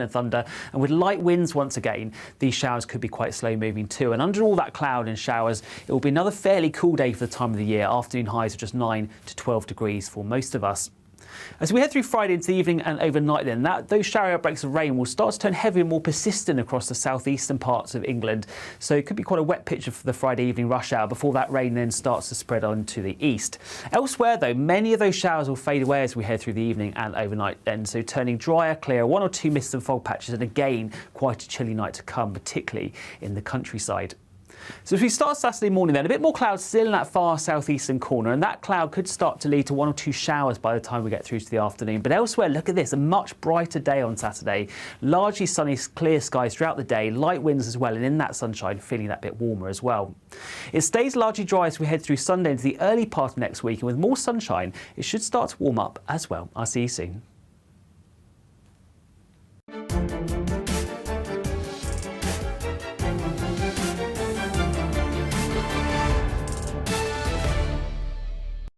and thunder, and with light winds once again, these showers could be quite slow moving too. And under all that cloud and showers, it will be another fairly cool day for the time of the year. Afternoon highs of just 9 to 12 degrees for most of us. As we head through Friday into the evening and overnight then, those showery outbreaks of rain will start to turn heavier and more persistent across the southeastern parts of England. So it could be quite a wet picture for the Friday evening rush hour before that rain then starts to spread on to the east. Elsewhere though, many of those showers will fade away as we head through the evening and overnight then, so turning drier, clear, 1 or 2 mists and fog patches, and again quite a chilly night to come, particularly in the countryside. So as we start Saturday morning then, a bit more cloud still in that far southeastern corner, and that cloud could start to lead to 1 or 2 showers by the time we get through to the afternoon. But elsewhere, look at this, a much brighter day on Saturday. Largely sunny, clear skies throughout the day, light winds as well, and in that sunshine feeling that bit warmer as well. It stays largely dry as we head through Sunday into the early part of next week, and with more sunshine, it should start to warm up as well. I'll see you soon.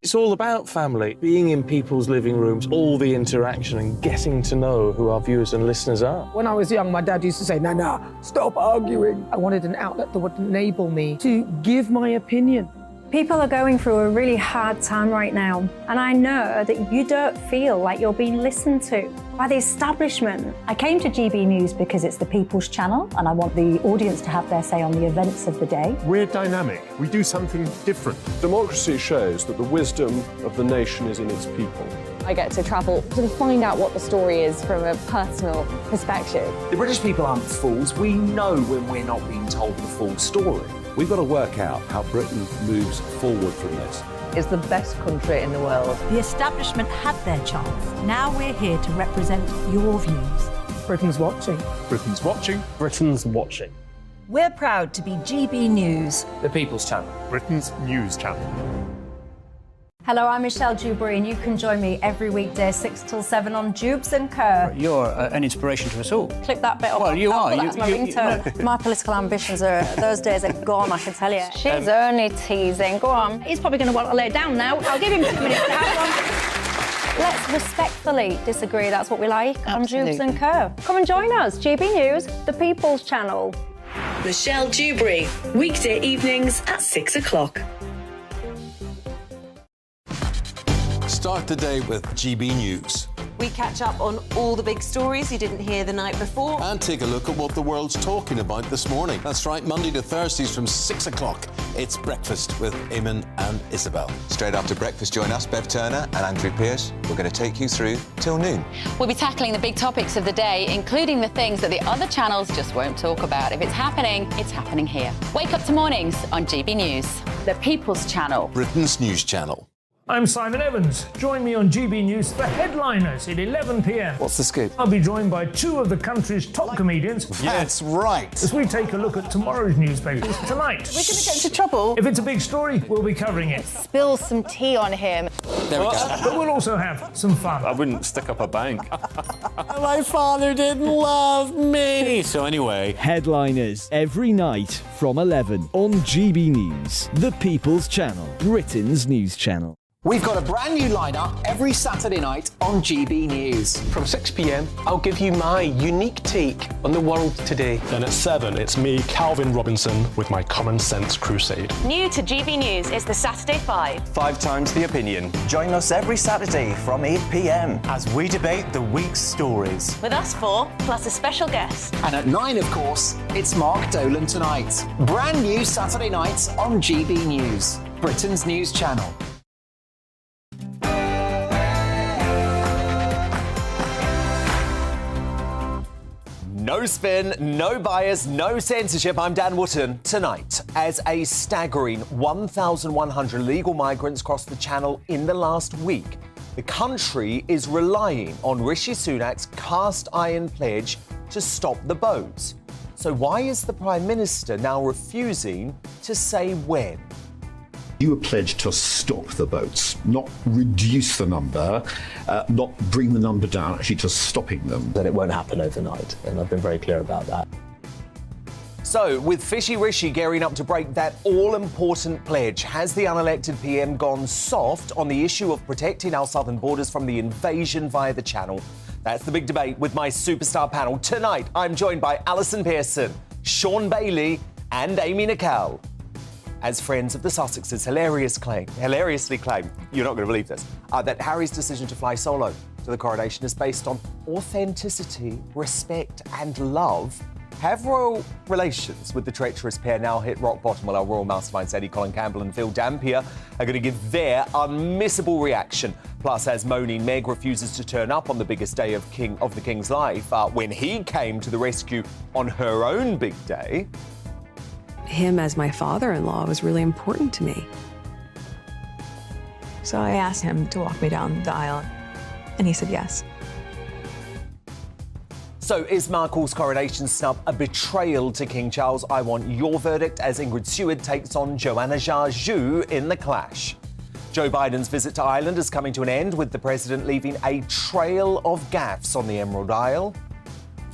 It's all about family, being in people's living rooms, all the interaction and getting to know who our viewers and listeners are. When I was young, my dad used to say, Nana, stop arguing. I wanted an outlet that would enable me to give my opinion. People are going through a really hard time right now, and I know that you don't feel like you're being listened to by the establishment. I came to GB News because it's the People's Channel, and I want the audience to have their say on the events of the day. We're dynamic. We do something different. Democracy shows that the wisdom of the nation is in its people. I get to travel to find out what the story is from a personal perspective. The British people aren't fools. We know when we're not being told the full story. We've got to work out how Britain moves forward from this. It's the best country in the world. The establishment had their chance. Now we're here to represent your views. Britain's watching. Britain's watching. Britain's watching. We're proud to be GB News. The People's Channel. Britain's news channel. Hello, I'm Michelle Dewberry, and you can join me every weekday 6 till 7 on Jubes and Kerr. You're an inspiration to us all. Click that bit up. Well, you are. That's my ringtone. My political ambitions are, those days are gone, I can tell you. She's only teasing. Go on. He's probably going to want to lay down now. I'll give him 2 minutes to have one. Let's respectfully disagree. That's what we like on Jubes and Kerr. Come and join us. GB News, the People's Channel. Michelle Dewberry, weekday evenings at 6 o'clock. Start the day with GB News. We catch up on all the big stories you didn't hear the night before. And take a look at what the world's talking about this morning. That's right, Monday to Thursdays from 6 o'clock. It's Breakfast with Eamon and Isabel. Straight after breakfast, join us, Bev Turner and Andrew Pearce. We're going to take you through till noon. We'll be tackling the big topics of the day, including the things that the other channels just won't talk about. If it's happening here. Wake up to mornings on GB News, the People's Channel. Britain's news channel. I'm Simon Evans. Join me on GB News for Headliners at 11 p.m. What's the scoop? I'll be joined by 2 of the country's top comedians. That's right. As we take a look at tomorrow's newspapers tonight. We're going to get into trouble. If it's a big story, we'll be covering it. Spill some tea on him. There we go. But we'll also have some fun. I wouldn't stick up a bank. My father didn't love me. So anyway. Headliners every night from 11 on GB News, the People's Channel, Britain's news channel. We've got a brand new lineup every Saturday night on GB News. From 6 p.m, I'll give you my unique take on the world today. Then at 7, it's me, Calvin Robinson, with my Common Sense Crusade. New to GB News is the Saturday 5. 5 times the opinion. Join us every Saturday from 8 p.m. As we debate the week's stories. With us 4, plus a special guest. And at 9, of course, it's Mark Dolan Tonight. Brand new Saturday nights on GB News, Britain's news channel. No spin, no bias, no censorship. I'm Dan Wootton. Tonight, as a staggering 1,100 illegal migrants crossed the Channel in the last week, the country is relying on Rishi Sunak's cast iron pledge to stop the boats. So why is the Prime Minister now refusing to say when? You were pledged to stop the boats, not reduce the number, not bring the number down, actually to stopping them. Then it won't happen overnight, and I've been very clear about that. So, with Fishy Rishi gearing up to break that all-important pledge, has the unelected PM gone soft on the issue of protecting our southern borders from the invasion via the Channel? That's the big debate with my superstar panel. Tonight, I'm joined by Alison Pearson, Sean Bailey and Amy Nicol. As friends of the Sussexes hilariously claim, you're not going to believe this, that Harry's decision to fly solo to the coronation is based on authenticity, respect and love. Have royal relations with the treacherous pair now hit rock bottom? Well, our royal masterminds Eddie Colin Campbell and Phil Dampier are going to give their unmissable reaction. Plus, as moaning Meg refuses to turn up on the biggest day of the King's life, when he came to the rescue on her own big day. Him as my father-in-law was really important to me. So I asked him to walk me down the aisle, and he said yes. So is Markle's coronation snub a betrayal to King Charles? I want your verdict as Ingrid Seward takes on Joanna Jarjou in the clash. Joe Biden's visit to Ireland is coming to an end, with the president leaving a trail of gaffes on the Emerald Isle.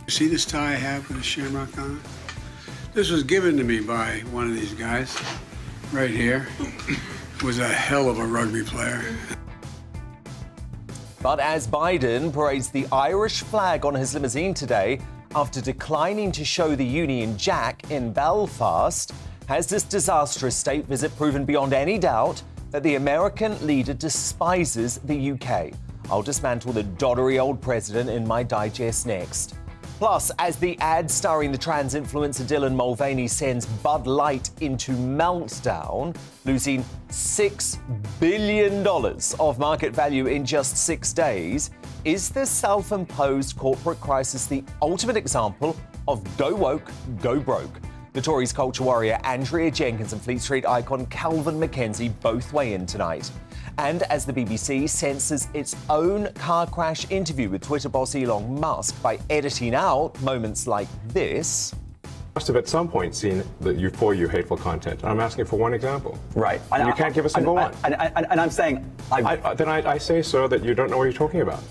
You see this tie I have with a shamrock on it? This was given to me by one of these guys, right here. Was a hell of a rugby player. But as Biden parades the Irish flag on his limousine today, after declining to show the Union Jack in Belfast, has this disastrous state visit proven beyond any doubt that the American leader despises the UK? I'll dismantle the doddery old president in my digest next. Plus, as the ad starring the trans influencer Dylan Mulvaney sends Bud Light into meltdown, losing $6 billion of market value in just 6 days, is the self-imposed corporate crisis the ultimate example of go woke, go broke? The Tories' culture warrior Andrea Jenkins and Fleet Street icon Calvin McKenzie both weigh in tonight. And as the BBC censors its own car crash interview with Twitter boss Elon Musk by editing out moments like this. Must have at some point seen the for you hateful content. I'm asking for one example. Right. And you can't give a single one. And I'm saying... Then I say so that you don't know what you're talking about.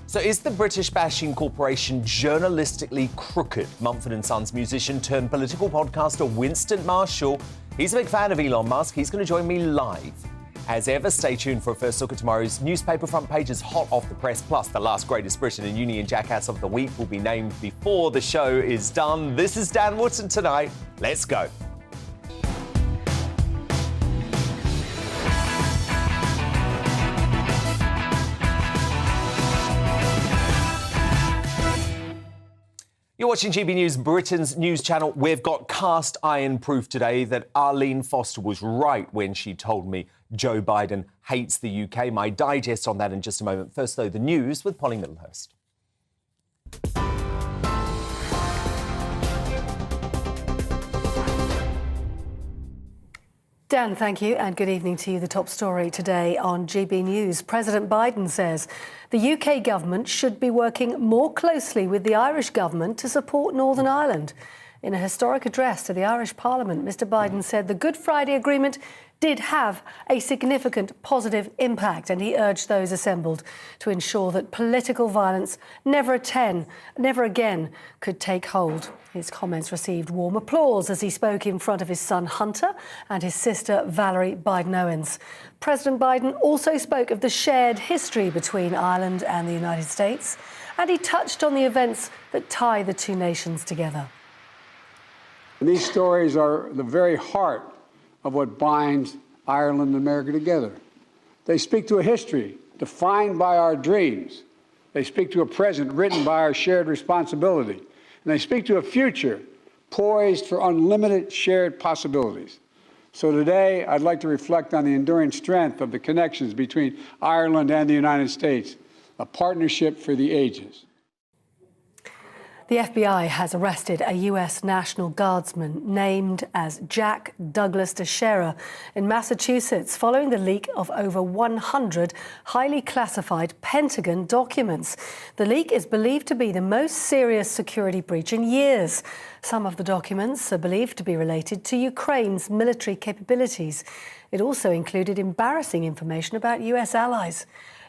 So is the British bashing corporation journalistically crooked? Mumford & Sons musician turned political podcaster Winston Marshall. He's a big fan of Elon Musk. He's going to join me live. As ever, stay tuned for a first look at tomorrow's newspaper front pages, hot off the press. Plus, the last greatest Briton and Union jackass of the week will be named before the show is done. This is Dan Wootton tonight. Let's go. You're watching GB News, Britain's news channel. We've got cast iron proof today that Arlene Foster was right when she told me Joe Biden hates the UK. My digest on that in just a moment. First, though, the news with Polly Middlehurst. Dan, thank you, and good evening to you. The top story today on GB News. President Biden says the UK government should be working more closely with the Irish government to support Northern Ireland. In a historic address to the Irish Parliament, Mr Biden said the Good Friday Agreement did have a significant positive impact, and he urged those assembled to ensure that political violence never again could take hold. His comments received warm applause as he spoke in front of his son Hunter and his sister Valerie Biden-Owens. President Biden also spoke of the shared history between Ireland and the United States, and he touched on the events that tie the two nations together. These stories are the very heart of what binds Ireland and America together. They speak to a history defined by our dreams. They speak to a present written by our shared responsibility. And they speak to a future poised for unlimited shared possibilities. So today, I'd like to reflect on the enduring strength of the connections between Ireland and the United States, a partnership for the ages. The FBI has arrested a U.S. National Guardsman named as Jack Douglas Teixeira in Massachusetts following the leak of over 100 highly classified Pentagon documents. The leak is believed to be the most serious security breach in years. Some of the documents are believed to be related to Ukraine's military capabilities. It also included embarrassing information about U.S. allies.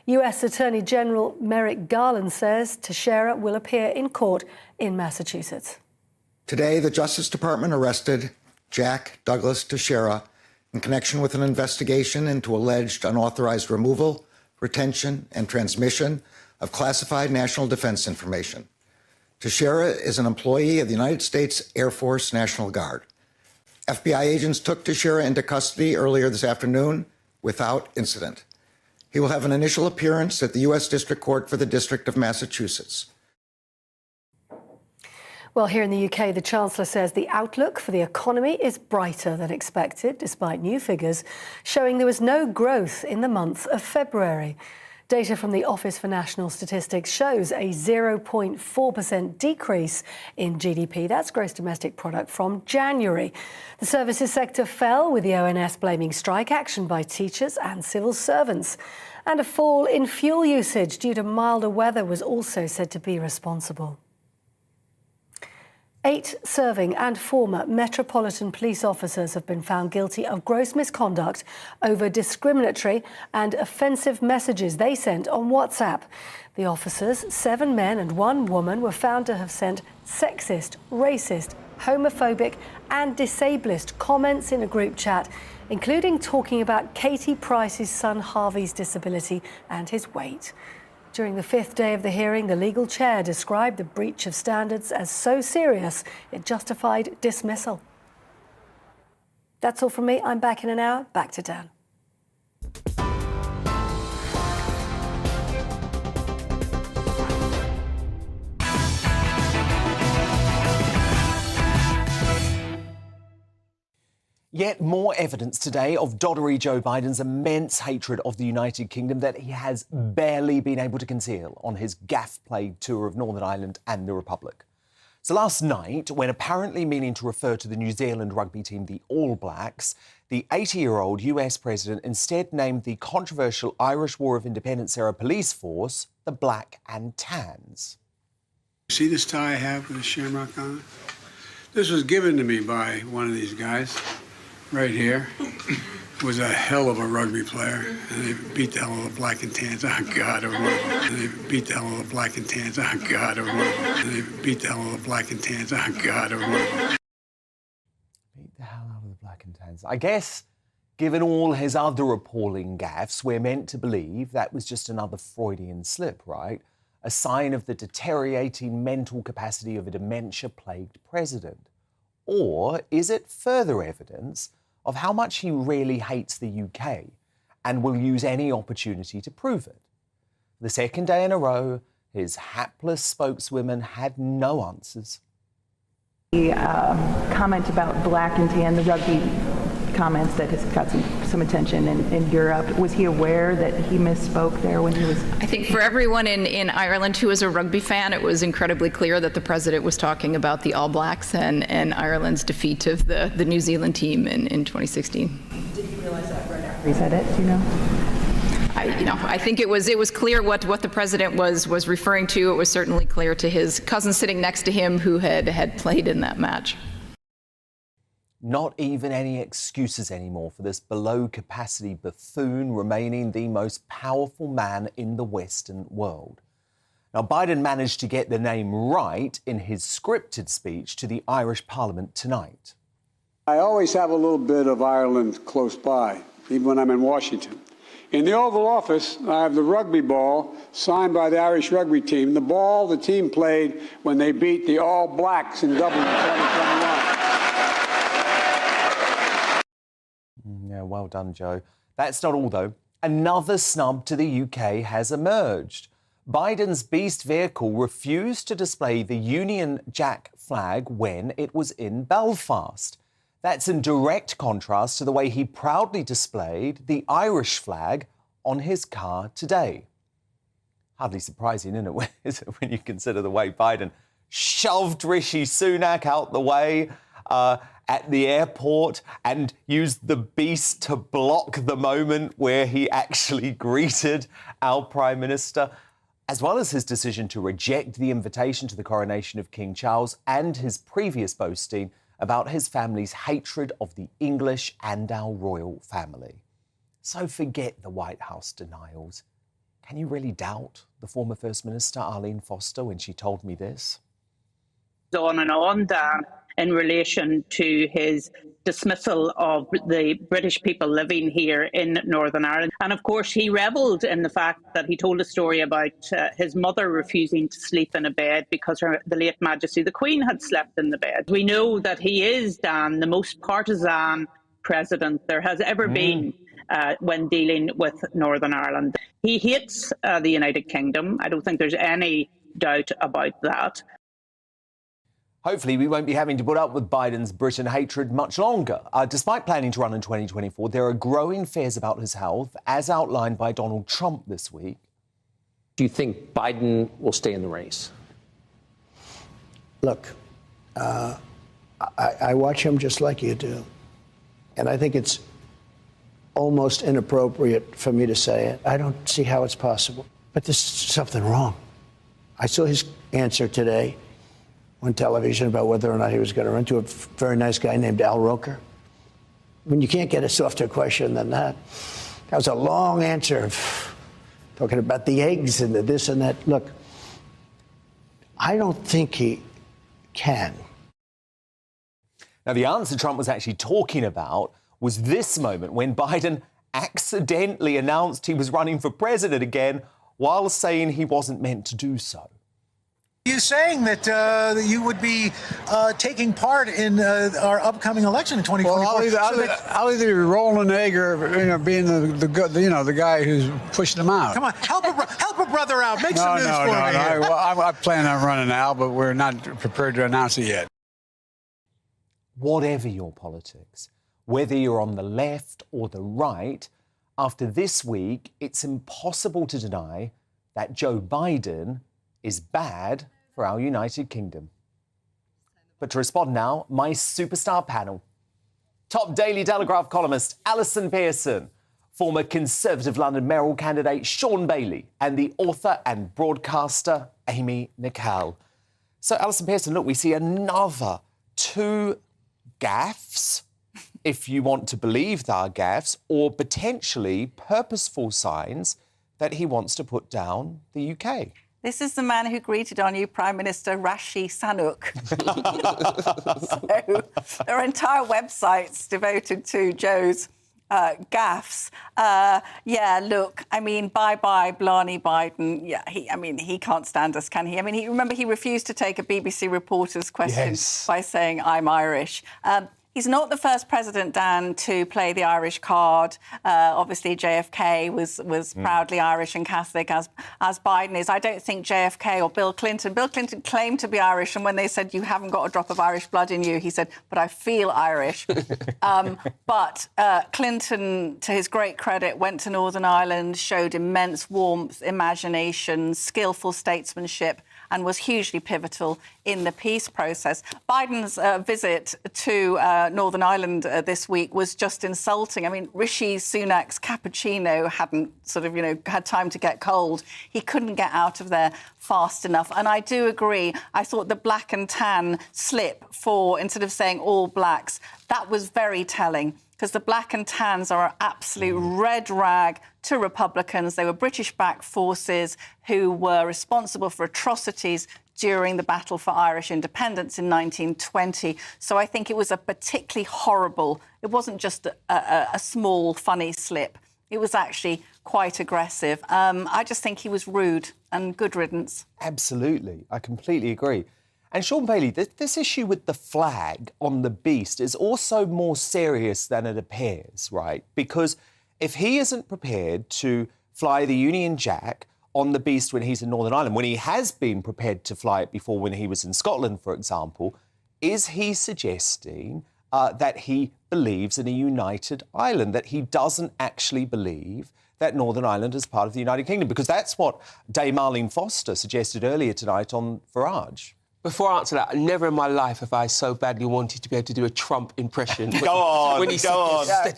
U.S. Attorney General Merrick Garland says Teixeira will appear in court in Massachusetts. Today, the Justice Department arrested Jack Douglas Teixeira in connection with an investigation into alleged unauthorized removal, retention, and transmission of classified national defense information. Teixeira is an employee of the United States Air Force National Guard. FBI agents took Teixeira into custody earlier this afternoon without incident. He will have an initial appearance at the U.S. District Court for the District of Massachusetts. Well, here in the UK, the Chancellor says the outlook for the economy is brighter than expected, despite new figures showing there was no growth in the month of February. Data from the Office for National Statistics shows a 0.4% decrease in GDP, that's gross domestic product, from January. The services sector fell, with the ONS blaming strike action by teachers and civil servants. And a fall in fuel usage due to milder weather was also said to be responsible. 8 serving and former Metropolitan Police officers have been found guilty of gross misconduct over discriminatory and offensive messages they sent on WhatsApp. The officers, 7 men and 1 woman, were found to have sent sexist, racist, homophobic and disablist comments in a group chat, including talking about Katie Price's son Harvey's disability and his weight. During the 5th day of the hearing, the legal chair described the breach of standards as so serious it justified dismissal. That's all from me. I'm back in an hour. Back to Dan. Yet more evidence today of doddery Joe Biden's immense hatred of the United Kingdom that he has barely been able to conceal on his gaffe-plagued tour of Northern Ireland and the Republic. So last night, when apparently meaning to refer to the New Zealand rugby team, the All Blacks, the 80-year-old US president instead named the controversial Irish War of Independence-era police force the Black and Tans. See this tie I have with a shamrock on it? This was given to me by one of these guys. Right here, was a hell of a rugby player, and they beat the hell out of the Black and Tans. Oh, God, and they beat the hell out of the Black and Tans. Oh, God, and they beat the hell out of the Black and Tans. Oh, God, Beat the hell out of the Black and Tans. I guess, given all his other appalling gaffes, we're meant to believe that was just another Freudian slip, right? A sign of the deteriorating mental capacity of a dementia-plagued president. Or is it further evidence of how much he really hates the UK and will use any opportunity to prove it? The second day in a row, his hapless spokeswomen had no answers. The comment about Black and Tan, the rugby comments that has got some attention in Europe, was he aware that he misspoke there when he was... I think for everyone in Ireland who is a rugby fan, it was incredibly clear that the president was talking about the All Blacks and Ireland's defeat of the New Zealand team in 2016. Did he realize that right after he said it, do you know? I think it was clear what the president was referring to. It was certainly clear to his cousin sitting next to him who had played in that match. Not even any excuses anymore for this below-capacity buffoon remaining the most powerful man in the Western world. Now, Biden managed to get the name right in his scripted speech to the Irish Parliament tonight. I always have a little bit of Ireland close by, even when I'm in Washington. In the Oval Office, I have the rugby ball signed by the Irish rugby team, the ball the team played when they beat the All Blacks in Dublin in 2021. Yeah, well done, Joe. That's not all, though. Another snub to the UK has emerged. Biden's beast vehicle refused to display the Union Jack flag when it was in Belfast. That's in direct contrast to the way he proudly displayed the Irish flag on his car today. Hardly surprising, isn't it, when you consider the way Biden shoved Rishi Sunak out the way at the airport and used the beast to block the moment where he actually greeted our Prime Minister, as well as his decision to reject the invitation to the coronation of King Charles and his previous boasting about his family's hatred of the English and our royal family. So forget the White House denials. Can you really doubt the former First Minister, Arlene Foster, when she told me this? On and on, Dan. in relation to his dismissal of the British people living here in Northern Ireland. And of course, he revelled in the fact that he told a story about his mother refusing to sleep in a bed because the late Majesty the Queen had slept in the bed. We know that he is, Dan, the most partisan president there has ever been when dealing with Northern Ireland. He hates the United Kingdom. I don't think there's any doubt about that. Hopefully, we won't be having to put up with Biden's Britain hatred much longer. Despite planning to run in 2024, there are growing fears about his health, as outlined by Donald Trump this week. Do you think Biden will stay in the race? Look, I watch him just like you do. And I think it's almost inappropriate for me to say it. I don't see how it's possible. But there's something wrong. I saw his answer today on television about whether or not he was going to run to a very nice guy named Al Roker. When you can't get a softer question than that. That was a long answer talking about the eggs and the this and that. Look, I don't think he can. Now, the answer Trump was actually talking about was this moment when Biden accidentally announced he was running for president again while saying he wasn't meant to do so. You saying that you would be taking part in our upcoming election in 2024? Well, I'll either be rolling an egg or being the guy who's pushing them out. Come on, help a brother out. Make some news for me. I plan on running Al, but we're not prepared to announce it yet. Whatever your politics, whether you're on the left or the right, after this week, it's impossible to deny that Joe Biden is bad for our United Kingdom. But to respond now, my superstar panel. Top Daily Telegraph columnist Alison Pearson, former Conservative London mayoral candidate Sean Bailey, and the author and broadcaster Amy Nicol. So, Alison Pearson, look, we see another 2 gaffes, if you want to believe they are gaffes, or potentially purposeful signs that he wants to put down the UK. This is the man who greeted our new Prime Minister, Rashi Sanuk. So there are entire websites devoted to Joe's gaffes. Yeah, look, I mean, bye-bye, Blarney Biden. Yeah, he can't stand us, can he? I mean, remember, he refused to take a BBC reporter's question by saying, I'm Irish. He's not the first president, Dan, to play the Irish card. Obviously, JFK was proudly Irish and Catholic, as Biden is. I don't think JFK or Bill Clinton claimed to be Irish, and when they said, you haven't got a drop of Irish blood in you, he said, but I feel Irish. But Clinton, to his great credit, went to Northern Ireland, showed immense warmth, imagination, skillful statesmanship, and was hugely pivotal in the peace process. Biden's visit to Northern Ireland this week was just insulting. I mean, Rishi Sunak's cappuccino hadn't had time to get cold. He couldn't get out of there fast enough. And I do agree. I thought the black and tan slip for, instead of saying all blacks, that was very telling, because the black and tans are an absolute red rag to Republicans. They were British-backed forces who were responsible for atrocities during the battle for Irish independence in 1920. So I think it was a particularly horrible, it wasn't just a small, funny slip. It was actually quite aggressive. I just think he was rude, and good riddance. Absolutely. I completely agree. And Sean Bailey, this issue with the flag on the beast is also more serious than it appears, right? Because if he isn't prepared to fly the Union Jack on the beast when he's in Northern Ireland, when he has been prepared to fly it before when he was in Scotland, for example, is he suggesting that he believes in a united Ireland, that he doesn't actually believe that Northern Ireland is part of the United Kingdom? Because that's what Dame Arlene Foster suggested earlier tonight on Farage. Before I answer that, never in my life have I so badly wanted to be able to do a Trump impression. Go on. There's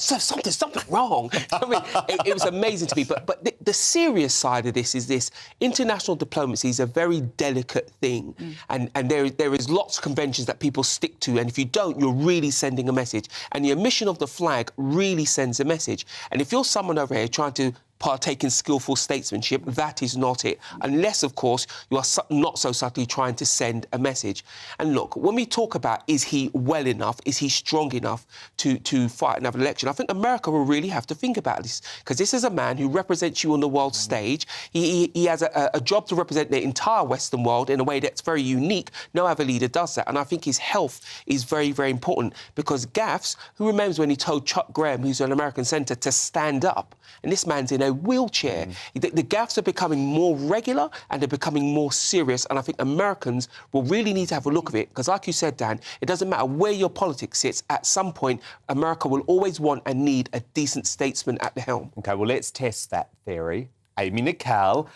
something wrong. I mean, it was amazing to me. But the serious side of this is this. International diplomacy is a very delicate thing. And there is lots of conventions that people stick to. And if you don't, you're really sending a message. And the omission of the flag really sends a message. And if you're someone over here trying to partake in skillful statesmanship. That is not it. Unless, of course, you are not so subtly trying to send a message. And look, when we talk about is he well enough, is he strong enough to fight another election, I think America will really have to think about this, because this is a man who represents you on the world stage. He has a job to represent the entire Western world in a way that's very unique. No other leader does that. And I think his health is very, very important, because gaffes, who remembers when he told Chuck Graham, who's an American senator, to stand up? And this man's in a wheelchair. The gaffes are becoming more regular and they're becoming more serious. And I think Americans will really need to have a look at it, because like you said, Dan, it doesn't matter where your politics sits. At some point, America will always want and need a decent statesman at the helm. OK, well, let's test that theory. Amy Nicole,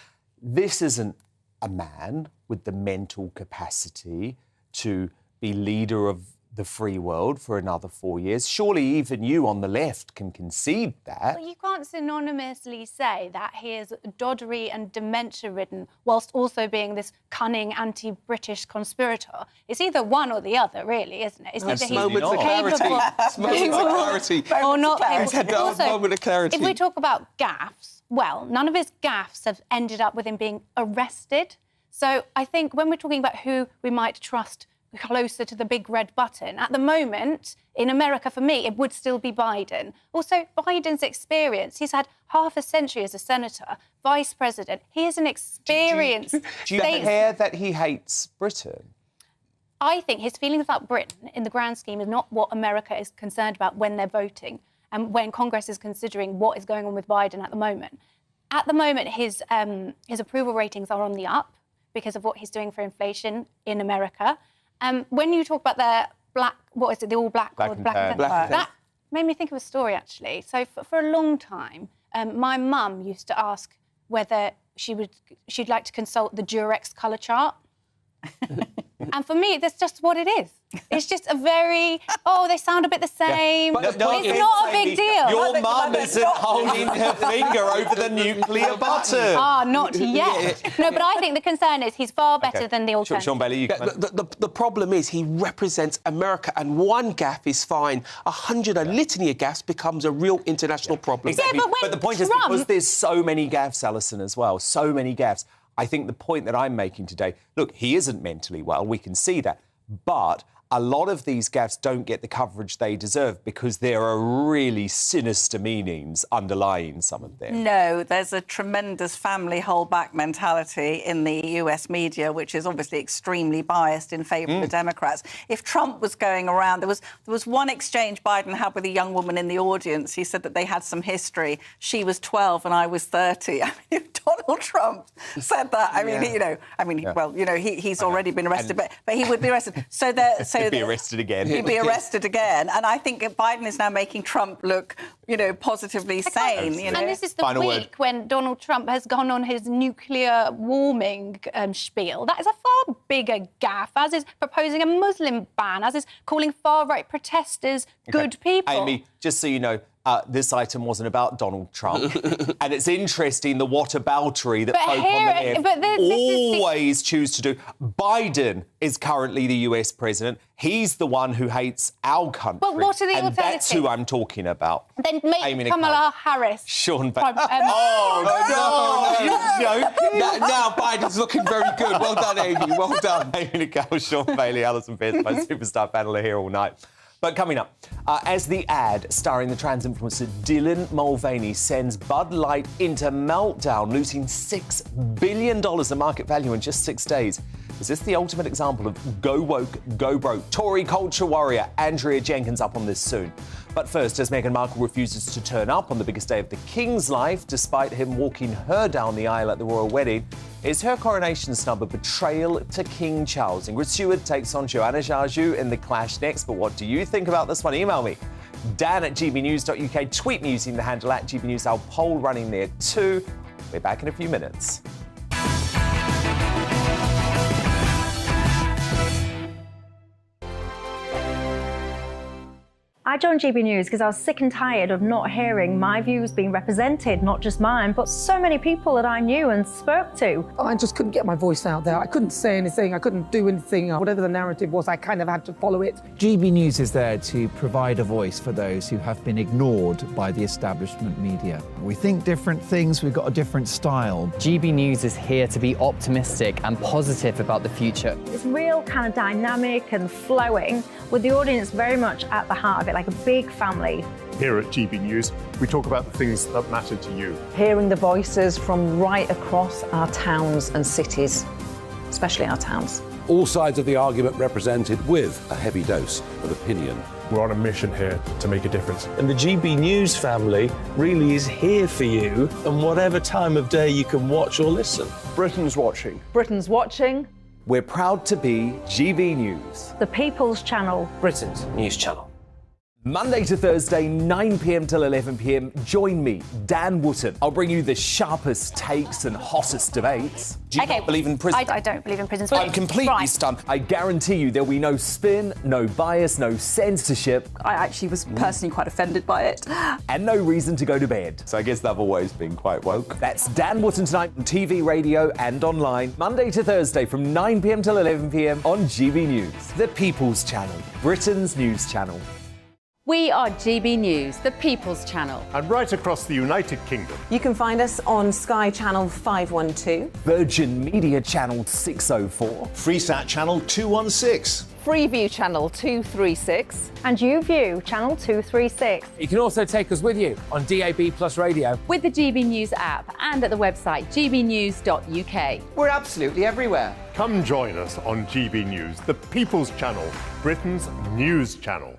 this isn't a man with the mental capacity to be leader of the free world for another 4 years. Surely even you on the left can concede that. Well, you can't synonymously say that he is doddery and dementia-ridden whilst also being this cunning anti-British conspirator. It's either one or the other, really, isn't it? It's either he's Moment of clarity. or not capable. Also, moment of clarity. If we talk about gaffes, well, none of his gaffes have ended up with him being arrested. So I think when we're talking about who we might trust closer to the big red button, at the moment, in America, for me, it would still be Biden. Also, Biden's experience. He's had half a century as a senator, vice president. He is an experienced Do you care that he hates Britain? I think his feelings about Britain, in the grand scheme, is not what America is concerned about when they're voting and when Congress is considering what is going on with Biden at the moment. At the moment, his approval ratings are on the up because of what he's doing for inflation in America. When you talk about the all-black... That made me think of a story, actually. So for a long time, my mum used to ask whether she'd like to consult the Durex colour chart. And for me, that's just what it is. It's just a very, they sound a bit the same. Yeah. It's not a big deal. Your mum isn't holding her finger over the nuclear button. Not yet. No, but I think the concern is he's far better than the alternative. Sean Bailey, you can... The problem is he represents America, and one gaffe is fine. A litany of gaffes becomes a real international problem. Exactly. Yeah, but the point is, because there's so many gaffes, Alison, as well, so many gaffes, I think the point that I'm making today, look, he isn't mentally well, we can see that, but a lot of these gaffes don't get the coverage they deserve because there are really sinister meanings underlying some of them. No, there's a tremendous family holdback mentality in the US media, which is obviously extremely biased in favour of the Democrats. If Trump was going around, there was one exchange Biden had with a young woman in the audience. He said that they had some history. She was 12 and I was 30. I mean, if Donald Trump said that, he's already been arrested, but he would be arrested. He'd be arrested again. He'd be arrested again. And I think Biden is now making Trump look, positively sane. And this is the week when Donald Trump has gone on his nuclear warming spiel. That is a far bigger gaffe, as is proposing a Muslim ban, as is calling far-right protesters good people. Amy, just so you know, this item wasn't about Donald Trump. And it's interesting the whataboutery that folk on the left always choose to do. Biden is currently the US president. He's the one who hates our country. But what are the alternatives? That's who I'm talking about. Then make Kamala Harris. Sean Bailey. You're joking. Now Biden's looking very good. Well done, Amy. Well done. Amy Nicole, Sean Bailey, Alison Pierce, my superstar panel are here all night. But coming up, as the ad starring the trans influencer Dylan Mulvaney sends Bud Light into meltdown, losing $6 billion of market value in just 6 days. Is this the ultimate example of go woke, go broke? Tory culture warrior Andrea Jenkins up on this soon. But first, as Meghan Markle refuses to turn up on the biggest day of the King's life, despite him walking her down the aisle at the royal wedding, is her coronation snub a betrayal to King Charles? Ingrid Seward takes on Joanna Jarju in The Clash next. But what do you think about this one? Email me, dan@gbnews.uk. Tweet me using the handle @GBNews. Our poll running there too. We're back in a few minutes. I joined GB News because I was sick and tired of not hearing my views being represented, not just mine, but so many people that I knew and spoke to. I just couldn't get my voice out there. I couldn't say anything. I couldn't do anything. Whatever the narrative was, I kind of had to follow it. GB News is there to provide a voice for those who have been ignored by the establishment media. We think different things. We've got a different style. GB News is here to be optimistic and positive about the future. It's real kind of dynamic and flowing, with the audience very much at the heart of it, like a big family. Here at GB News, we talk about the things that matter to you. Hearing the voices from right across our towns and cities, especially our towns. All sides of the argument represented with a heavy dose of opinion. We're on a mission here to make a difference. And the GB News family really is here for you, and whatever time of day you can watch or listen. Britain's watching. Britain's watching. We're proud to be GB News, The People's Channel. Britain's news channel. Monday to Thursday, 9 p.m. till 11 p.m. Join me, Dan Wootton. I'll bring you the sharpest takes and hottest debates. Do you not believe in prison? I don't believe in prisons. I'm completely stunned. I guarantee you there'll be no spin, no bias, no censorship. I actually was personally quite offended by it. And no reason to go to bed. So I guess they've always been quite woke. That's Dan Wootton tonight on TV, radio and online. Monday to Thursday from 9 p.m. till 11 p.m. on GB News. The People's Channel, Britain's news channel. We are GB News, the People's Channel. And right across the United Kingdom. You can find us on Sky Channel 512. Virgin Media Channel 604. Freesat Channel 216. Freeview Channel 236. And YouView Channel 236. You can also take us with you on DAB Plus Radio. With the GB News app and at the website gbnews.uk. We're absolutely everywhere. Come join us on GB News, the People's Channel, Britain's news channel.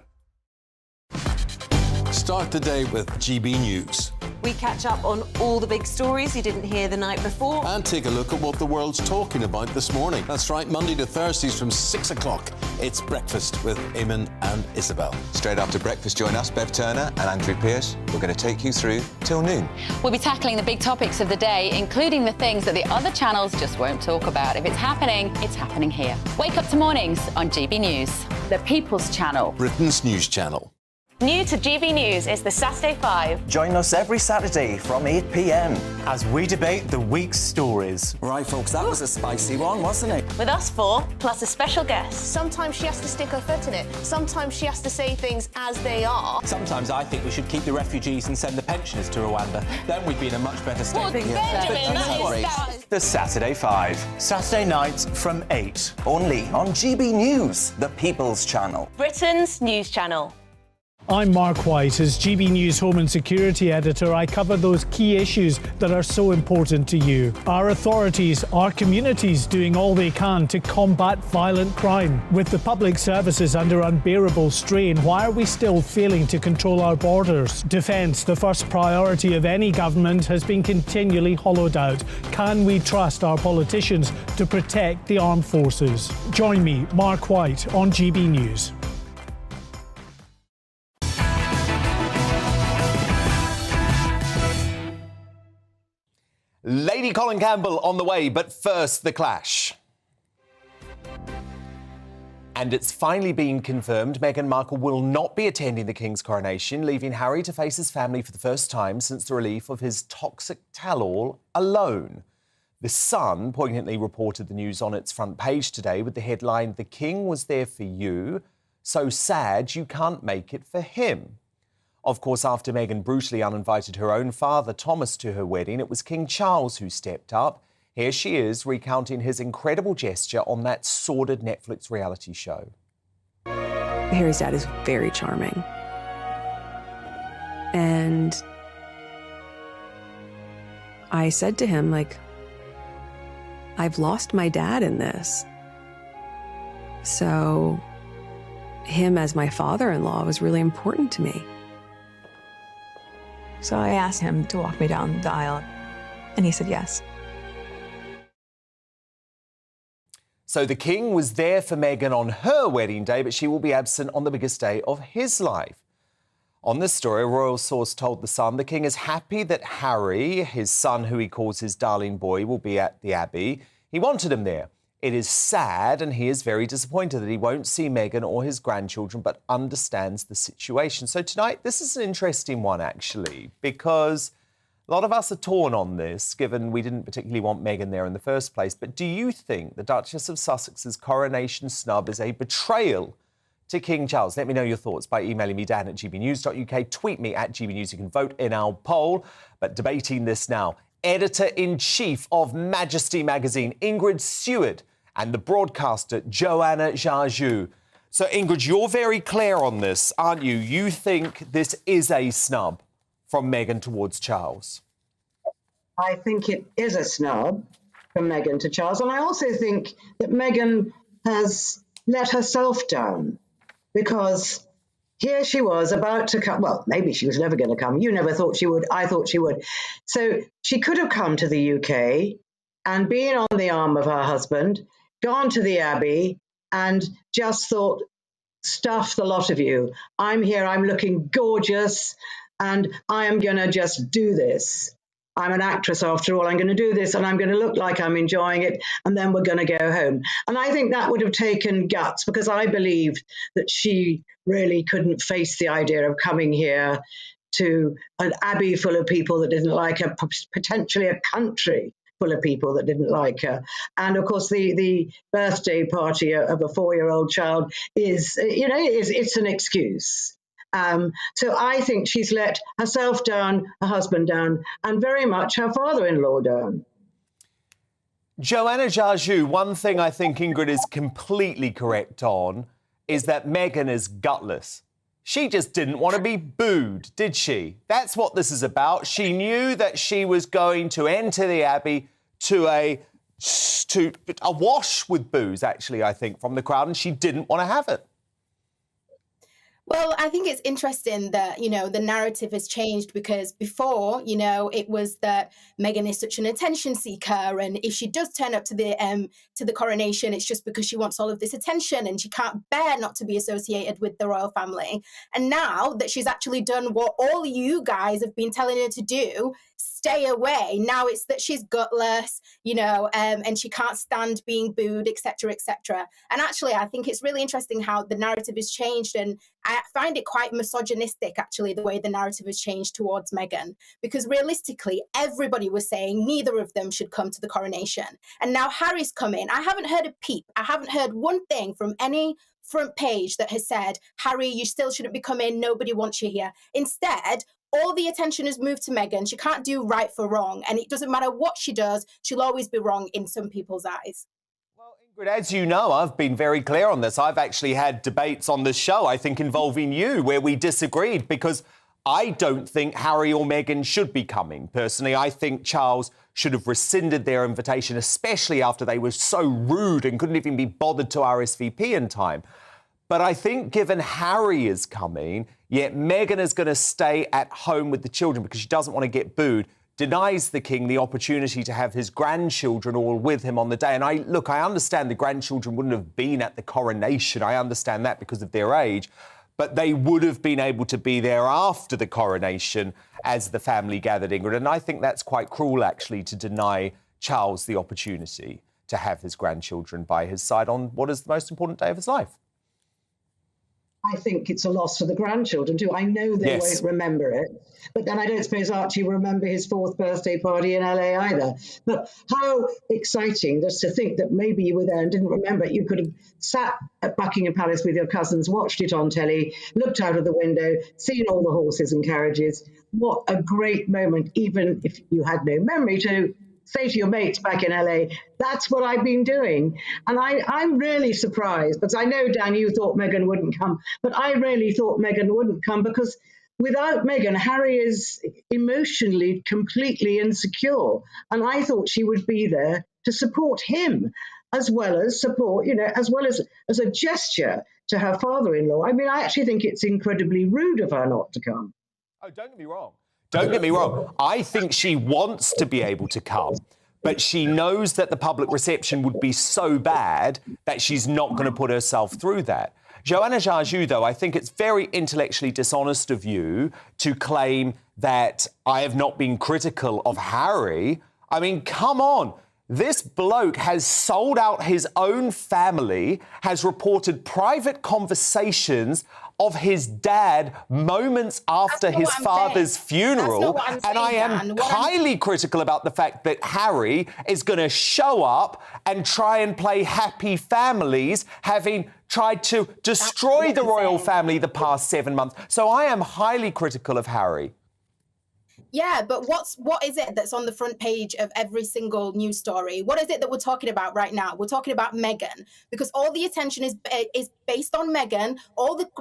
Start the day with GB News. We catch up on all the big stories you didn't hear the night before. And take a look at what the world's talking about this morning. That's right, Monday to Thursdays from 6 o'clock. It's Breakfast with Eamon and Isabel. Straight after breakfast, join us, Bev Turner and Andrew Pearce. We're going to take you through till noon. We'll be tackling the big topics of the day, including the things that the other channels just won't talk about. If it's happening here. Wake up to mornings on GB News, the People's Channel. Britain's news channel. New to GB News is the Saturday 5. Join us every Saturday from 8 p.m. as we debate the week's stories. Right, folks, that was a spicy one, wasn't it? With us four, plus a special guest. Sometimes she has to stick her foot in it. Sometimes she has to say things as they are. Sometimes I think we should keep the refugees and send the pensioners to Rwanda. Then we'd be in a much better state. Well, Benjamin, that is... The Saturday 5. Saturday nights from 8. Only on GB News, the People's Channel. Britain's news channel. I'm Mark White. As GB News Home and Security Editor, I cover those key issues that are so important to you. Our authorities, our communities doing all they can to combat violent crime. With the public services under unbearable strain, why are we still failing to control our borders? Defence, the first priority of any government, has been continually hollowed out. Can we trust our politicians to protect the armed forces? Join me, Mark White, on GB News. Lady Colin Campbell on the way, but first, the clash. And it's finally been confirmed Meghan Markle will not be attending the King's coronation, leaving Harry to face his family for the first time since the relief of his toxic tell-all alone. The Sun poignantly reported the news on its front page today with the headline, "The King was there for you, so sad you can't make it for him." Of course, after Meghan brutally uninvited her own father, Thomas, to her wedding, it was King Charles who stepped up. Here she is recounting his incredible gesture on that sordid Netflix reality show. Harry's dad is very charming. And I said to him, I've lost my dad in this. So him as my father-in-law was really important to me. So I asked him to walk me down the aisle, and he said yes. So the King was there for Meghan on her wedding day, but she will be absent on the biggest day of his life. On this story, a royal source told The Sun the King is happy that Harry, his son who he calls his darling boy, will be at the Abbey. He wanted him there. It is sad, and he is very disappointed that he won't see Meghan or his grandchildren, but understands the situation. So tonight, this is an interesting one, actually, because a lot of us are torn on this, given we didn't particularly want Meghan there in the first place. But do you think the Duchess of Sussex's coronation snub is a betrayal to King Charles? Let me know your thoughts by emailing me, dan@gbnews.uk. Tweet me at GBNews. You can vote in our poll. But debating this now, Editor-in-Chief of Majesty magazine, Ingrid Seward, and the broadcaster, Joanna Jarjou. So, Ingrid, you're very clear on this, aren't you? You think this is a snub from Meghan towards Charles? I think it is a snub from Meghan to Charles. And I also think that Meghan has let herself down, because here she was about to come. Well, maybe she was never going to come. You never thought she would. I thought she would. So she could have come to the UK and been on the arm of her husband, gone to the Abbey and just thought, stuff the lot of you. I'm here. I'm looking gorgeous and I am going to just do this. I'm an actress after all. I'm going to do this and I'm going to look like I'm enjoying it, and then we're going to go home. And I think that would have taken guts, because I believed that she really couldn't face the idea of coming here to an abbey full of people that didn't like her, potentially a country full of people that didn't like her. And of course, the birthday party of a 4-year-old child is, it's an excuse. So I think she's let herself down, her husband down, and very much her father-in-law down. Joanna Jarjou, one thing I think Ingrid is completely correct on is that Meghan is gutless. She just didn't want to be booed, did she? That's what this is about. She knew that she was going to enter the Abbey to a wash with boos, actually, I think, from the crowd, and she didn't want to have it. Well, I think it's interesting that, the narrative has changed, because before, it was that Meghan is such an attention seeker, and if she does turn up to the coronation, it's just because she wants all of this attention and she can't bear not to be associated with the royal family. And now that she's actually done what all you guys have been telling her to do, stay away, now it's that she's gutless, and she can't stand being booed, etc., etc. And actually, I think it's really interesting how the narrative has changed, and I find it quite misogynistic, actually, the way the narrative has changed towards Meghan, because realistically, everybody was saying neither of them should come to the coronation. And now Harry's come in. I haven't heard a peep. I haven't heard one thing from any front page that has said, Harry, you still shouldn't be coming. Nobody wants you here. Instead, all the attention has moved to Meghan. She can't do right for wrong. And it doesn't matter what she does, she'll always be wrong in some people's eyes. But as you know, I've been very clear on this. I've actually had debates on this show, I think, involving you, where we disagreed, because I don't think Harry or Meghan should be coming. Personally, I think Charles should have rescinded their invitation, especially after they were so rude and couldn't even be bothered to RSVP in time. But I think given Harry is coming, yet Meghan is going to stay at home with the children because she doesn't want to get booed, denies the king the opportunity to have his grandchildren all with him on the day. And I understand the grandchildren wouldn't have been at the coronation. I understand that because of their age. But they would have been able to be there after the coronation as the family gathered, Ingrid. And I think that's quite cruel, actually, to deny Charles the opportunity to have his grandchildren by his side on what is the most important day of his life. I think it's a loss for the grandchildren too. I know they won't remember it, but then I don't suppose Archie will remember his 4th birthday party in LA either. But how exciting just to think that maybe you were there and didn't remember it. You could have sat at Buckingham Palace with your cousins, watched it on telly, looked out of the window, seen all the horses and carriages. What a great moment, even if you had no memory, to say to your mates back in LA, that's what I've been doing. And I'm really surprised, because I know, Dan, you thought Meghan wouldn't come, but I really thought Meghan wouldn't come, because without Meghan, Harry is emotionally completely insecure. And I thought she would be there to support him, as well as support, as well as a gesture to her father-in-law. I mean, I actually think it's incredibly rude of her not to come. Oh, don't get me wrong. Don't get me wrong. I think she wants to be able to come, but she knows that the public reception would be so bad that she's not going to put herself through that. Joanna Jarjou, though, I think it's very intellectually dishonest of you to claim that I have not been critical of Harry. I mean, come on. This bloke has sold out his own family, has reported private conversations of his dad moments after his father's funeral. And I am highly critical about the fact that Harry is going to show up and try and play happy families, having tried to destroy the royal family the past 7 months. So I am highly critical of Harry. Yeah, but what is it that's on the front page of every single news story? What is it that we're talking about right now? We're talking about Meghan, because all the attention is based on Meghan.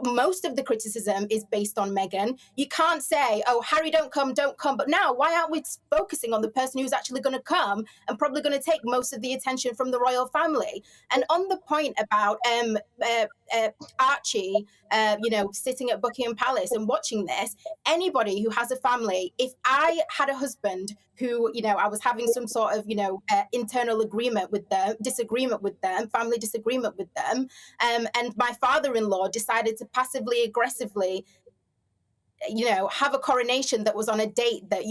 Most of the criticism is based on Meghan. You can't say, "Oh, Harry, don't come." But now, why aren't we focusing on the person who's actually going to come and probably going to take most of the attention from the royal family? And on the point about Archie, sitting at Buckingham Palace and watching this, anybody who has a family, if I had a husband who, I was having some sort of, internal disagreement with them, family disagreement with them, and my father-in-law decided to passively aggressively, have a coronation that was on a date that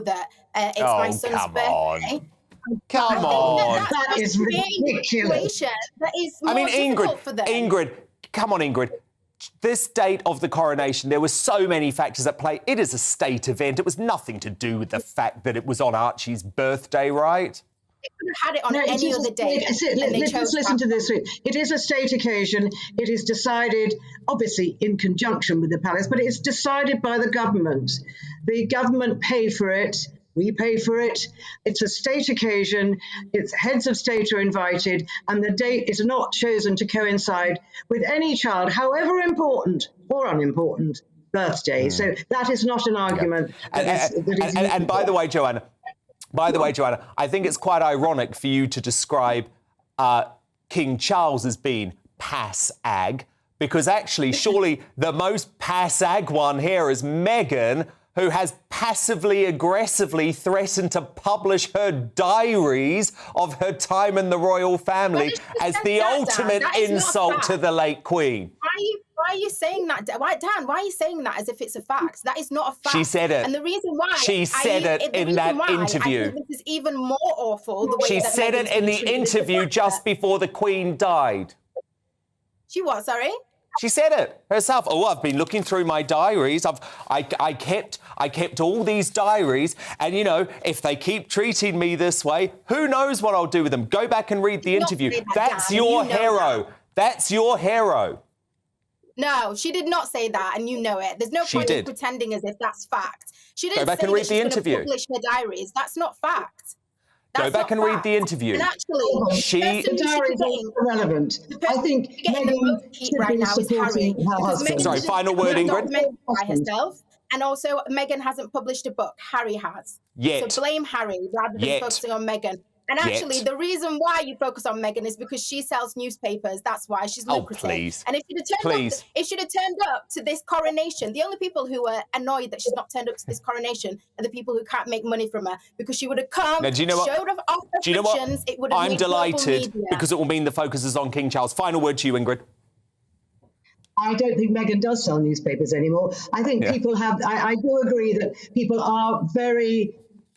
that it's my son's birthday. Come on. That is ridiculous. That is more difficult for them. Ingrid, come on, Ingrid. This date of the coronation, there were so many factors at play. It is a state event. It was nothing to do with the fact that it was on Archie's birthday, right? They could have had it on any other day. Let's listen to this. It is a state occasion. It is decided, obviously, in conjunction with the palace, but it's decided by the government. The government paid for it. We paid for it. It's a state occasion. Its heads of state are invited, and the date is not chosen to coincide with any child, however important or unimportant, birthday. So that is not an argument. And by the way, Joanna, I think it's quite ironic for you to describe King Charles as being pass-ag, because actually, surely the most pass-ag one here is Meghan, who has passively, aggressively threatened to publish her diaries of her time in the royal family as the ultimate insult to the late Queen. Why are you saying that? Dan, why are you saying that as if it's a fact? That is not a fact. She said it. And the reason why... She said it in that interview. I think this is even more awful. The way she that said it in the interview just before the Queen died. She what, sorry? She said it herself. Oh, I've been looking through my diaries. I kept all these diaries, and if they keep treating me this way, who knows what I'll do with them? Go back and read the interview. That's your hero. That's your hero. No, she did not say that, and you know it. There's no point in pretending as if that's fact. She didn't Go back say and read that the she's interview. going to publish her diaries. That's not fact. Go back and read the interview. And actually, the diaries are irrelevant. I think Meghan should right be now is Harry. supporting her husband. Sorry, final word, Ingrid. By herself. And also, Meghan hasn't published a book. Harry has. Yet. So blame Harry rather than focusing on Meghan. And actually, the reason why you focus on Meghan is because she sells newspapers. That's why she's lucrative. Please. And if she'd have turned up to this coronation, the only people who are annoyed that she's not turned up to this coronation are the people who can't make money from her, because she would have come, now, showed off her fictions. It would have I'm delighted because it will mean the focus is on King Charles. Final word to you, Ingrid. I don't think Meghan does sell newspapers anymore. I think people have... I do agree that people are very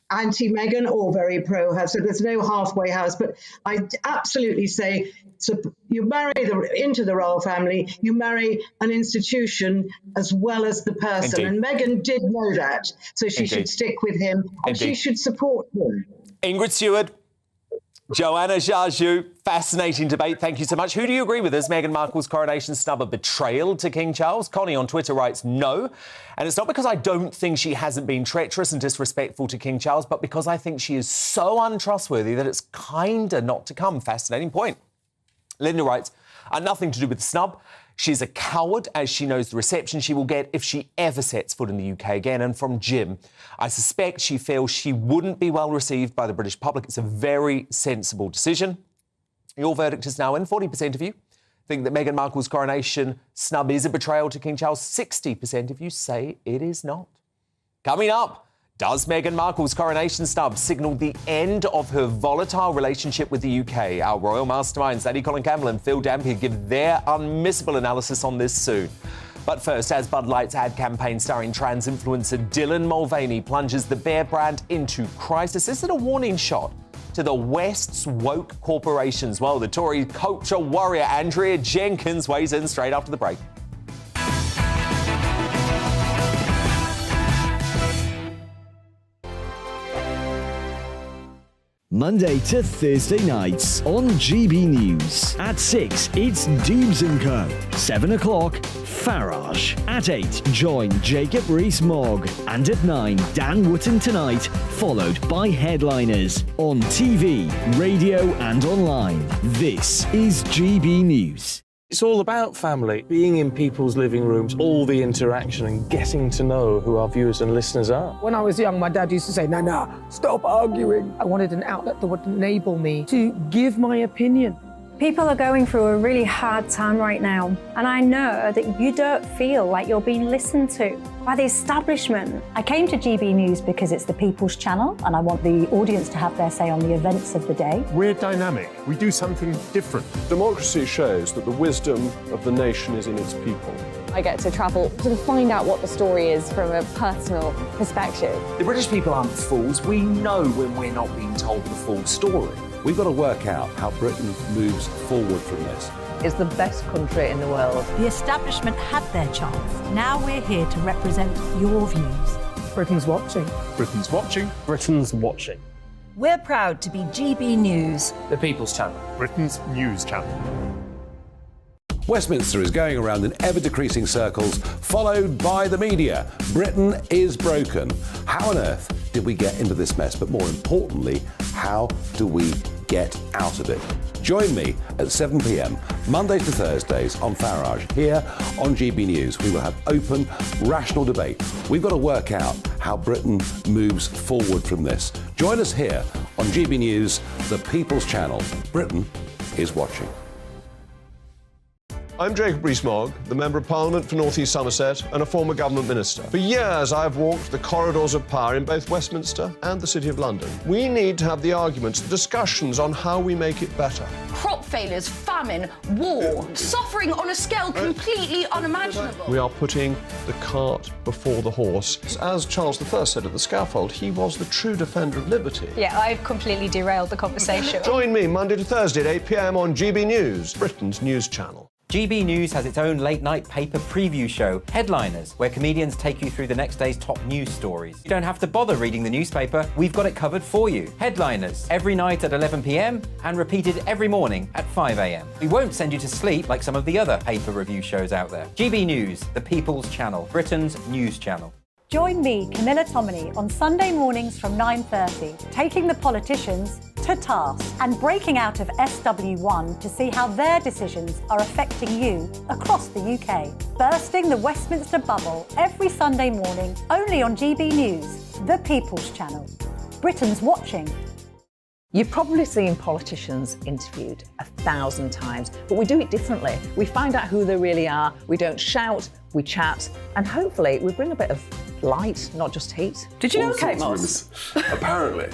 anti-Meghan or very pro-her, so there's no halfway house. But I absolutely say, so you marry into the royal family, you marry an institution as well as the person. Indeed. And Meghan did know that, so she should stick with him and she should support him. Ingrid Seward, Joanna Jaju, fascinating debate. Thank you so much. Who do you agree with? Is Meghan Markle's coronation snub a betrayal to King Charles? Connie on Twitter writes no. And it's not because I don't think she hasn't been treacherous and disrespectful to King Charles, but because I think she is so untrustworthy that it's kinda not to come. Fascinating point. Linda writes, nothing to do with the snub. She's a coward, as she knows the reception she will get if she ever sets foot in the UK again. And from Jim, I suspect she feels she wouldn't be well received by the British public. It's a very sensible decision. Your verdict is now in. 40% of you think that Meghan Markle's coronation snub is a betrayal to King Charles. 60% of you say it is not. Coming up, does Meghan Markle's coronation snub signal the end of her volatile relationship with the UK? Our royal masterminds, Lady Colin Campbell and Phil Dampier, give their unmissable analysis on this soon. But first, as Bud Light's ad campaign starring trans influencer Dylan Mulvaney plunges the Bear brand into crisis, is it a warning shot to the West's woke corporations. Well, the Tory culture warrior Andrea Jenkins weighs in straight after the break. Monday to Thursday nights on GB News. At 6, it's Dubes & Co. 7 o'clock, Farage. At 8, join Jacob Rees-Mogg. And at 9, Dan Wootton Tonight, followed by Headliners. On TV, radio and online. This is GB News. It's all about family, being in people's living rooms, all the interaction and getting to know who our viewers and listeners are. When I was young, my dad used to say, Nana, stop arguing. I wanted an outlet that would enable me to give my opinion. People are going through a really hard time right now, and I know that you don't feel like you're being listened to by the establishment. I came to GB News because it's the People's Channel, and I want the audience to have their say on the events of the day. We're dynamic. We do something different. Democracy shows that the wisdom of the nation is in its people. I get to travel to find out what the story is from a personal perspective. The British people aren't fools. We know when we're not being told the full story. We've got to work out how Britain moves forward from this. It's the best country in the world. The establishment had their chance. Now we're here to represent your views. Britain's watching. Britain's watching. Britain's watching. We're proud to be GB News. The People's Channel. Britain's news channel. Westminster is going around in ever-decreasing circles, followed by the media. Britain is broken. How on earth did we get into this mess? But more importantly, how do we get out of it? Join me at 7 p.m, Mondays to Thursdays on Farage, here on GB News. We will have open, rational debate. We've got to work out how Britain moves forward from this. Join us here on GB News, the People's Channel. Britain is watching. I'm Jacob Rees-Mogg, the Member of Parliament for North East Somerset and a former government minister. For years, I've walked the corridors of power in both Westminster and the City of London. We need to have the arguments, the discussions on how we make it better. Crop failures, famine, war, suffering on a scale completely unimaginable. We are putting the cart before the horse. As Charles I said at the scaffold, he was the true defender of liberty. Yeah, I've completely derailed the conversation. Join me Monday to Thursday at 8 p.m. on GB News, Britain's news channel. GB News has its own late-night paper preview show, Headliners, where comedians take you through the next day's top news stories. You don't have to bother reading the newspaper, we've got it covered for you. Headliners, every night at 11 p.m. and repeated every morning at 5 a.m. We won't send you to sleep like some of the other paper review shows out there. GB News, the People's Channel, Britain's news channel. Join me, Camilla Tominey, on Sunday mornings from 9:30, taking the politicians to task and breaking out of SW1 to see how their decisions are affecting you across the UK. Bursting the Westminster bubble every Sunday morning, only on GB News, the People's Channel. Britain's watching. You've probably seen politicians interviewed 1,000 times, but we do it differently. We find out who they really are, we don't shout, we chat, and hopefully we bring a bit of light, not just heat. Did you know Kate Moss? Apparently.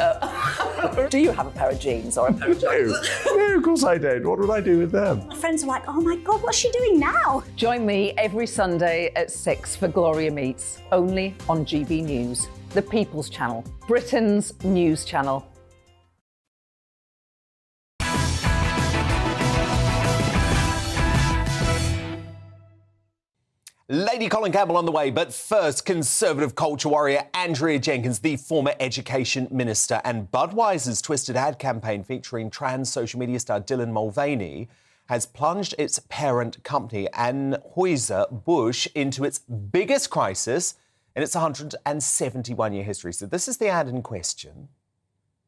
Do you have a pair of jeans or a pair of jeans? No, of course I don't. What would I do with them? My friends are like, oh my God, what's she doing now? Join me every Sunday at 6 for Gloria Meets, only on GB News, the People's Channel, Britain's news channel. Lady Colin Campbell on the way, but first, Conservative culture warrior Andrea Jenkins, the former education minister, and Budweiser's twisted ad campaign featuring trans social media star Dylan Mulvaney has plunged its parent company, Anheuser-Busch, into its biggest crisis in its 171-year history. So this is the ad in question.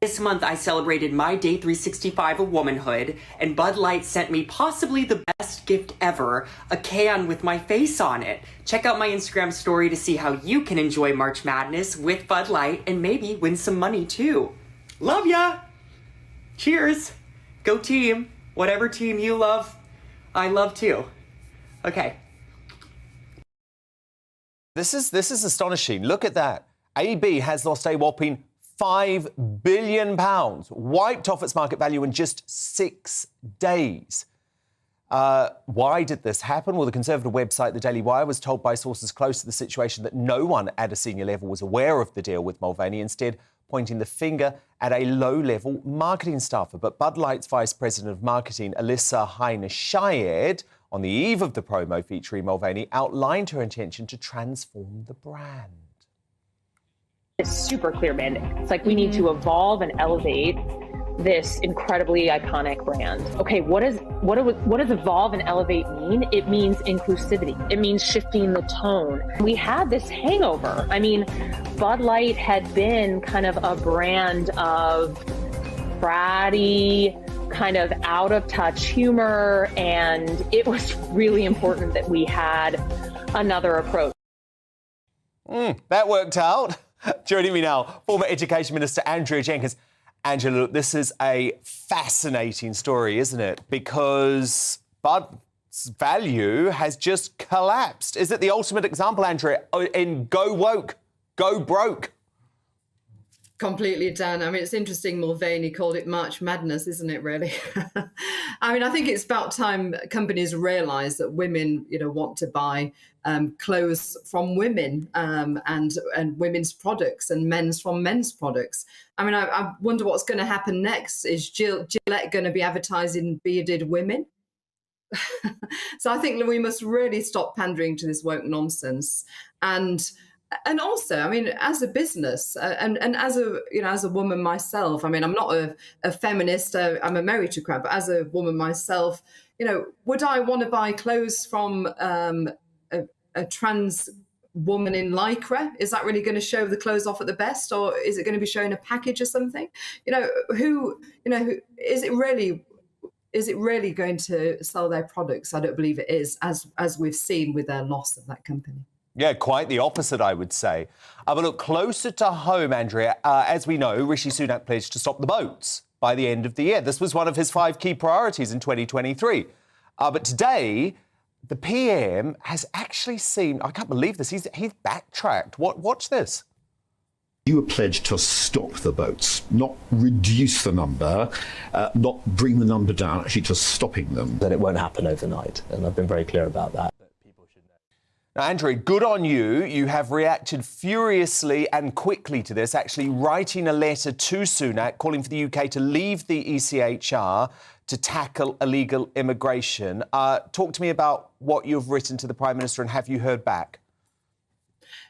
This month, I celebrated my day 365 of womanhood, and Bud Light sent me possibly the best gift ever, a can with my face on it. Check out my Instagram story to see how you can enjoy March Madness with Bud Light and maybe win some money too. Love ya! Cheers! Go team! Whatever team you love, I love too. Okay. This is astonishing. Look at that. AB has lost a whopping £5 billion, wiped off its market value in just 6 days. Why did this happen? Well, the Conservative website, The Daily Wire, was told by sources close to the situation that no one at a senior level was aware of the deal with Mulvaney, instead pointing the finger at a low-level marketing staffer. But Bud Light's Vice President of Marketing, Alyssa Heine-Shayed, on the eve of the promo featuring Mulvaney, outlined her intention to transform the brand. It's super clear mandate. It's like we need to evolve and elevate this incredibly iconic brand. Okay, what does evolve and elevate mean? It means inclusivity. It means shifting the tone. We had this hangover. I mean, Bud Light had been kind of a brand of bratty, kind of out of touch humor, and it was really important that we had another approach. That worked out. Joining me now, former Education Minister Andrea Jenkins. Angela, look, this is a fascinating story, isn't it? Because Bud's value has just collapsed. Is it the ultimate example, Andrea, in go woke, go broke? Completely, Dan. I mean, it's interesting Mulvaney called it March Madness, isn't it, really? I mean, I think it's about time companies realise that women, want to buy clothes from women and women's products and men's from men's products. I mean, I wonder what's going to happen next. Is Gillette going to be advertising bearded women? So I think we must really stop pandering to this woke nonsense. And also, I mean, as a business and as a woman myself, I mean, I'm not a feminist, I'm a meritocrat, but as a woman myself, would I want to buy clothes from a trans woman in Lycra? Is that really going to show the clothes off at the best, or is it going to be showing a package or something? Who is it really going to sell their products? I don't believe it is, as we've seen with their loss of that company. Yeah, quite the opposite, I would say. But look, closer to home, Andrea, as we know, Rishi Sunak pledged to stop the boats by the end of the year. This was one of his 5 key priorities in 2023. But today, the PM has actually seen, I can't believe this, he's backtracked. Watch this. You were pledged to stop the boats, not reduce the number, not bring the number down, actually to stopping them. Then it won't happen overnight, and I've been very clear about that. Now, Andrea, good on you. You have reacted furiously and quickly to this, actually writing a letter to Sunak calling for the UK to leave the ECHR to tackle illegal immigration. Talk to me about what you've written to the Prime Minister, and have you heard back?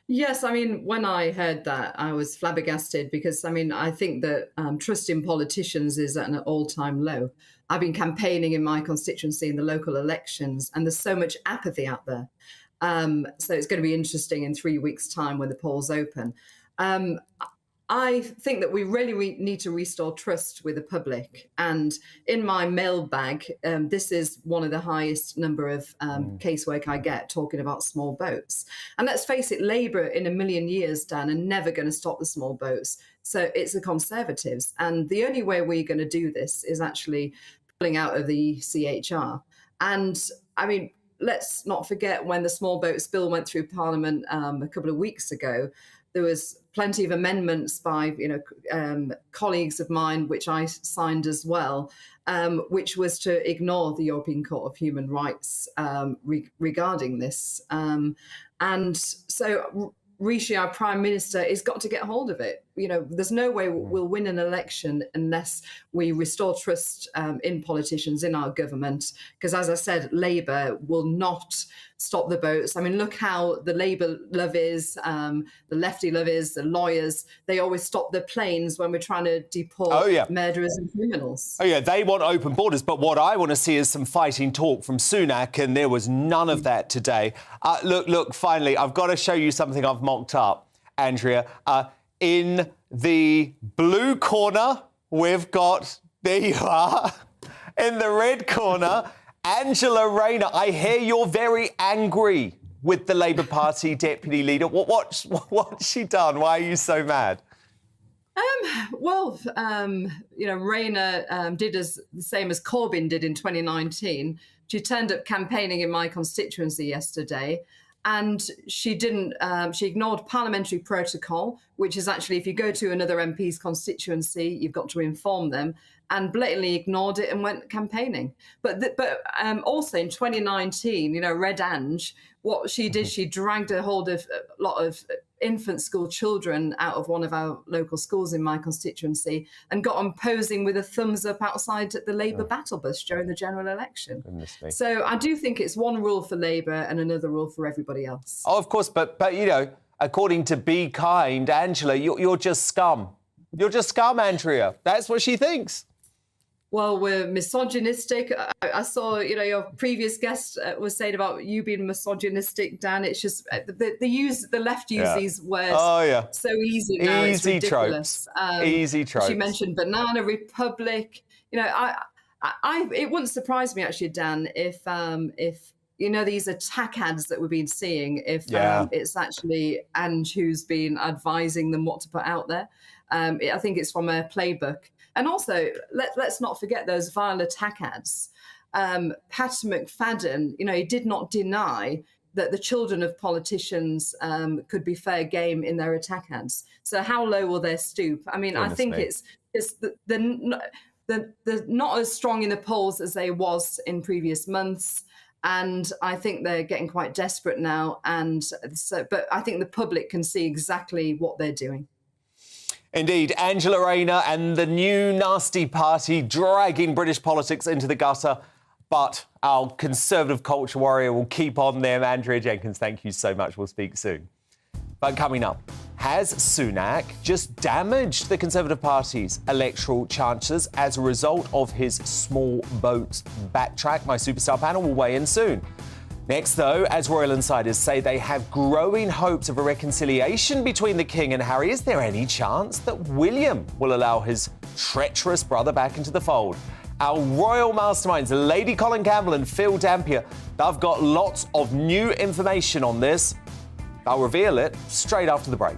Yes, I mean, when I heard that, I was flabbergasted because, I mean, I think that trust in politicians is at an all-time low. I've been campaigning in my constituency in the local elections, and there's so much apathy out there. So it's going to be interesting in 3 weeks' time when the polls open. I think that we really need to restore trust with the public. And in my mailbag, this is one of the highest number of casework I get talking about small boats. And let's face it, Labour in a million years, Dan, are never going to stop the small boats. So it's the Conservatives. And the only way we're going to do this is actually pulling out of the CHR. And I mean, let's not forget when the small boats bill went through Parliament a couple of weeks ago, there was plenty of amendments by colleagues of mine, which I signed as well, which was to ignore the European Court of Human Rights regarding this. And so Rishi, our Prime Minister, has got to get hold of it. There's no way we'll win an election unless we restore trust in politicians, in our government. Because as I said, Labour will not stop the boats. I mean, look how the Labour love is, the lefty love is, the lawyers, they always stop the planes when we're trying to deport murderers and criminals. Oh, yeah, they want open borders, but what I want to see is some fighting talk from Sunak, and there was none of that today. Look, finally, I've got to show you something I've mocked up, Andrea. In the blue corner, we've got, there you are, in the red corner, Angela Rayner. I hear you're very angry with the Labour Party deputy leader. What's she done? Why are you so mad? Rayner did the same as Corbyn did in 2019. She turned up campaigning in my constituency yesterday. And she didn't. She ignored parliamentary protocol, which is actually, if you go to another MP's constituency, you've got to inform them, and blatantly ignored it and went campaigning. But also in 2019, Red Ange, what she did, she dragged a hold of a lot of infant school children out of one of our local schools in my constituency and got them posing with a thumbs up outside the Labour battle bus during the general election. So I do think it's one rule for Labour and another rule for everybody else. Oh, of course, but according to Be Kind, Angela, you're just scum. You're just scum, Andrea. That's what she thinks. Well, we're misogynistic. I saw, your previous guest was saying about you being misogynistic, Dan. It's just the left use these words so easy now. It's ridiculous. Easy tropes. She mentioned banana republic. It wouldn't surprise me actually, Dan, if these attack ads that we've been seeing, if it's actually Ange who's been advising them what to put out there. I think it's from a playbook. And also, let's not forget those vile attack ads. Pat McFadden, he did not deny that the children of politicians could be fair game in their attack ads. So how low will they stoop? I mean, I think it's they're not as strong in the polls as they was in previous months. And I think they're getting quite desperate now. But I think the public can see exactly what they're doing. Indeed, Angela Rayner and the new nasty party dragging British politics into the gutter. But our Conservative culture warrior will keep on them. Andrea Jenkins, thank you so much. We'll speak soon. But coming up, has Sunak just damaged the Conservative Party's electoral chances as a result of his small votes backtrack? My Superstar panel will weigh in soon. Next, though, as royal insiders say they have growing hopes of a reconciliation between the King and Harry, is there any chance that William will allow his treacherous brother back into the fold? Our royal masterminds, Lady Colin Campbell and Phil Dampier, they've got lots of new information on this. I'll reveal it straight after the break.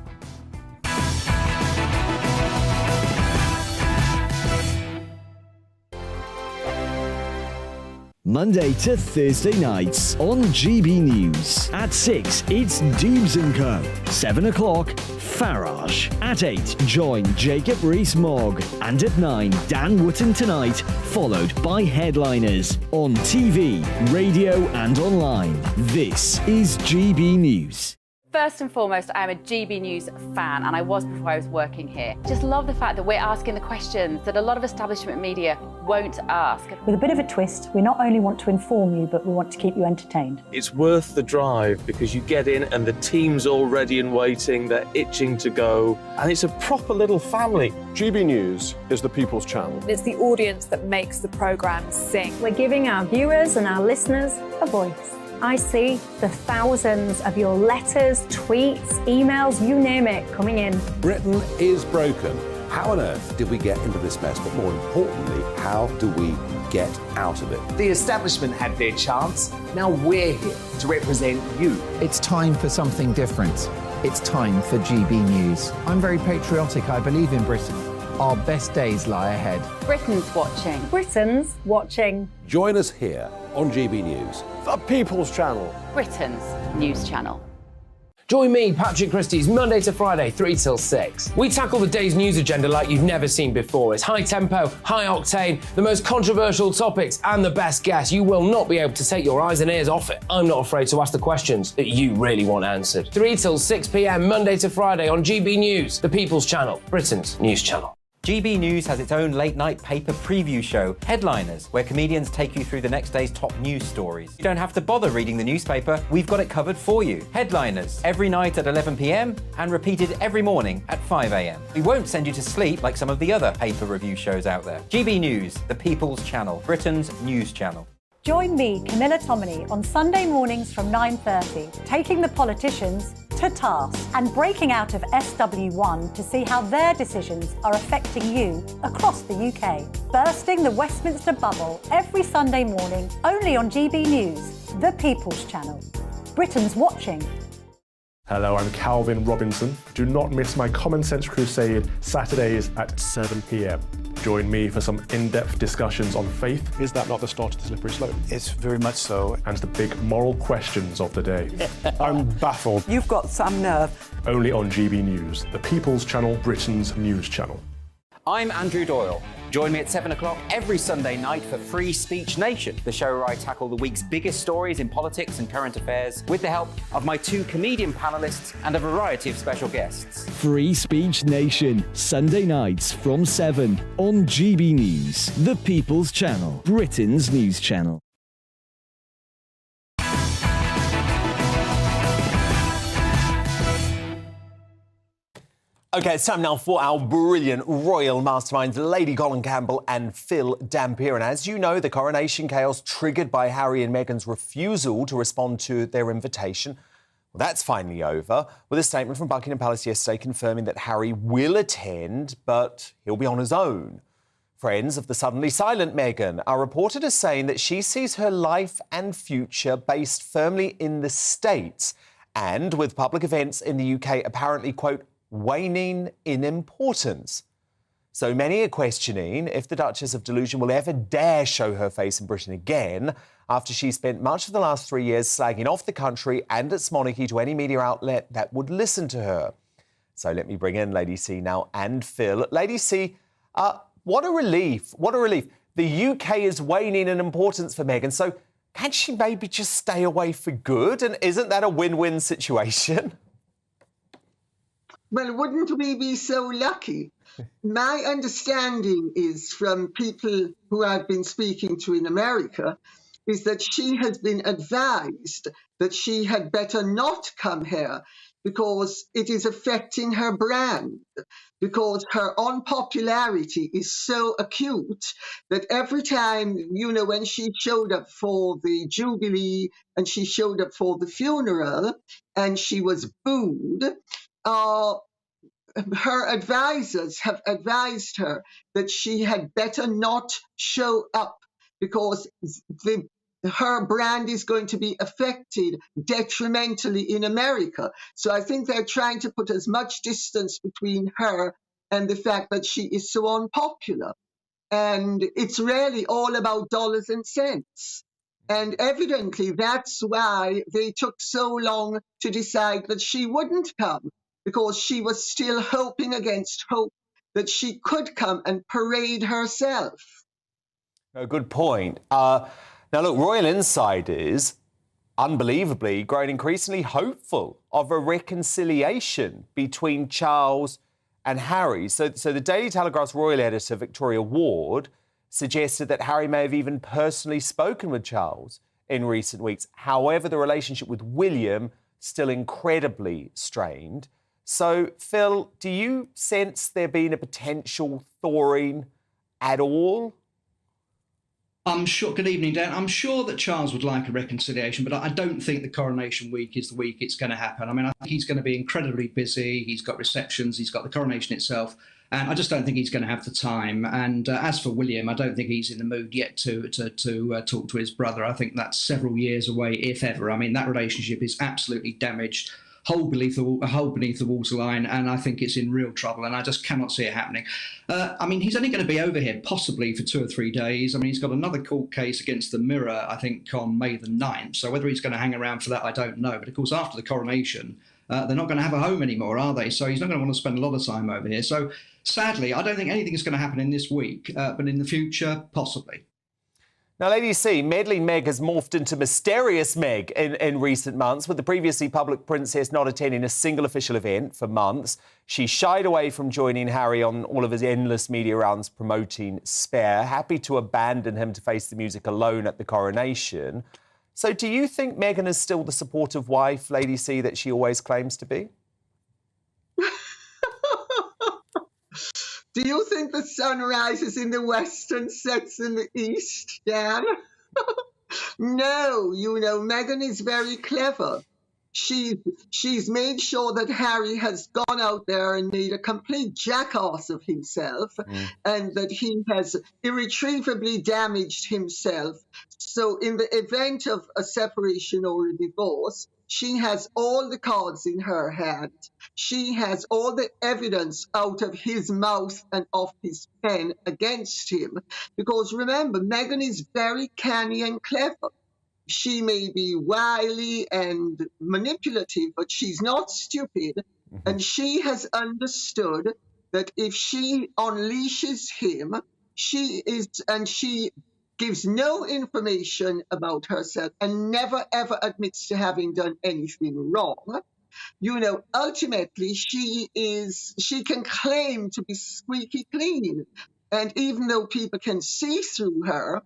Monday to Thursday nights on GB News. At 6, it's Dubes & Co. 7 o'clock, Farage. At 8, join Jacob Rees-Mogg. And at 9, Dan Wootton Tonight, followed by headliners. On TV, radio and online. This is GB News. First and foremost, I am a GB News fan, and I was before I was working here. Just love the fact that we're asking the questions that a lot of establishment media won't ask. With a bit of a twist, we not only want to inform you, but we want to keep you entertained. It's worth the drive because you get in and the team's all ready and waiting, they're itching to go, and it's a proper little family. GB News is the People's Channel. It's the audience that makes the programme sing. We're giving our viewers and our listeners a voice. I see the thousands of your letters, tweets, emails, you name it, coming in. Britain is broken. How on earth did we get into this mess? But more importantly, how do we get out of it? The establishment had their chance. Now we're here to represent you. It's time for something different. It's time for GB News. I'm very patriotic. I believe in Britain. Our best days lie ahead. Britain's watching. Britain's watching. Join us here on GB News. The People's Channel. Britain's news channel. Join me, Patrick Christie's, Monday to Friday, 3 till 6. We tackle the day's news agenda like you've never seen before. It's high tempo, high octane, the most controversial topics, and the best guests. You will not be able to take your eyes and ears off it. I'm not afraid to ask the questions that you really want answered. 3 till 6 p.m, Monday to Friday on GB News, the People's Channel, Britain's news channel. GB News has its own late-night paper preview show, Headliners, where comedians take you through the next day's top news stories. You don't have to bother reading the newspaper, we've got it covered for you. Headliners, every night at 11 p.m, and repeated every morning at 5 a.m. We won't send you to sleep like some of the other paper review shows out there. GB News, the People's Channel, Britain's news channel. Join me, Camilla Tominey, on Sunday mornings from 9:30, taking the politicians to task and breaking out of SW1 to see how their decisions are affecting you across the UK. Bursting the Westminster bubble every Sunday morning, only on GB News, the People's Channel. Britain's watching. Hello, I'm Calvin Robinson. Do not miss my Common Sense Crusade, Saturdays at 7 p.m. Join me for some in-depth discussions on faith. Is that not the start of the slippery slope? It's very much so. And the big moral questions of the day. I'm baffled. You've got some nerve. Only on GB News, the People's Channel, Britain's news channel. I'm Andrew Doyle. Join me at 7 o'clock every Sunday night for Free Speech Nation, the show where I tackle the week's biggest stories in politics and current affairs with the help of my 2 comedian panellists and a variety of special guests. Free Speech Nation, Sunday nights from 7 on GB News, the People's Channel, Britain's news channel. OK, it's time now for our brilliant royal masterminds, Lady Colin Campbell and Phil Dampier. And as you know, the coronation chaos triggered by Harry and Meghan's refusal to respond to their invitation, well, that's finally over, with a statement from Buckingham Palace yesterday confirming that Harry will attend, but he'll be on his own. Friends of the suddenly silent Meghan are reported as saying that she sees her life and future based firmly in the States, and with public events in the UK apparently, quote, waning in importance. So many are questioning if the Duchess of Delusion will ever dare show her face in Britain again after she spent much of the last 3 years slagging off the country and its monarchy to any media outlet that would listen to her. So let me bring in Lady C now and Phil. Lady C, what a relief. What a relief. The UK is waning in importance for Meghan, so can she maybe just stay away for good? And isn't that a win-win situation? Well, wouldn't we be so lucky? My understanding is from people who I've been speaking to in America is that she has been advised that she had better not come here because it is affecting her brand, because her unpopularity is so acute that every time, you know, when she showed up for the Jubilee and she showed up for the funeral and she was booed, her advisors have advised her that she had better not show up because her brand is going to be affected detrimentally in America. So I think they're trying to put as much distance between her and the fact that she is so unpopular. And it's really all about dollars and cents. And evidently that's why they took so long to decide that she wouldn't come, because she was still hoping against hope that she could come and parade herself. A good point. Now, look, royal insiders, unbelievably, grown increasingly hopeful of a reconciliation between Charles and Harry. So the Daily Telegraph's royal editor, Victoria Ward, suggested that Harry may have even personally spoken with Charles in recent weeks. However, the relationship with William still incredibly strained. So, Phil, do you sense there being a potential thawing at all? I'm sure. Good evening, Dan. I'm sure that Charles would like a reconciliation, but I don't think the coronation week is the week it's going to happen. I mean, I think he's going to be incredibly busy. He's got receptions. He's got the coronation itself. And I just don't think he's going to have the time. And as for William, I don't think he's in the mood yet to talk to his brother. I think that's several years away, if ever. I mean, that relationship is absolutely damaged. A hole beneath the waterline, and I think it's in real trouble, and I just cannot see it happening. I mean, he's only going to be over here possibly for 2 or 3 days. I mean, he's got another court case against the Mirror, I think, on May the 9th, so whether he's going to hang around for that, I don't know. But of course, after the coronation, they're not going to have a home anymore, are they? So he's not going to want to spend a lot of time over here. So sadly, I don't think anything is going to happen in this week, but in the future, possibly. Now, Lady C, meddling Meg has morphed into mysterious Meg in recent months, with the previously public princess not attending a single official event for months. She shied away from joining Harry on all of his endless media rounds promoting Spare, happy to abandon him to face the music alone at the coronation. So do you think Meghan is still the supportive wife, Lady C, that she always claims to be? Do you think the sun rises in the west and sets in the east, Dan? No, you know, Meghan is very clever. She's made sure that Harry has gone out there and made a complete jackass of himself, and that he has irretrievably damaged himself. So in the event of a separation or a divorce, she has all the cards in her hand. She has all the evidence out of his mouth and off his pen against him. Because remember, Meghan is very canny and clever. She may be wily and manipulative, but she's not stupid. And she has understood that if she unleashes him, she gives no information about herself and never ever admits to having done anything wrong. You know, ultimately she can claim to be squeaky clean. And even though people can see through her,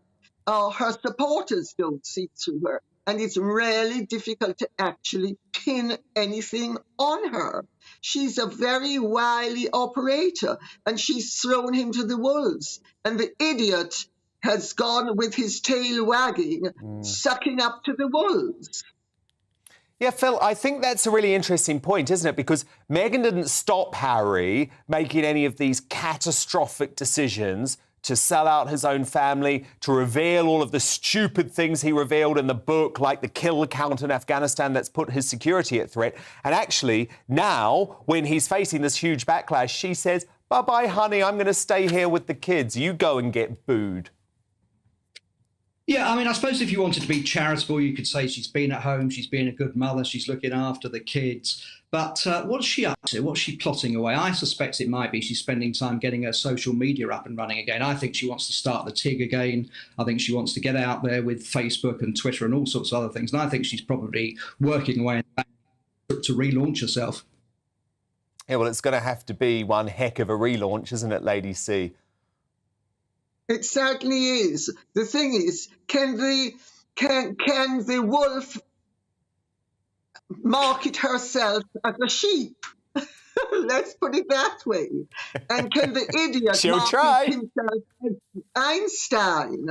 her supporters don't see through her, and it's really difficult to actually pin anything on her. She's a very wily operator, and she's thrown him to the wolves. And the idiot has gone with his tail wagging, sucking up to the wolves. Yeah, Phil, I think that's a really interesting point, isn't it? Because Meghan didn't stop Harry making any of these catastrophic decisions to sell out his own family, to reveal all of the stupid things he revealed in the book, like the kill count in Afghanistan that's put his security at threat. And actually, now, when he's facing this huge backlash, she says, bye-bye, honey, I'm going to stay here with the kids. You go and get booed. Yeah, I mean, I suppose if you wanted to be charitable, you could say she's been at home, she's been a good mother, she's looking after the kids. But what's she up to? What's she plotting away? I suspect it might be she's spending time getting her social media up and running again. I think she wants to start the TIG again. I think she wants to get out there with Facebook and Twitter and all sorts of other things. And I think she's probably working away to relaunch herself. Yeah, well, it's going to have to be one heck of a relaunch, isn't it, Lady C? It certainly is. The thing is, can the wolf market herself as a sheep? Let's put it that way. And can the idiot market himself as Einstein?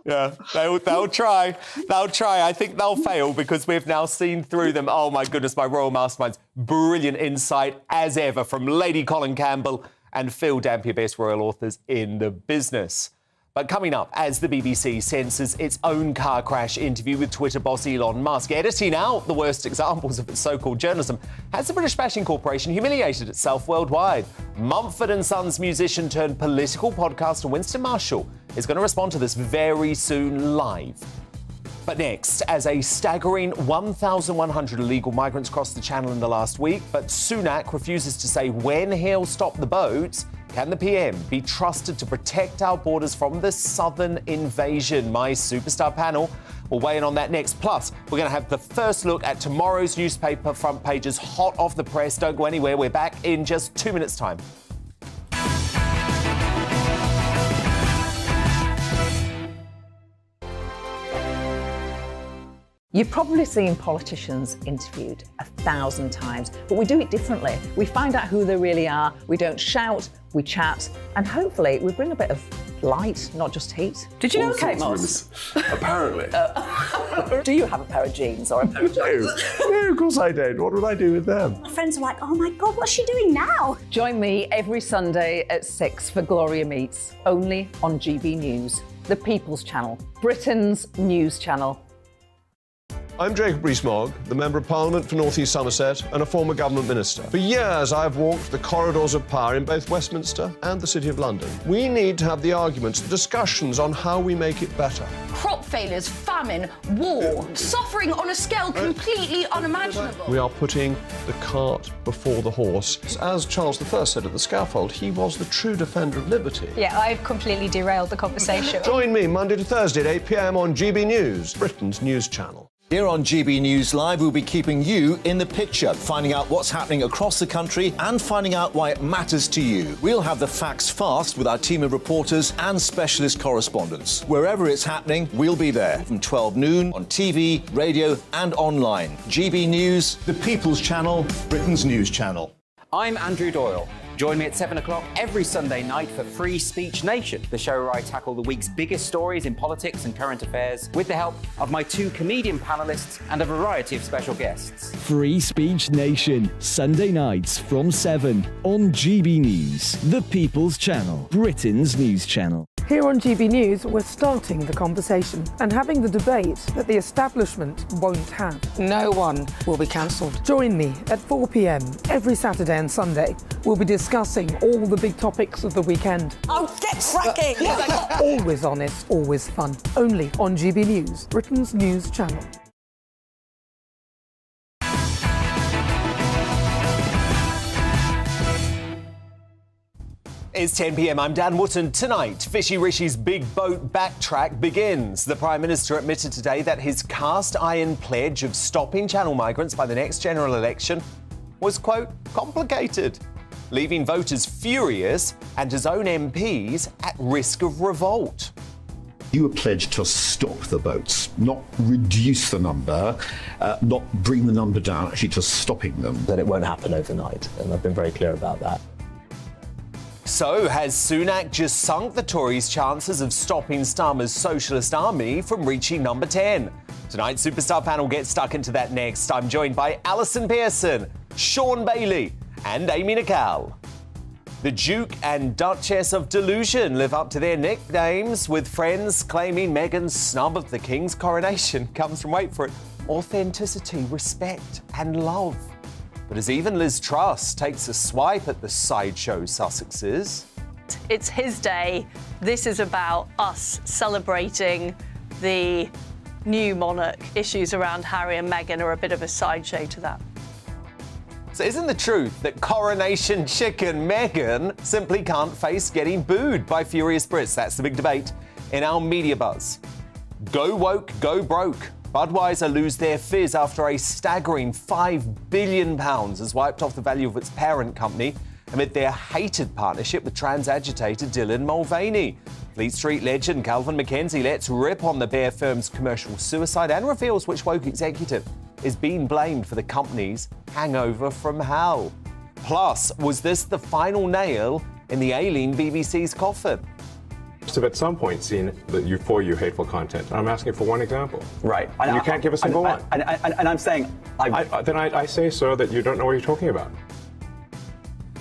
Yeah, they'll try. They'll try. I think they'll fail because we've now seen through them. Oh, my goodness, my royal masterminds. Brilliant insight, as ever, from Lady Colin Campbell and Phil Dampier, best royal authors in the business. But coming up, as the BBC censors its own car crash interview with Twitter boss Elon Musk, editing out the worst examples of its so-called journalism, has the British Bashing Corporation humiliated itself worldwide? Mumford & Sons musician turned political podcaster Winston Marshall is going to respond to this very soon live. But next, as a staggering 1,100 illegal migrants crossed the channel in the last week, but Sunak refuses to say when he'll stop the boats, can the PM be trusted to protect our borders from the southern invasion? My superstar panel will weigh in on that next. Plus, we're going to have the first look at tomorrow's newspaper front pages hot off the press. Don't go anywhere. We're back in just 2 minutes' time. You've probably seen politicians interviewed 1,000 times, but we do it differently. We find out who they really are, we don't shout, we chat, and hopefully we bring a bit of light, not just heat. Did you know Kate Moss? Apparently. Do you have a pair of jeans or a pair of jeans? No, of course I don't. What would I do with them? My friends are like, oh my God, what's she doing now? Join me every Sunday at 6 for Gloria Meets, only on GB News, the People's Channel, Britain's news channel. I'm Jacob Rees-Mogg, the Member of Parliament for North East Somerset and a former government minister. For years, I've walked the corridors of power in both Westminster and the City of London. We need to have the arguments, the discussions on how we make it better. Crop failures, famine, war, suffering on a scale completely unimaginable. We are putting the cart before the horse. As Charles I said at the scaffold, he was the true defender of liberty. Yeah, I've completely derailed the conversation. Join me Monday to Thursday at 8 p.m. on GB News, Britain's news channel. Here on GB News Live, we'll be keeping you in the picture, finding out what's happening across the country and finding out why it matters to you. We'll have the facts fast with our team of reporters and specialist correspondents. Wherever it's happening, we'll be there from 12 noon on TV, radio and online. GB News, the People's Channel, Britain's news channel. I'm Andrew Doyle. Join me at 7 o'clock every Sunday night for Free Speech Nation, the show where I tackle the week's biggest stories in politics and current affairs with the help of my 2 comedian panellists and a variety of special guests. Free Speech Nation, Sunday nights from 7 on GB News, the People's Channel, Britain's news channel. Here on GB News, we're starting the conversation and having the debate that the establishment won't have. No one will be cancelled. Join me at 4 p.m. every Saturday and Sunday. We'll be discussing all the big topics of the weekend. Oh, get cracking! Always honest, always fun. Only on GB News, Britain's news channel. It's 10 p.m. I'm Dan Wootton. Tonight, Fishy Rishi's big boat backtrack begins. The Prime Minister admitted today that his cast iron pledge of stopping channel migrants by the next general election was, quote, complicated, leaving voters furious and his own MPs at risk of revolt. You were pledged to stop the boats, not reduce the number, not bring the number down, actually to stopping them. Then it won't happen overnight, and I've been very clear about that. So, has Sunak just sunk the Tories' chances of stopping Starmer's socialist army from reaching number 10? Tonight's Superstar panel gets stuck into that next. I'm joined by Alison Pearson, Sean Bailey and Amy Nicol. The Duke and Duchess of Delusion live up to their nicknames, with friends claiming Meghan's snub of the King's coronation comes from, wait for it, authenticity, respect and love. But as even Liz Truss takes a swipe at the sideshow Sussexes. It's his day. This is about us celebrating the new monarch. Issues around Harry and Meghan are a bit of a sideshow to that. So isn't the truth that coronation chicken Meghan simply can't face getting booed by furious Brits? That's the big debate in our media buzz. Go woke, go broke. Budweiser lose their fizz after a staggering £5 billion has wiped off the value of its parent company amid their hated partnership with trans agitator Dylan Mulvaney. Fleet Street legend Calvin McKenzie lets rip on the beer firm's commercial suicide and reveals which woke executive is being blamed for the company's hangover from hell. Plus, was this the final nail in the ailing BBC's coffin? Must have at some point seen that you hateful content. I'm asking for one example. Right. And you can't give a single one. And I'm saying... I say, sir, that you don't know what you're talking about.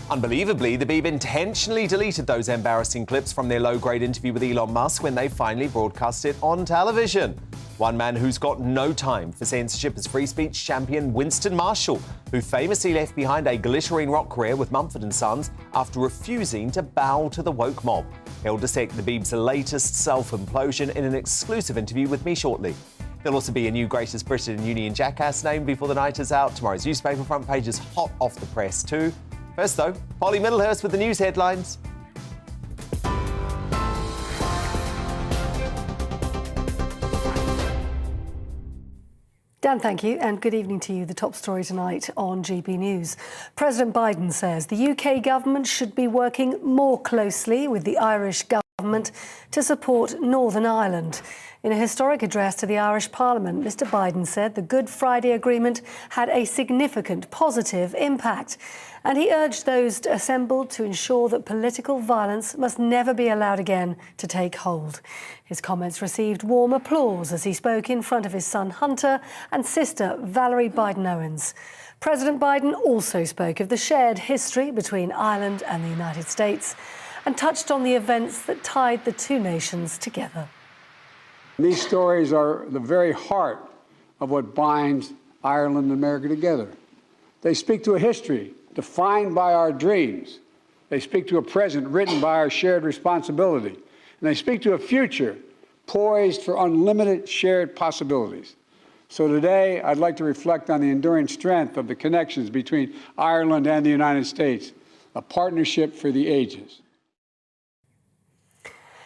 Unbelievably, the Beeb intentionally deleted those embarrassing clips from their low-grade interview with Elon Musk when they finally broadcast it on television. One man who's got no time for censorship is free speech champion Winston Marshall, who famously left behind a glittering rock career with Mumford & Sons after refusing to bow to the woke mob. He'll dissect the Beeb's latest self-implosion in an exclusive interview with me shortly. There'll also be a new Greatest Britain and Union jackass named before the night is out. Tomorrow's newspaper front page is hot off the press too. First though, Polly Middlehurst with the news headlines. Dan, thank you, and good evening to you. The top story tonight on GB News. President Biden says the UK government should be working more closely with the Irish government to support Northern Ireland. In a historic address to the Irish Parliament, Mr Biden said the Good Friday Agreement had a significant positive impact, and he urged those assembled to ensure that political violence must never be allowed again to take hold. His comments received warm applause as he spoke in front of his son Hunter and sister Valerie Biden-Owens. President Biden also spoke of the shared history between Ireland and the United States and touched on the events that tied the two nations together. These stories are the very heart of what binds Ireland and America together. They speak to a history defined by our dreams. They speak to a present written by our shared responsibility. And they speak to a future poised for unlimited shared possibilities. So today, I'd like to reflect on the enduring strength of the connections between Ireland and the United States, a partnership for the ages.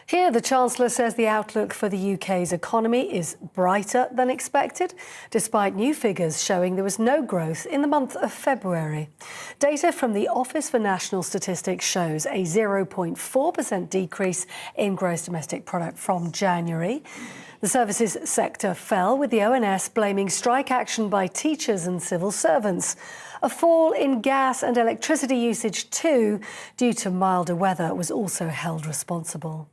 Here, the Chancellor says the outlook for the UK's economy is brighter than expected, despite new figures showing there was no growth in the month of February. Data from the Office for National Statistics shows a 0.4% decrease in gross domestic product from January. The services sector fell, with the ONS blaming strike action by teachers and civil servants. A fall in gas and electricity usage too, due to milder weather, was also held responsible.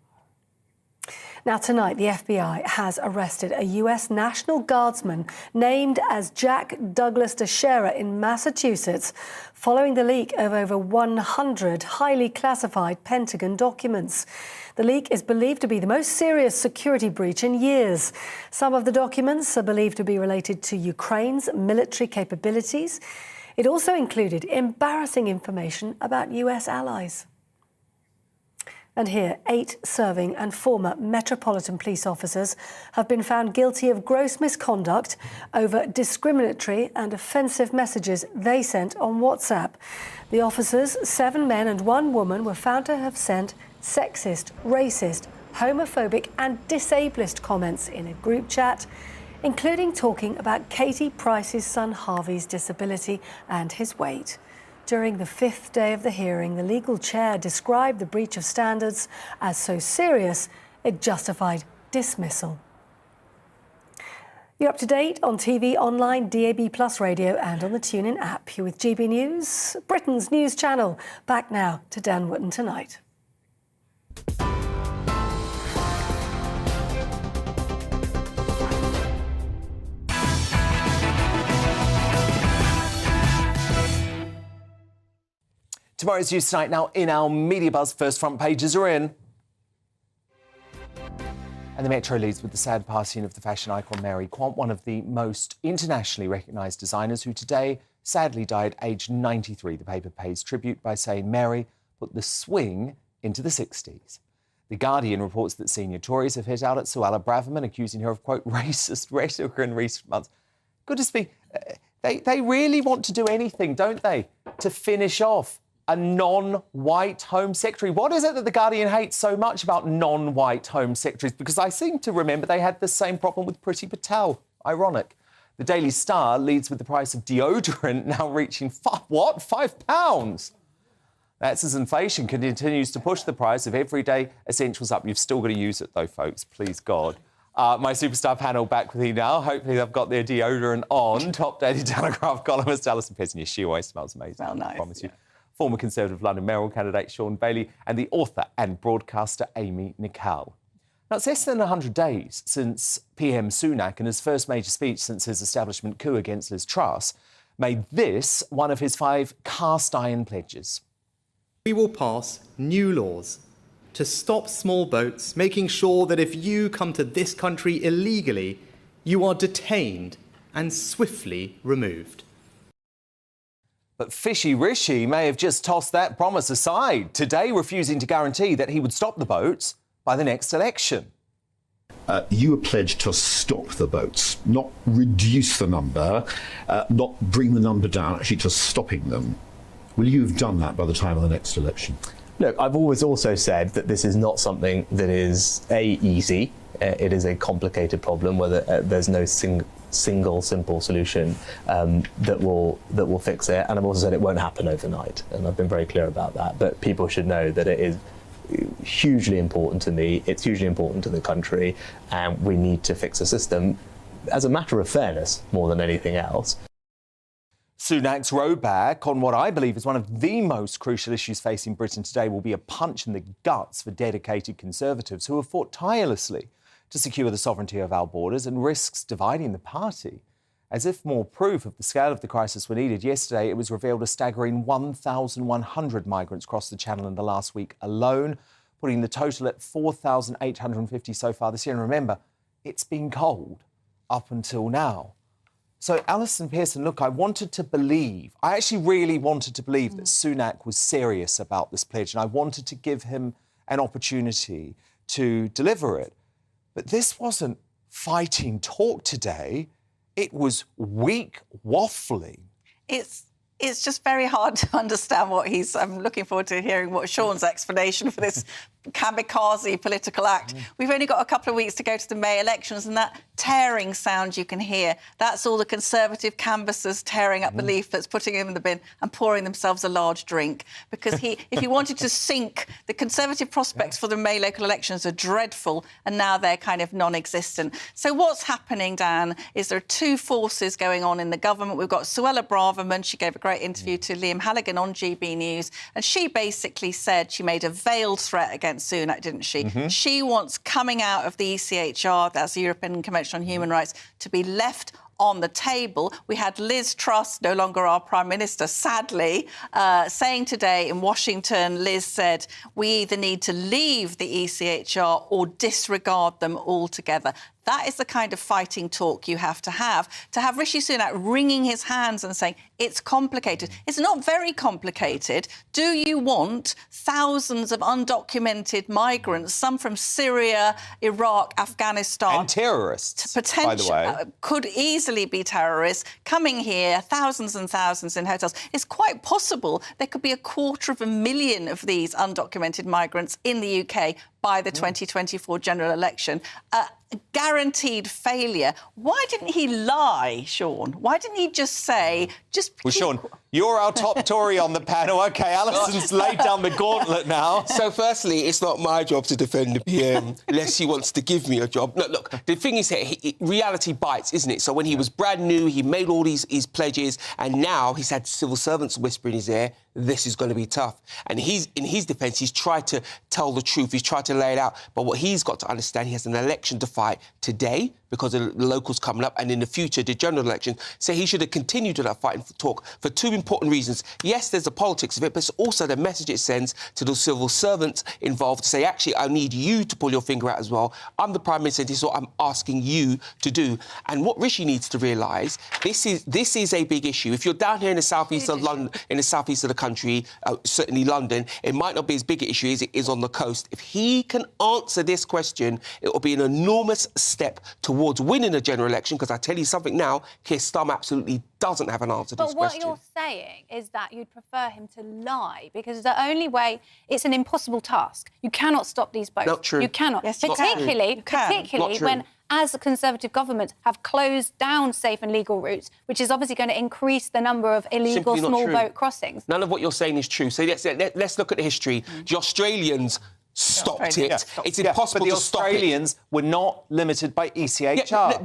Now, tonight, the FBI has arrested a US National Guardsman named as Jack Douglas DeShera in Massachusetts, following the leak of over 100 highly classified Pentagon documents. The leak is believed to be the most serious security breach in years. Some of the documents are believed to be related to Ukraine's military capabilities. It also included embarrassing information about US allies. And here, 8 serving and former Metropolitan Police officers have been found guilty of gross misconduct over discriminatory and offensive messages they sent on WhatsApp. The officers, 7 men and 1 woman, were found to have sent sexist, racist, homophobic and disablest comments in a group chat, including talking about Katie Price's son Harvey's disability and his weight. During the 5th day of the hearing, the legal chair described the breach of standards as so serious it justified dismissal. You're up to date on TV, online, DAB+ radio and on the TuneIn app. You're with GB News, Britain's news channel. Back now to Dan Wootton Tonight. Tomorrow's News Tonight now in our Media Buzz. First front pages are in. And the Metro leads with the sad passing of the fashion icon Mary Quant, one of the most internationally recognised designers, who today sadly died aged 93. The paper pays tribute by saying Mary put the swing into the 60s. The Guardian reports that senior Tories have hit out at Suella Braverman, accusing her of, quote, racist rhetoric in recent months. Goodness me, they really want to do anything, don't they, to finish off a non-white Home Secretary. What is it that the Guardian hates so much about non-white Home Secretaries? Because I seem to remember they had the same problem with Priti Patel. Ironic. The Daily Star leads with the price of deodorant now reaching, £5? That's as inflation continues to push the price of everyday essentials up. You've still got to use it, though, folks. Please, God. My superstar panel back with you now. Hopefully they've got their deodorant on. Top Daily Telegraph columnist Alison Pearson. Your shoe always smells amazing. Well, nice, I promise you. Former Conservative London mayoral candidate Sean Bailey, and the author and broadcaster Amy Nicol. Now, it's less than 100 days since PM Sunak, in his first major speech since his establishment coup against Liz Truss, made this one of his 5 cast-iron pledges. We will pass new laws to stop small boats, making sure that if you come to this country illegally, you are detained and swiftly removed. But Fishy Rishi may have just tossed that promise aside, today refusing to guarantee that he would stop the boats by the next election. You were pledged to stop the boats, not reduce the number, not bring the number down, actually to stopping them. Will you have done that by the time of the next election? Look, I've always also said that this is not something that is, easy. It is a complicated problem where there's no single simple solution that will fix it, and I've also said it won't happen overnight, and I've been very clear about that. But people should know that it is hugely important to me, it's hugely important to the country, and we need to fix the system as a matter of fairness more than anything else. Sunak's rollback on what I believe is one of the most crucial issues facing Britain today will be a punch in the guts for dedicated Conservatives who have fought tirelessly to secure the sovereignty of our borders and risks dividing the party. As if more proof of the scale of the crisis were needed, yesterday it was revealed a staggering 1,100 migrants crossed the Channel in the last week alone, putting the total at 4,850 so far this year. And remember, it's been cold up until now. So, Alison Pearson, look, I actually really wanted to believe that Sunak was serious about this pledge, and I wanted to give him an opportunity to deliver it. But this wasn't fighting talk today. It was weak waffling. It's just very hard to understand what I'm looking forward to hearing what Sean's explanation for this kamikaze political act. We've only got a couple of weeks to go to the May elections, and that tearing sound you can hear, that's all the Conservative canvassers tearing up the leaflets, putting them in the bin and pouring themselves a large drink. Because if he wanted to sink, the Conservative prospects for the May local elections are dreadful, and now they're kind of non-existent. So what's happening, Dan, is there are two forces going on in the government. We've got Suella Braverman. She gave a great interview to Liam Halligan on GB News, and she basically said she made a veiled threat against Sunak, didn't she? She wants coming out of the ECHR, that's the European Convention on Human Rights, to be left on the table. We had Liz Truss, no longer our Prime Minister, sadly, saying today in Washington, Liz said, we either need to leave the ECHR or disregard them altogether. That is the kind of fighting talk you have to have. To have Rishi Sunak wringing his hands and saying, it's complicated. It's not very complicated. Do you want thousands of undocumented migrants, some from Syria, Iraq, Afghanistan... And terrorists, by the way. Could easily be terrorists, coming here, thousands and thousands in hotels. It's quite possible there could be 250,000 of these undocumented migrants in the UK by the 2024 general election. Guaranteed failure. Why didn't he lie, Sean? Why didn't he just say... Well, Sean, you're our top Tory on the panel. OK, Alison's laid down the gauntlet now. So, firstly, it's not my job to defend the PM unless he wants to give me a job. Look, the thing is here, reality bites, isn't it? So when he was brand new, he made all these pledges, and now he's had civil servants whisper in his ear, this is going to be tough. And in his defence, he's tried to tell the truth. He's tried to lay it out. But what he's got to understand, he has an election to fight today because the locals coming up, and in the future, the general election. So he should have continued to that fight and talk for two important reasons. Yes, there's the politics of it, but it's also the message it sends to the civil servants involved to say, actually, I need you to pull your finger out as well. I'm the Prime Minister, this is what I'm asking you to do. And what Rishi needs to realise, this is a big issue. If you're down here in the southeast of London, in the southeast of the country, certainly London, it might not be as big an issue as it is on the coast. If he can answer this question, it will be an enormous step towards winning a general election, because I tell you something now, Keir Starmer absolutely doesn't have an answer to this question. But what you're saying is that you'd prefer him to lie, because the only way... It's an impossible task. You cannot stop these boats. Not true. You cannot. Yes, particularly when, as the Conservative government, have closed down safe and legal routes, which is obviously going to increase the number of illegal small boat crossings. None of what you're saying is true. So let's look at the history. The Australians stopped it. It's impossible to stop it. But the Australians were not limited by ECHR.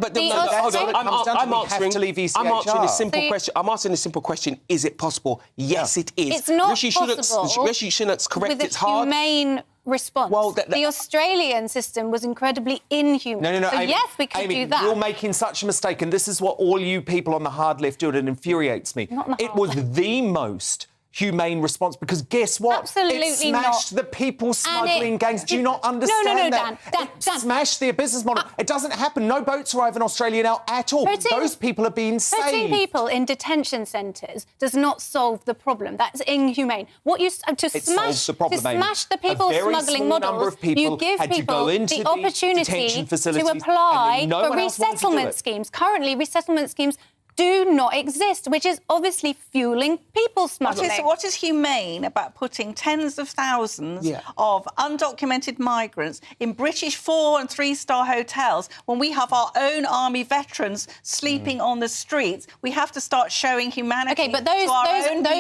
I'm answering a simple question. I'm asking a simple question. Is it possible? Yes, it is. It's not possible. Rishi Sunak's correct. It's hard. Humane response. Well, the Australian system was incredibly inhuman. No, so Amy, yes, we could do that. You're making such a mistake, and this is what all you people on the hard left do, and it infuriates me. It was the most humane response, because guess what? Absolutely it smashed the people smuggling gangs. Do you not understand that? Dan, it smashed their business model. It doesn't happen. No boats arrive in Australia now at all. Those people are being saved. Putting people in detention centres does not solve the problem. That's inhumane. To smash the people smuggling models, you give people the opportunity to apply for resettlement schemes. Currently, resettlement schemes do not exist, which is obviously fuelling people smuggling. What is humane about putting tens of thousands of undocumented migrants in British 4- and 3-star hotels when we have our own army veterans sleeping on the streets? We have to start showing humanity. OK, but those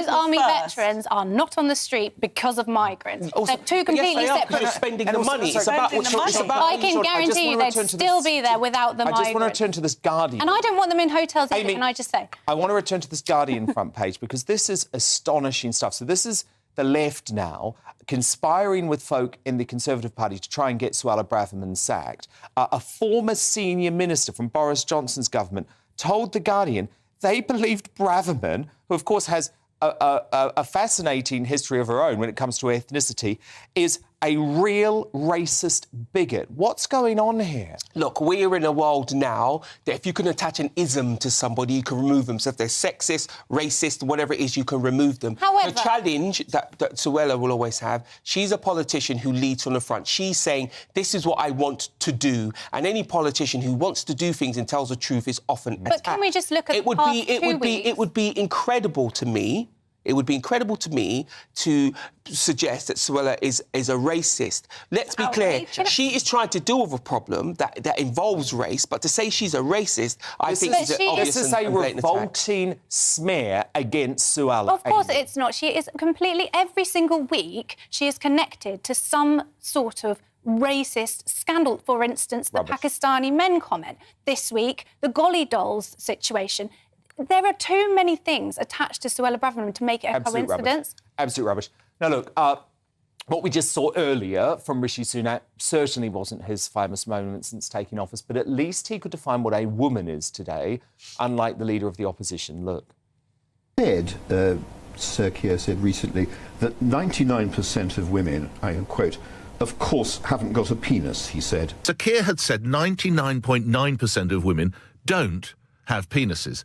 army veterans are not on the street because of migrants. They're two completely separate... They're spending the money. It's about I can guarantee you they'd still be there without the migrants. I just want to return to this Guardian. And I don't want them in hotels either, can I just say? I want to return to this Guardian front page, because this is astonishing stuff. So this is the left now conspiring with folk in the Conservative Party to try and get Suella Braverman sacked. A former senior minister from Boris Johnson's government told The Guardian they believed Braverman, who of course has a fascinating history of her own when it comes to ethnicity, is a real racist bigot. What's going on here? Look, we're in a world now that if you can attach an ism to somebody, you can remove them. So if they're sexist, racist, whatever it is, you can remove them. However, the challenge that Suella will always have, she's a politician who leads from the front. She's saying, this is what I want to do. And any politician who wants to do things and tells the truth is often attacked. But can we just look at It would be incredible to me It would be incredible to me to suggest that Suella is a racist. Let's be clear. She is trying to deal with a problem that involves race, but to say she's a racist, I think is an obvious This is a and blatant attack. revolting smear against Suella. Of course it's not. She is completely, every single week, she is connected to some sort of racist scandal. For instance, the Pakistani men comment. This week, the Golly Dolls situation. There are too many things attached to Suella Braverman to make it a coincidence. Absolute rubbish. Now, look, what we just saw earlier from Rishi Sunak certainly wasn't his famous moment since taking office, but at least he could define what a woman is today, unlike the leader of the opposition. Look. Sir Keir said recently that 99% of women, I quote, of course haven't got a penis, he said. Sir Keir had said 99.9% of women don't have penises.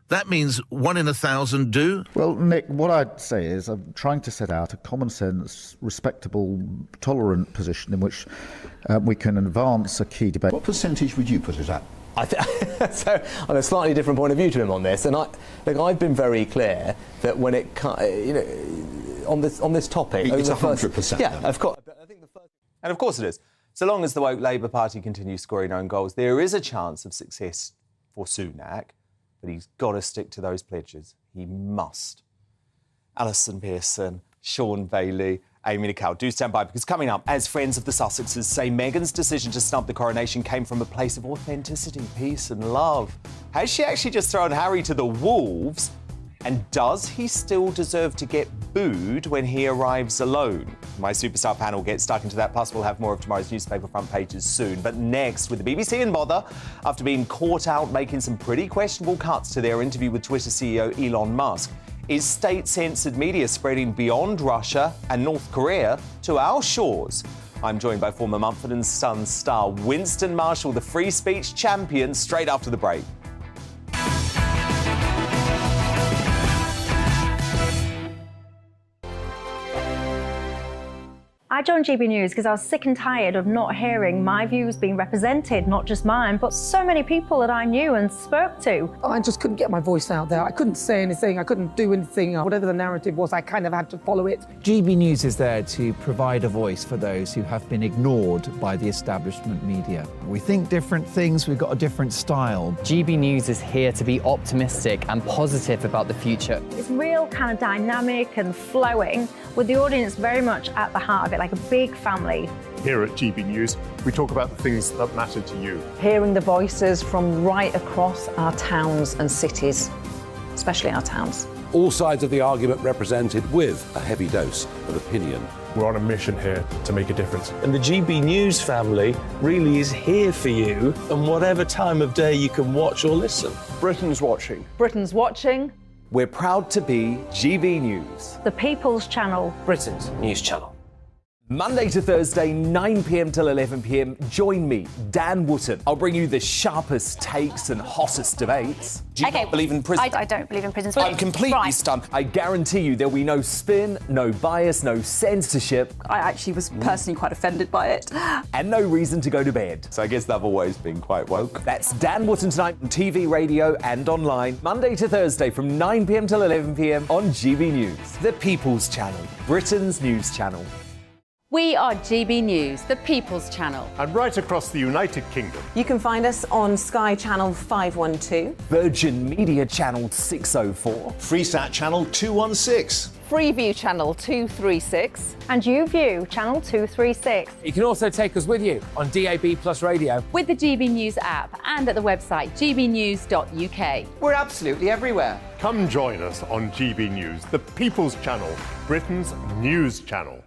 That means 1 in 1,000 do? Well, Nick, what I'd say is I'm trying to set out a common-sense, respectable, tolerant position in which we can advance a key debate. What percentage would you put it at? So, on a slightly different point of view to him on this, and I've been very clear that when it, on this topic, it's 100%. Yeah, of course. And of course it is. So long as the woke Labour Party continues scoring own goals, there is a chance of success for Sunak, but he's got to stick to those pledges. He must. Alison Pearson, Sean Bailey, Amy Nicole, do stand by, because coming up, as friends of the Sussexes say, Meghan's decision to snub the coronation came from a place of authenticity, peace and love. Has she actually just thrown Harry to the wolves? And does he still deserve to get booed when he arrives alone? My superstar panel gets stuck into that, plus we'll have more of tomorrow's newspaper front pages soon. But next, with the BBC and Bother, after being caught out making some pretty questionable cuts to their interview with Twitter CEO Elon Musk, is state-censored media spreading beyond Russia and North Korea to our shores? I'm joined by former Mumford & Sons star Winston Marshall, the free speech champion, straight after the break. I joined GB News because I was sick and tired of not hearing my views being represented, not just mine, but so many people that I knew and spoke to. I just couldn't get my voice out there. I couldn't say anything. I couldn't do anything. Whatever the narrative was, I kind of had to follow it. GB News is there to provide a voice for those who have been ignored by the establishment media. We think different things, we've got a different style. GB News is here to be optimistic and positive about the future. It's real kind of dynamic and flowing, with the audience very much at the heart of it, like a big family. Here at GB News, we talk about the things that matter to you. Hearing the voices from right across our towns and cities, especially our towns. All sides of the argument represented with a heavy dose of opinion. We're on a mission here to make a difference. And the GB News family really is here for you, and whatever time of day you can watch or listen. Britain's watching. Britain's watching. We're proud to be GB News, The People's Channel. Britain's news channel. Monday to Thursday, 9 p.m. till 11 p.m. Join me, Dan Wootton. I'll bring you the sharpest takes and hottest debates. Do you not believe in prisons? I don't believe in prisons. I'm completely stunned. I guarantee you there'll be no spin, no bias, no censorship. I actually was personally quite offended by it. And no reason to go to bed. So I guess they've always been quite woke. That's Dan Wootton tonight on TV, radio and online. Monday to Thursday from 9 p.m. till 11 p.m. on GB News. The People's Channel, Britain's news channel. We are GB News, the People's Channel. And right across the United Kingdom. You can find us on Sky Channel 512. Virgin Media Channel 604. Freesat Channel 216. Freeview Channel 236. And YouView Channel 236. You can also take us with you on DAB Plus Radio. With the GB News app and at the website gbnews.uk. We're absolutely everywhere. Come join us on GB News, the People's Channel, Britain's news channel.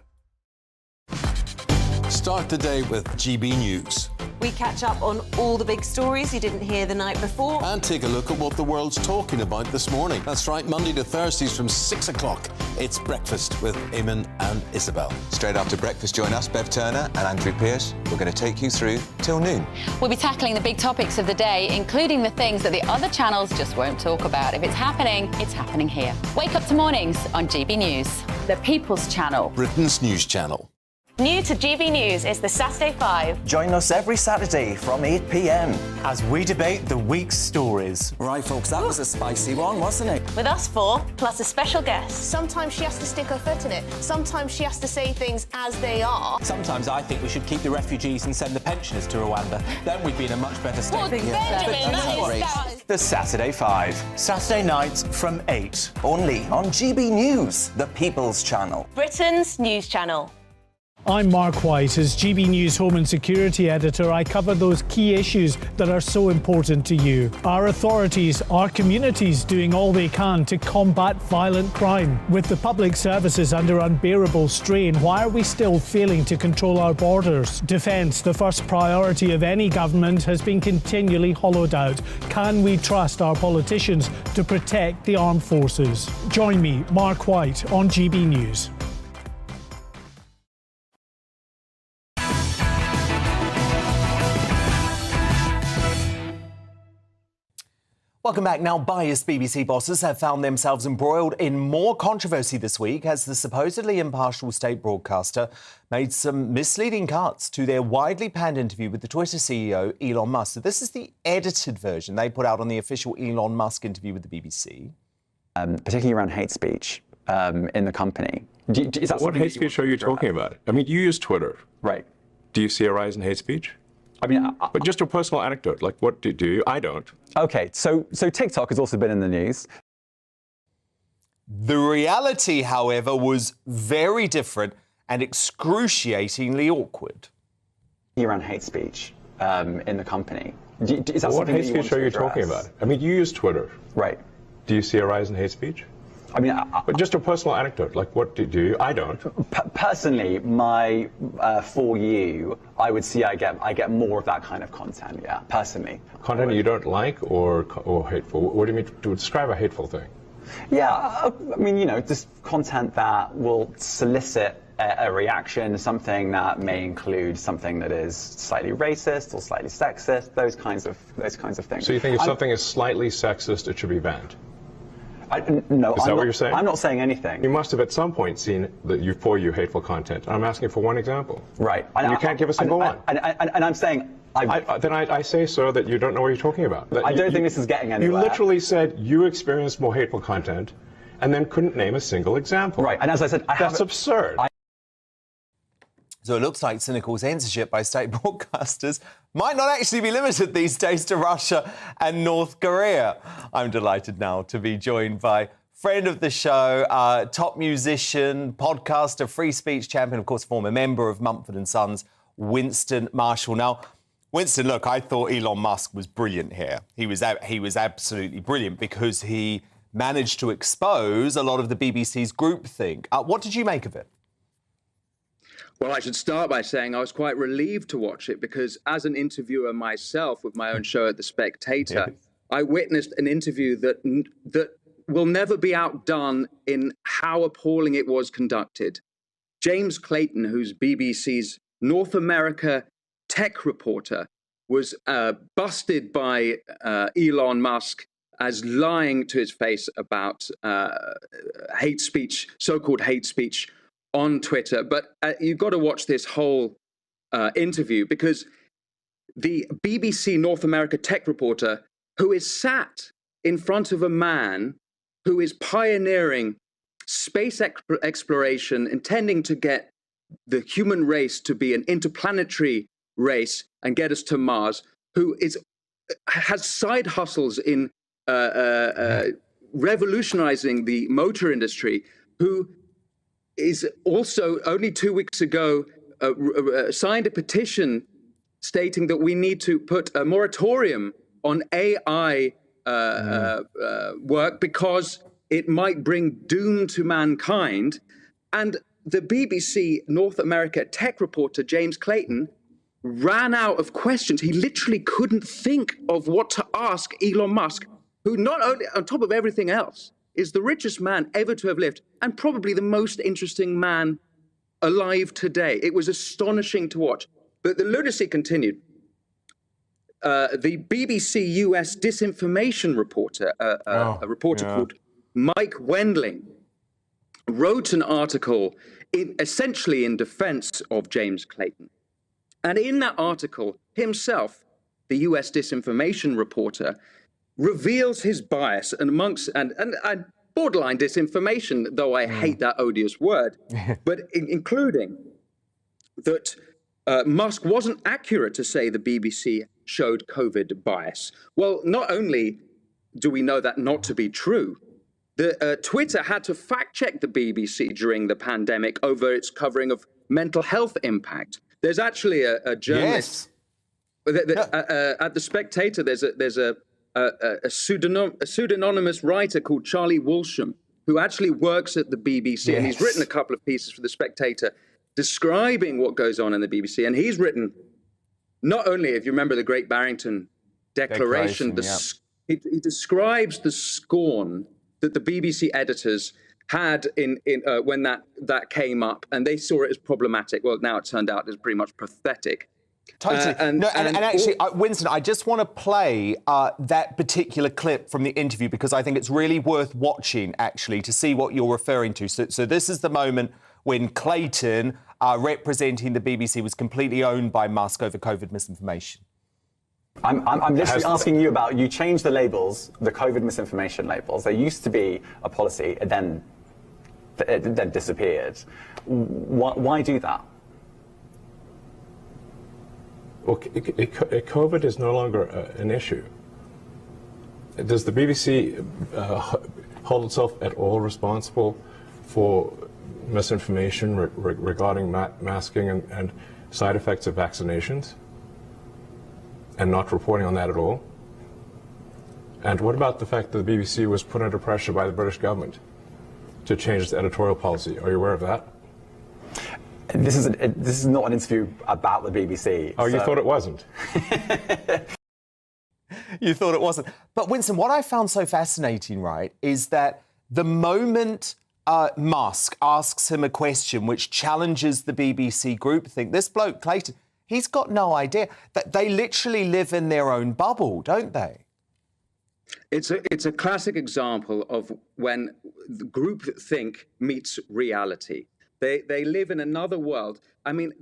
Start the day with GB News. We catch up on all the big stories you didn't hear the night before. And take a look at what the world's talking about this morning. That's right, Monday to Thursdays from 6 o'clock. It's Breakfast with Eamon and Isabel. Straight after breakfast, join us, Bev Turner and Andrew Pearce. We're going to take you through till noon. We'll be tackling the big topics of the day, including the things that the other channels just won't talk about. If it's happening here. Wake up to mornings on GB News, the People's Channel. Britain's news channel. New to GB News is the Saturday 5. Join us every Saturday from 8 p.m. as we debate the week's stories. Right, folks, that was a spicy one, wasn't it? With us four, plus a special guest. Sometimes she has to stick her foot in it. Sometimes she has to say things as they are. Sometimes I think we should keep the refugees and send the pensioners to Rwanda. Then we'd be in a much better state. Well, Benjamin, that is The Saturday 5. Saturday nights from 8. Only on GB News, the People's Channel. Britain's news channel. I'm Mark White. As GB News Home and Security Editor, I cover those key issues that are so important to you. Our authorities, our communities doing all they can to combat violent crime. With the public services under unbearable strain, why are we still failing to control our borders? Defence, the first priority of any government, has been continually hollowed out. Can we trust our politicians to protect the armed forces? Join me, Mark White, on GB News. Welcome back. Now, biased BBC bosses have found themselves embroiled in more controversy this week as the supposedly impartial state broadcaster made some misleading cuts to their widely panned interview with the Twitter CEO, Elon Musk. So this is the edited version they put out on the official Elon Musk interview with the BBC. Particularly around hate speech in the company. What hate speech are you talking about? I mean, you use Twitter. Right. Do you see a rise in hate speech? I mean, but just a personal anecdote, like what do you? I don't. Okay, so TikTok has also been in the news. The reality, however, was very different and excruciatingly awkward. Around hate speech in the company. Is that what hate speech speech are you talking about? I mean, you use Twitter. Right. Do you see a rise in hate speech? I mean, but just a personal anecdote, like what do you? I don't. Personally, for you, I would see I get more of that kind of content. Yeah, personally. Content you don't like or hateful? What do you mean to describe a hateful thing? Yeah, I mean, just content that will solicit a reaction, something that may include something that is slightly racist or slightly sexist, those kinds of things. So you think if something is slightly sexist, it should be banned? No, is that what you're saying? I'm not saying anything. You must have at some point seen the for you hateful content. I'm asking for one example. Right. And you can't give a single one. And I'm saying... Then I say, sir, that you don't know what you're talking about. I don't think this is getting anywhere. You literally said you experienced more hateful content and then couldn't name a single example. Right, and as I said... That's absurd. So it looks like cynical censorship by state broadcasters might not actually be limited these days to Russia and North Korea. I'm delighted now to be joined by friend of the show, top musician, podcaster, free speech champion, of course, former member of Mumford & Sons, Winston Marshall. Now, Winston, look, I thought Elon Musk was brilliant here. He was absolutely brilliant because he managed to expose a lot of the BBC's groupthink. What did you make of it? Well, I should start by saying I was quite relieved to watch it because as an interviewer myself with my own show at The Spectator, I witnessed an interview that will never be outdone in how appalling it was conducted. James Clayton, who's BBC's North America tech reporter, was busted by Elon Musk as lying to his face about hate speech, so-called hate speech on Twitter. But you've got to watch this whole interview because the BBC North America tech reporter, who is sat in front of a man who is pioneering space exploration, intending to get the human race to be an interplanetary race and get us to Mars, who has side hustles in revolutionizing the motor industry, who is also only 2 weeks ago signed a petition stating that we need to put a moratorium on AI work because it might bring doom to mankind. And the BBC North America tech reporter, James Clayton, ran out of questions. He literally couldn't think of what to ask Elon Musk, who not only, on top of everything else, is the richest man ever to have lived and probably the most interesting man alive today. It was astonishing to watch. But the lunacy continued. The BBC US disinformation reporter, a reporter called Mike Wendling, wrote an article essentially in defense of James Clayton. And in that article, himself, the US disinformation reporter, reveals his bias and borderline disinformation, though I hate that odious word, but including that Musk wasn't accurate to say the BBC showed COVID bias. Well, not only do we know that not to be true, Twitter had to fact-check the BBC during the pandemic over its covering of mental health impact. There's actually a journalist at The Spectator. There's a pseudonymous writer called Charlie Walsham who actually works at the BBC, and he's written a couple of pieces for The Spectator describing what goes on in the BBC. And he's written, not only, if you remember the Great Barrington Declaration, he describes the scorn that the BBC editors had when that came up, and they saw it as problematic. Well, now it turned out it's pretty much pathetic. Totally. And actually, Winston, I just want to play that particular clip from the interview because I think it's really worth watching, actually, to see what you're referring to. So this is the moment when Clayton, representing the BBC, was completely owned by Musk over COVID misinformation. I'm literally asking you about, you changed the labels, the COVID misinformation labels. There used to be a policy, and then it disappeared. Why do that? Well, COVID is no longer an issue. Does the BBC hold itself at all responsible for misinformation regarding masking and side effects of vaccinations, and not reporting on that at all? And what about the fact that the BBC was put under pressure by the British government to change its editorial policy? Are you aware of that? This is not an interview about the BBC. Oh, you thought it wasn't? You thought it wasn't. But Winston, what I found so fascinating, right, is that the moment Musk asks him a question which challenges the BBC groupthink, this bloke, Clayton, he's got no idea. That they literally live in their own bubble, don't they? It's a classic example of when the groupthink meets reality. They live in another world. I mean,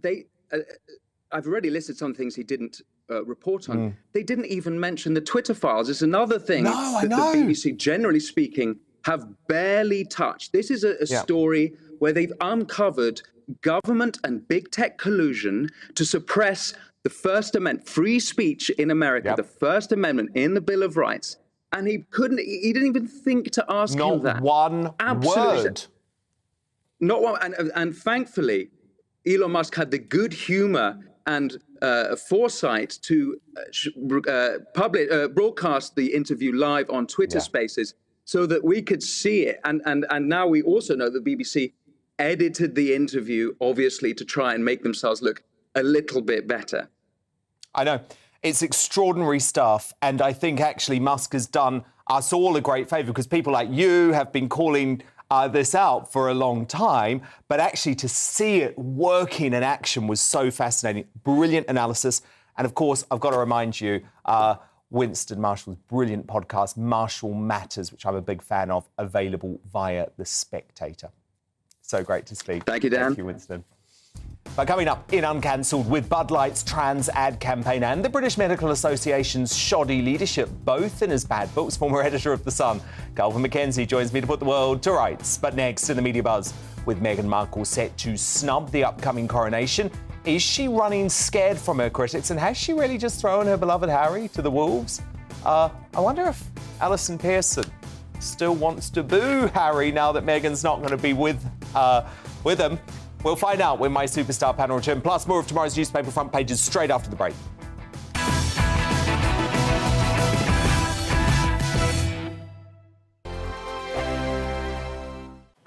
I've already listed some things he didn't report on. They didn't even mention the Twitter files. It's another thing that the BBC, generally speaking, have barely touched. This is a story where they've uncovered government and big tech collusion to suppress the First Amendment, free speech in America, the First Amendment in the Bill of Rights. And he didn't even think to ask him that. Not one word. Not one, and thankfully, Elon Musk had the good humor and foresight to broadcast the interview live on Twitter Spaces so that we could see it. And now we also know the BBC edited the interview, obviously, to try and make themselves look a little bit better. I know. It's extraordinary stuff. And I think actually Musk has done us all a great favour because people like you have been calling this out for a long time, but actually to see it working in action was so fascinating. Brilliant analysis. And of course, I've got to remind you, Winston Marshall's brilliant podcast, Marshall Matters, which I'm a big fan of, available via The Spectator. So great to speak. Thank you, Dan. Thank you, Winston. But coming up in Uncancelled, with Bud Light's trans ad campaign and the British Medical Association's shoddy leadership, both in his bad books, former editor of The Sun, Calvin Mackenzie joins me to put the world to rights. But next in the Media Buzz, with Meghan Markle set to snub the upcoming coronation, is she running scared from her critics, and has she really just thrown her beloved Harry to the wolves? I wonder if Alison Pearson still wants to boo Harry now that Meghan's not going to be with him. We'll find out when my superstar panel return, plus more of tomorrow's newspaper front pages straight after the break.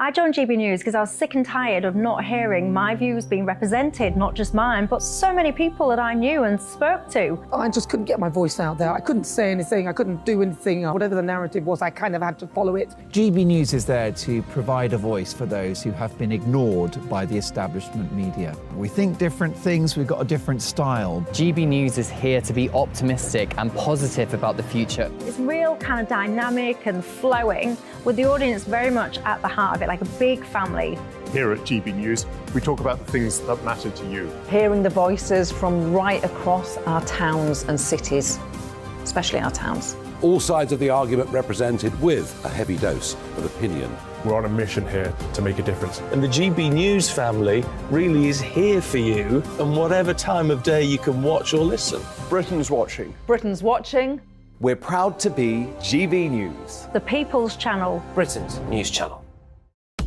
I joined GB News because I was sick and tired of not hearing my views being represented, not just mine, but so many people that I knew and spoke to. I just couldn't get my voice out there. I couldn't say anything. I couldn't do anything. Whatever the narrative was, I kind of had to follow it. GB News is there to provide a voice for those who have been ignored by the establishment media. We think different things. We've got a different style. GB News is here to be optimistic and positive about the future. It's real kind of dynamic and flowing, with the audience very much at the heart of it. Like, like a big family. Here at GB News, we talk about the things that matter to you. Hearing the voices from right across our towns and cities, especially our towns. All sides of the argument represented with a heavy dose of opinion. We're on a mission here to make a difference. And the GB News family really is here for you, and whatever time of day you can watch or listen. Britain's watching. Britain's watching. We're proud to be GB News. The People's Channel. Britain's news channel.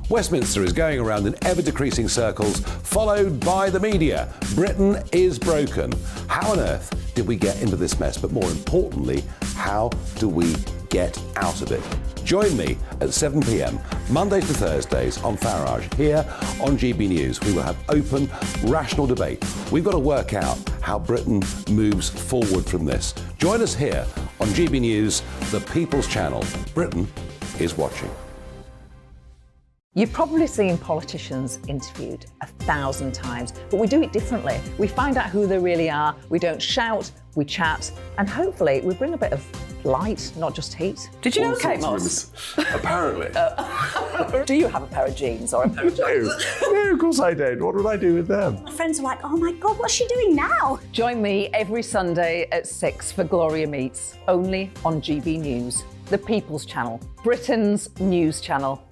Westminster is going around in ever-decreasing circles, followed by the media. Britain is broken. How on earth did we get into this mess? But more importantly, how do we get out of it? Join me at 7 p.m, Mondays to Thursdays on Farage, here on GB News. We will have open, rational debate. We've got to work out how Britain moves forward from this. Join us here on GB News, the People's Channel. Britain is watching. You've probably seen politicians interviewed 1,000 times, but we do it differently. We find out who they really are, we don't shout, we chat, and hopefully we bring a bit of light, not just heat. Did you know Kate Moss? Apparently. Do you have a pair of jeans or a pair of jeans? No, of course I don't. What would I do with them? My friends are like, oh my God, what's she doing now? Join me every Sunday at 6 for Gloria Meets, only on GB News, the People's Channel, Britain's news channel.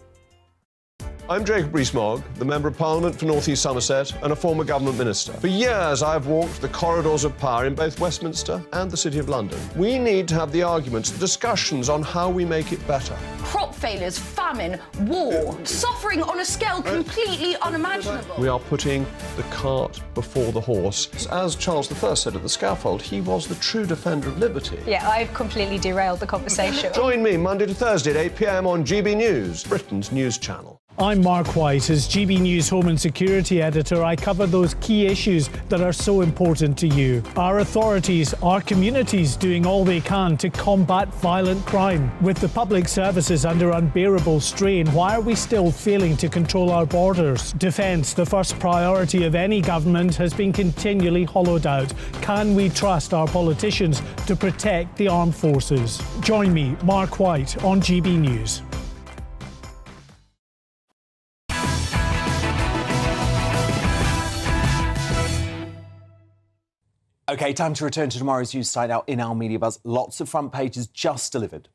I'm Jacob Rees-Mogg, the Member of Parliament for North East Somerset and a former government minister. For years, I've walked the corridors of power in both Westminster and the City of London. We need to have the arguments, the discussions on how we make it better. Crop failures, famine, war, suffering on a scale completely unimaginable. We are putting the cart before the horse. As Charles I said at the scaffold, he was the true defender of liberty. Yeah, I've completely derailed the conversation. Join me Monday to Thursday at 8 p.m. on GB News, Britain's news channel. I'm Mark White. As GB News Home and Security Editor, I cover those key issues that are so important to you. Our authorities, our communities doing all they can to combat violent crime. With the public services under unbearable strain, why are we still failing to control our borders? Defence, the first priority of any government, has been continually hollowed out. Can we trust our politicians to protect the armed forces? Join me, Mark White, on GB News. OK, time to return to tomorrow's news site now in our Media Buzz. Lots of front pages just delivered.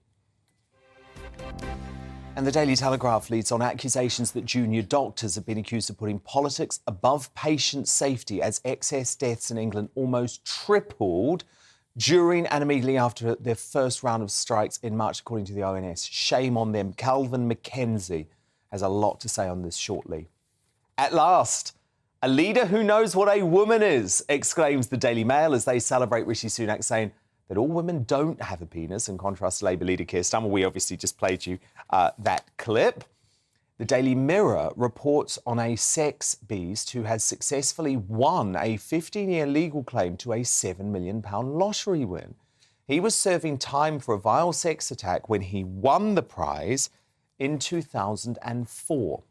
And the Daily Telegraph leads on accusations that junior doctors have been accused of putting politics above patient safety as excess deaths in England almost tripled during and immediately after their first round of strikes in March, according to the ONS. Shame on them. Calvin Mackenzie has a lot to say on this shortly. At last, a leader who knows what a woman is, exclaims the Daily Mail as they celebrate Rishi Sunak, saying that all women don't have a penis, in contrast to Labour leader Keir Starmer. We obviously just played you that clip. The Daily Mirror reports on a sex beast who has successfully won a 15-year legal claim to a £7 million lottery win. He was serving time for a vile sex attack when he won the prize in 2004.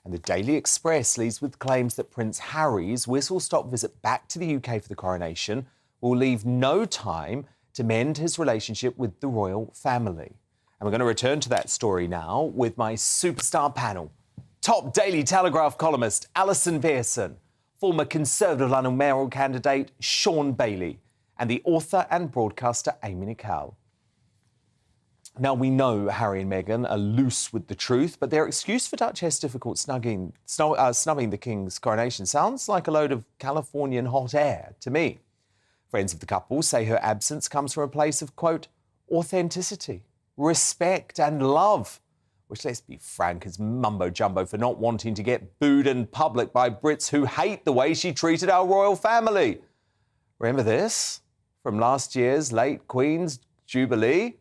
And the Daily Express leads with claims that Prince Harry's whistle-stop visit back to the UK for the coronation will leave no time to mend his relationship with the royal family. And we're going to return to that story now with my superstar panel. Top Daily Telegraph columnist Alison Pearson, former Conservative London mayoral candidate Sean Bailey, and the author and broadcaster Amy Nicole. Now, we know Harry and Meghan are loose with the truth, but their excuse for Duchess difficult snubbing the King's coronation sounds like a load of Californian hot air to me. Friends of the couple say her absence comes from a place of, quote, authenticity, respect and love, which, let's be frank, is mumbo-jumbo for not wanting to get booed in public by Brits who hate the way she treated our royal family. Remember this from last year's late Queen's Jubilee?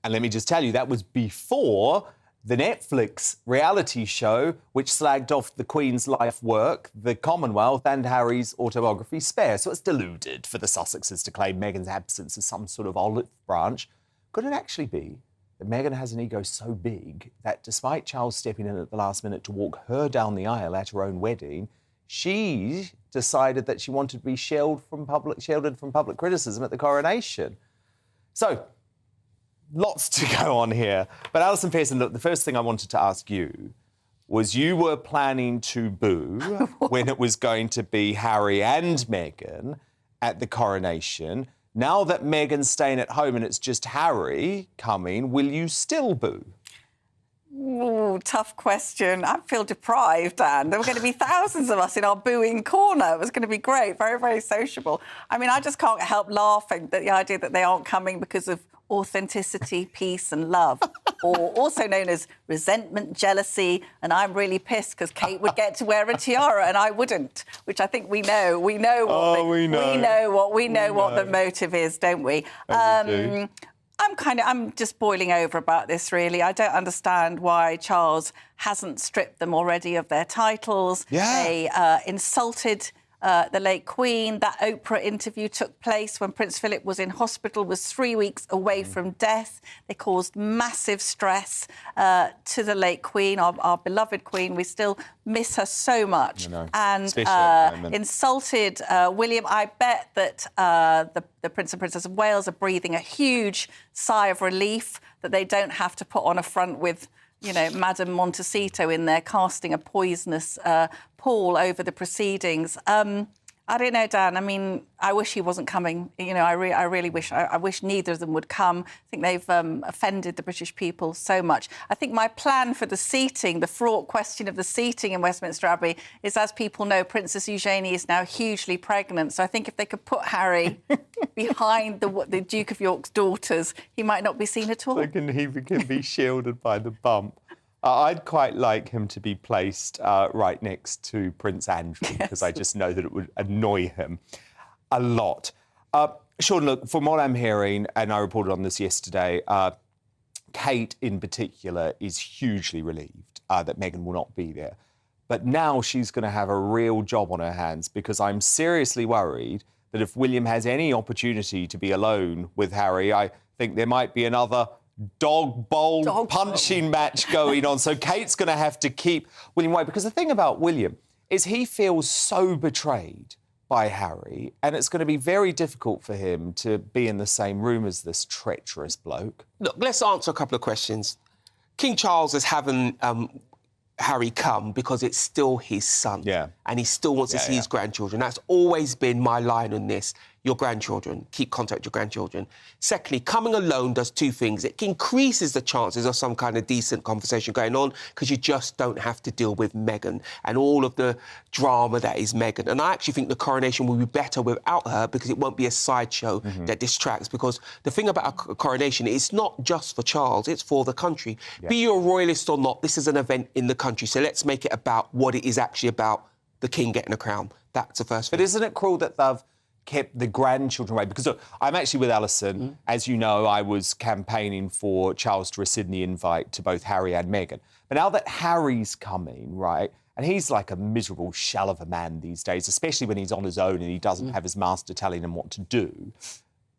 And let me just tell you, that was before the Netflix reality show, which slagged off the Queen's life work, the Commonwealth, and Harry's autobiography, Spare. So it's deluded for the Sussexes to claim Meghan's absence as some sort of olive branch. Could it actually be that Meghan has an ego so big that despite Charles stepping in at the last minute to walk her down the aisle at her own wedding, she decided that she wanted to be shielded from public criticism at the coronation? So, lots to go on here. But Alison Pearson, look, the first thing I wanted to ask you was you were planning to boo when it was going to be Harry and Meghan at the coronation. Now that Meghan's staying at home and it's just Harry coming, will you still boo? Ooh, tough question. I feel deprived, Dan. There were going to be thousands of us in our booing corner. It was going to be great, very, very sociable. I mean, I just can't help laughing at the idea that they aren't coming because of authenticity, peace and love, or also known as resentment, jealousy, and I'm really pissed because Kate would get to wear a tiara and I wouldn't, which I think we know. We know what the motive is, don't we? I'm just boiling over about this, really. I don't understand why Charles hasn't stripped them already of their titles. Yeah. They insulted the late Queen. That Oprah interview took place when Prince Philip was in hospital, was 3 weeks away from death. They caused massive stress to the late Queen, our beloved Queen. We still miss her so much. And insulted William. I bet that the Prince and Princess of Wales are breathing a huge sigh of relief that they don't have to put on a front with, you know, Madame Montecito in there casting a poisonous pall over the proceedings. I don't know, Dan. I mean, I wish he wasn't coming. You know, I really wish. I wish neither of them would come. I think they've offended the British people so much. I think my plan for the seating, the fraught question of the seating in Westminster Abbey, is, as people know, Princess Eugenie is now hugely pregnant. So I think if they could put Harry behind the Duke of York's daughters, he might not be seen at all. So he can be shielded by the bump. I'd quite like him to be placed right next to Prince Andrew, because I just know that it would annoy him a lot. Sean, look, from what I'm hearing, and I reported on this yesterday, Kate in particular is hugely relieved that Meghan will not be there. But now she's going to have a real job on her hands, because I'm seriously worried that if William has any opportunity to be alone with Harry, I think there might be another dog bowl punching match going on. So Kate's going to have to keep William away. Because the thing about William is he feels so betrayed by Harry, and it's going to be very difficult for him to be in the same room as this treacherous bloke. Look, let's answer a couple of questions. King Charles is having Harry come because it's still his son. Yeah. And he still wants to see his grandchildren. That's always been my line on this. Your grandchildren. Keep contact with your grandchildren. Secondly, coming alone does two things. It increases the chances of some kind of decent conversation going on, because you just don't have to deal with Meghan and all of the drama that is Meghan. And I actually think the coronation will be better without her, because it won't be a sideshow that distracts. Because the thing about a coronation, it's not just for Charles, it's for the country. Yeah. Be you a royalist or not, this is an event in the country. So let's make it about what it is actually about, the king getting a crown. That's the first thing. But isn't it cruel that they've kept the grandchildren away? Because look, I'm actually with Alison. As you know, I was campaigning for Charles to rescind the invite to both Harry and Meghan. But now that Harry's coming, right, and he's like a miserable shell of a man these days, especially when he's on his own and he doesn't have his master telling him what to do.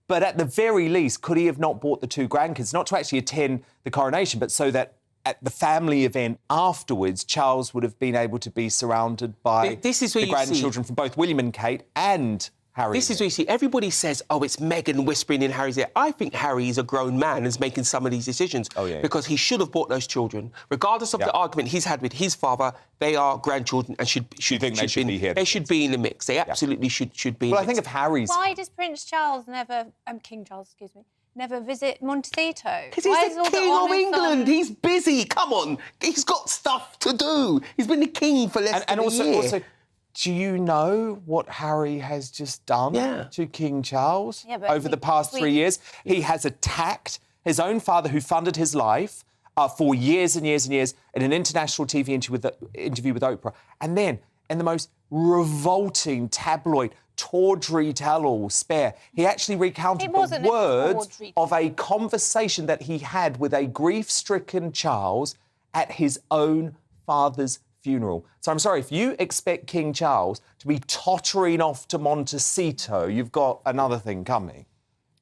But at the very least, could he have not brought the two grandkids, not to actually attend the coronation, but so that at the family event afterwards, Charles would have been able to be surrounded by the grandchildren from both William and Kate and Harry. This is where you see everybody says, oh, it's Meghan whispering in Harry's ear. I think Harry is a grown man and is making some of these decisions because he should have brought those children. Regardless of the argument he's had with his father, they are grandchildren and should be here. They should be in the mix. They absolutely should be in the mix. I think if Harry's... Why does Prince Charles never... King Charles, excuse me, never visit Montecito? Because he's the king of England. He's busy. Come on. He's got stuff to do. He's been the king for less than a year. Also, do you know what Harry has just done to King Charles over the past 3 years? He has attacked his own father, who funded his life for years and years and years, in an international TV interview with Oprah. And then, in the most revolting tabloid, tawdry tell-all, Spare, he actually recounted the words of a conversation that he had with a grief-stricken Charles at his own father's funeral. So I'm sorry, if you expect King Charles to be tottering off to Montecito, you've got another thing coming.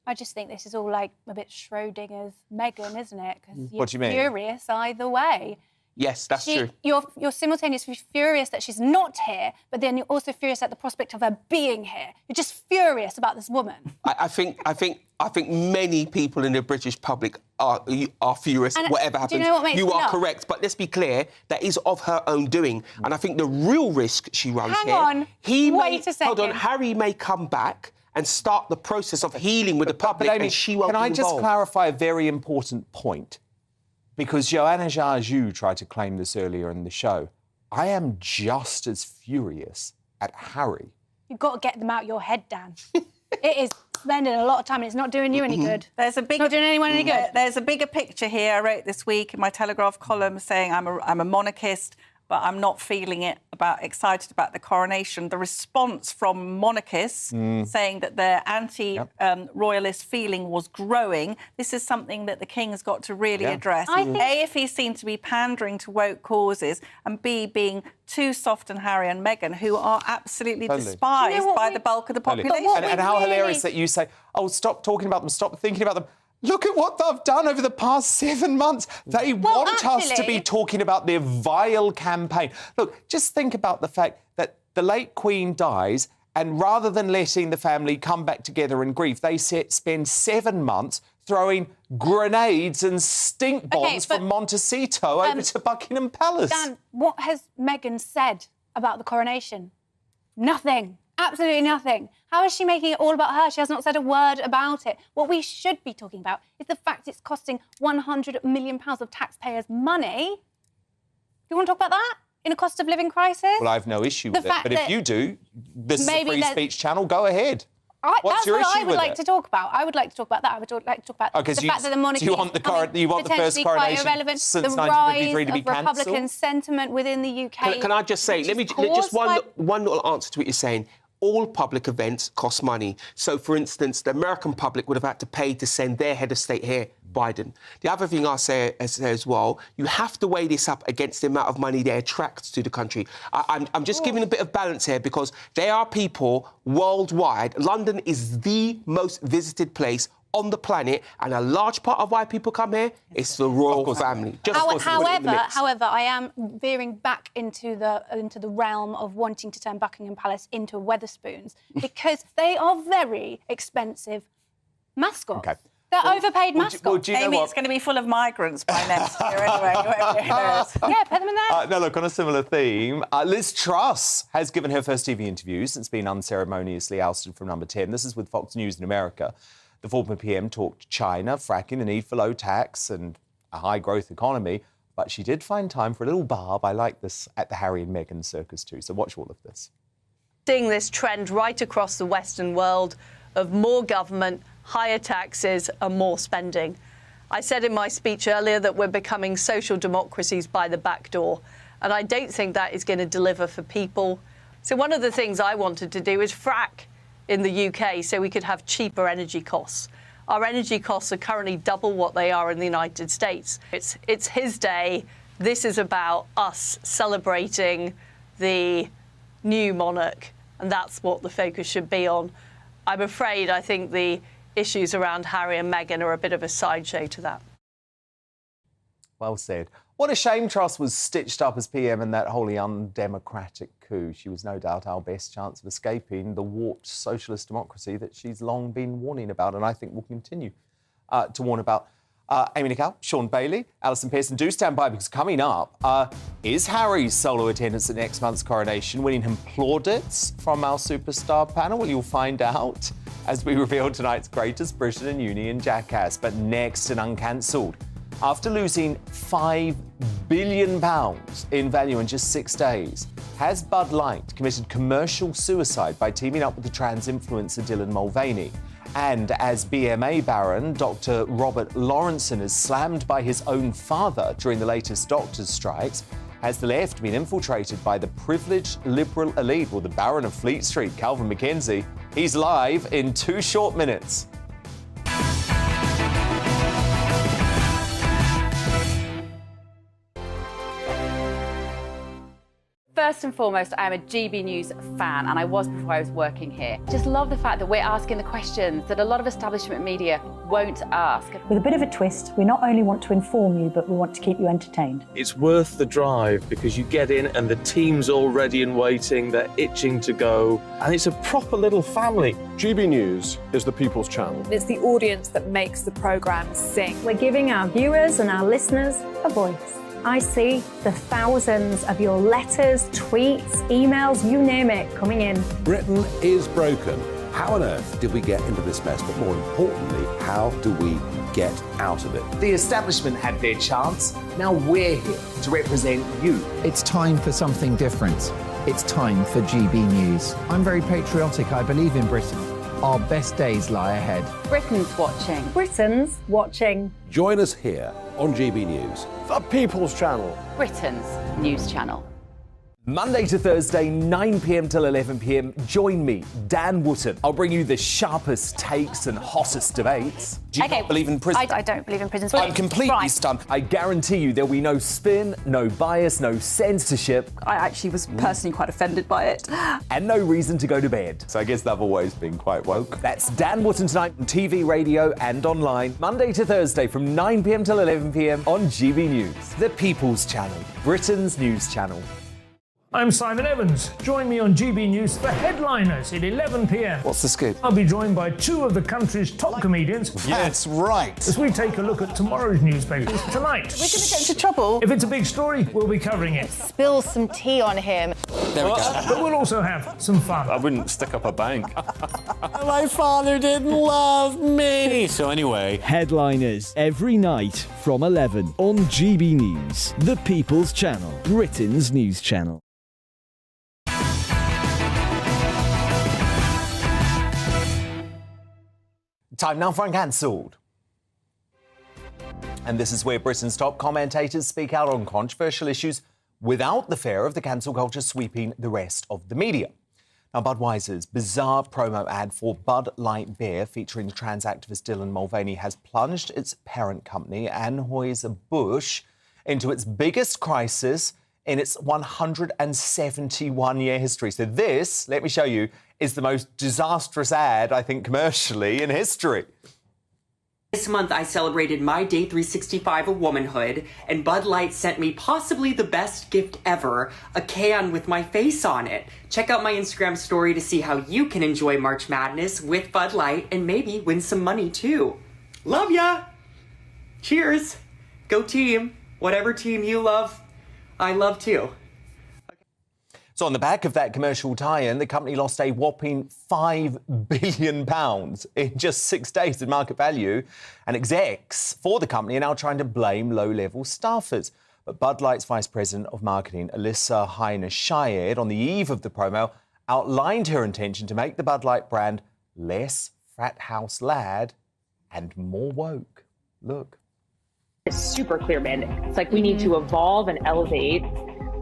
I just think this is all like a bit Schrodinger's Meghan, isn't it? Because What do you mean? furious either way. Yes, that's true. You're simultaneously furious that she's not here, but then you're also furious at the prospect of her being here. You're just furious about this woman. I think many people in the British public are furious. And whatever happens, do you know what makes you me are laugh? correct. But let's be clear, that is of her own doing, and I think the real risk she runs Hang here. on, wait a Hold on, second. Harry may come back and start the process of healing with the public, But Amy, and she won't can I be just involved. clarify a very important point? Because Joanna Jarju tried to claim this earlier in the show. I am just as furious at Harry. You've got to get them out your head, Dan. It is spending a lot of time and it's not doing you any good. There's a big, not doing anyone any good. There's a bigger picture here. I wrote this week in my Telegraph column saying I'm a monarchist, but I'm not feeling excited about the coronation. The response from monarchists saying that their anti-royalist feeling was growing. This is something that the King has got to really address. A, if he's seen to be pandering to woke causes, and B, being too soft on Harry and Meghan, who are absolutely despised by the bulk of the population. And how hilarious that you say, oh, stop talking about them, stop thinking about them. Look at what they've done over the past 7 months. They want us to be talking about their vile campaign. Look, just think about the fact that the late Queen dies, and rather than letting the family come back together in grief, they spend 7 months throwing grenades and stink bombs from Montecito over to Buckingham Palace. Dan, what has Meghan said about the coronation? Nothing. Absolutely nothing. How is she making it all about her? She has not said a word about it. What we should be talking about is the fact it's costing £100 million of taxpayers' money. Do you want to talk about that in a cost of living crisis? Well, I have no issue with it. But if you do, this is a free speech channel, go ahead. What's your issue That's what I would with like it? to talk about. I would like to talk about that. I would like to talk about the fact that the monarchy you want the first coronation since the 1953 rise to be of Republican cancelled? sentiment within the UK. Can I just say, let me just one little answer to what you're saying. All public events cost money. So, for instance, the American public would have had to pay to send their head of state here, Biden. The other thing I say as well, you have to weigh this up against the amount of money they attract to the country. I'm just giving a bit of balance here because there are people worldwide. London is the most visited place on the planet, and a large part of why people come here is the royal family. However, I am veering back into the realm of wanting to turn Buckingham Palace into Wetherspoons because they are very expensive mascots. Okay. They're overpaid mascots. Amy, it's going to be full of migrants by next year anyway. Yeah, put them in there. Now, look, on a similar theme, Liz Truss has given her first TV interview since being unceremoniously ousted from Number 10. This is with Fox News in America. The former PM talked China, fracking, the need for low tax and a high-growth economy, but she did find time for a little barb. I like this at the Harry and Meghan circus too, so watch all of this. Seeing this trend right across the Western world of more government, higher taxes and more spending. I said in my speech earlier that we're becoming social democracies by the back door, and I don't think that is going to deliver for people. So one of the things I wanted to do is frack in the UK so we could have cheaper energy costs. Our energy costs are currently double what they are in the United States. It's his day. This is about us celebrating the new monarch, and that's what the focus should be on. I'm afraid I think the issues around Harry and Meghan are a bit of a sideshow to that. Well said. What a shame Truss was stitched up as PM in that wholly undemocratic coup. She was no doubt our best chance of escaping the warped socialist democracy that she's long been warning about, and I think will continue to warn about. Amy Nicol, Sean Bailey, Alison Pearson, do stand by because coming up is Harry's solo attendance at next month's coronation winning him plaudits from our superstar panel? Well, you'll find out as we reveal tonight's greatest Briton and Union jackass. But next and uncancelled. After losing £5 billion in value in just 6 days, has Bud Light committed commercial suicide by teaming up with the trans influencer Dylan Mulvaney? And as BMA baron, Dr. Robert Lawrenson is slammed by his own father during the latest doctors' strikes, has the left been infiltrated by the privileged liberal elite? Well, the Baron of Fleet Street, Calvin McKenzie, he's live in 2 short minutes. First and foremost, I am a GB News fan, and I was before I was working here. Just love the fact that we're asking the questions that a lot of establishment media won't ask. With a bit of a twist, we not only want to inform you, but we want to keep you entertained. It's worth the drive because you get in and the team's all ready and waiting, they're itching to go, and it's a proper little family. GB News is the People's Channel. It's the audience that makes the programme sing. We're giving our viewers and our listeners a voice. I see the thousands of your letters, tweets, emails, you name it, coming in. Britain is broken. How on earth did we get into this mess? But more importantly, how do we get out of it? The establishment had their chance. Now we're here to represent you. It's time for something different. It's time for GB News. I'm very patriotic. I believe in Britain. Our best days lie ahead. Britain's watching. Britain's watching. Join us here on GB News. The People's Channel. Britain's news channel. Monday to Thursday, 9 p.m. till 11 p.m. Join me, Dan Wootton. I'll bring you the sharpest takes and hottest debates. Do you not believe in prison? I don't believe in prison. I'm completely stunned. I guarantee you there'll be no spin, no bias, no censorship. I actually was personally quite offended by it. And no reason to go to bed. So I guess they've always been quite woke. That's Dan Wootton tonight on TV, radio and online. Monday to Thursday from 9 p.m. till 11 p.m. on GB News. The People's Channel, Britain's news channel. I'm Simon Evans. Join me on GB News for Headliners at 11 p.m. What's the scoop? I'll be joined by two of the country's top comedians. That's right. As we take a look at tomorrow's newspapers tonight. We're going to get into trouble. If it's a big story, we'll be covering it. Spill some tea on him. There we go. But we'll also have some fun. I wouldn't stick up a bank. My father didn't love me. So anyway. Headliners every night from 11 on GB News, the People's Channel, Britain's news channel. Time now for Uncancelled. And this is where Britain's top commentators speak out on controversial issues without the fear of the cancel culture sweeping the rest of the media. Now, Budweiser's bizarre promo ad for Bud Light beer featuring trans activist Dylan Mulvaney has plunged its parent company, Anheuser-Busch, into its biggest crisis in its 171-year history. So this, let me show you, is the most disastrous ad, I think, commercially in history. This month, I celebrated my day 365 of womanhood, and Bud Light sent me possibly the best gift ever, a can with my face on it. Check out my Instagram story to see how you can enjoy March Madness with Bud Light and maybe win some money, too. Love ya! Cheers! Go team! Whatever team you love, I love too. So on the back of that commercial tie-in, the company lost a whopping £5 billion in just 6 days in market value. And execs for the company are now trying to blame low-level staffers. But Bud Light's Vice President of Marketing, Alyssa Heiner-Shayed, on the eve of the promo, outlined her intention to make the Bud Light brand less frat house lad and more woke. Look. It's super clear mandate. It's like we need to evolve and elevate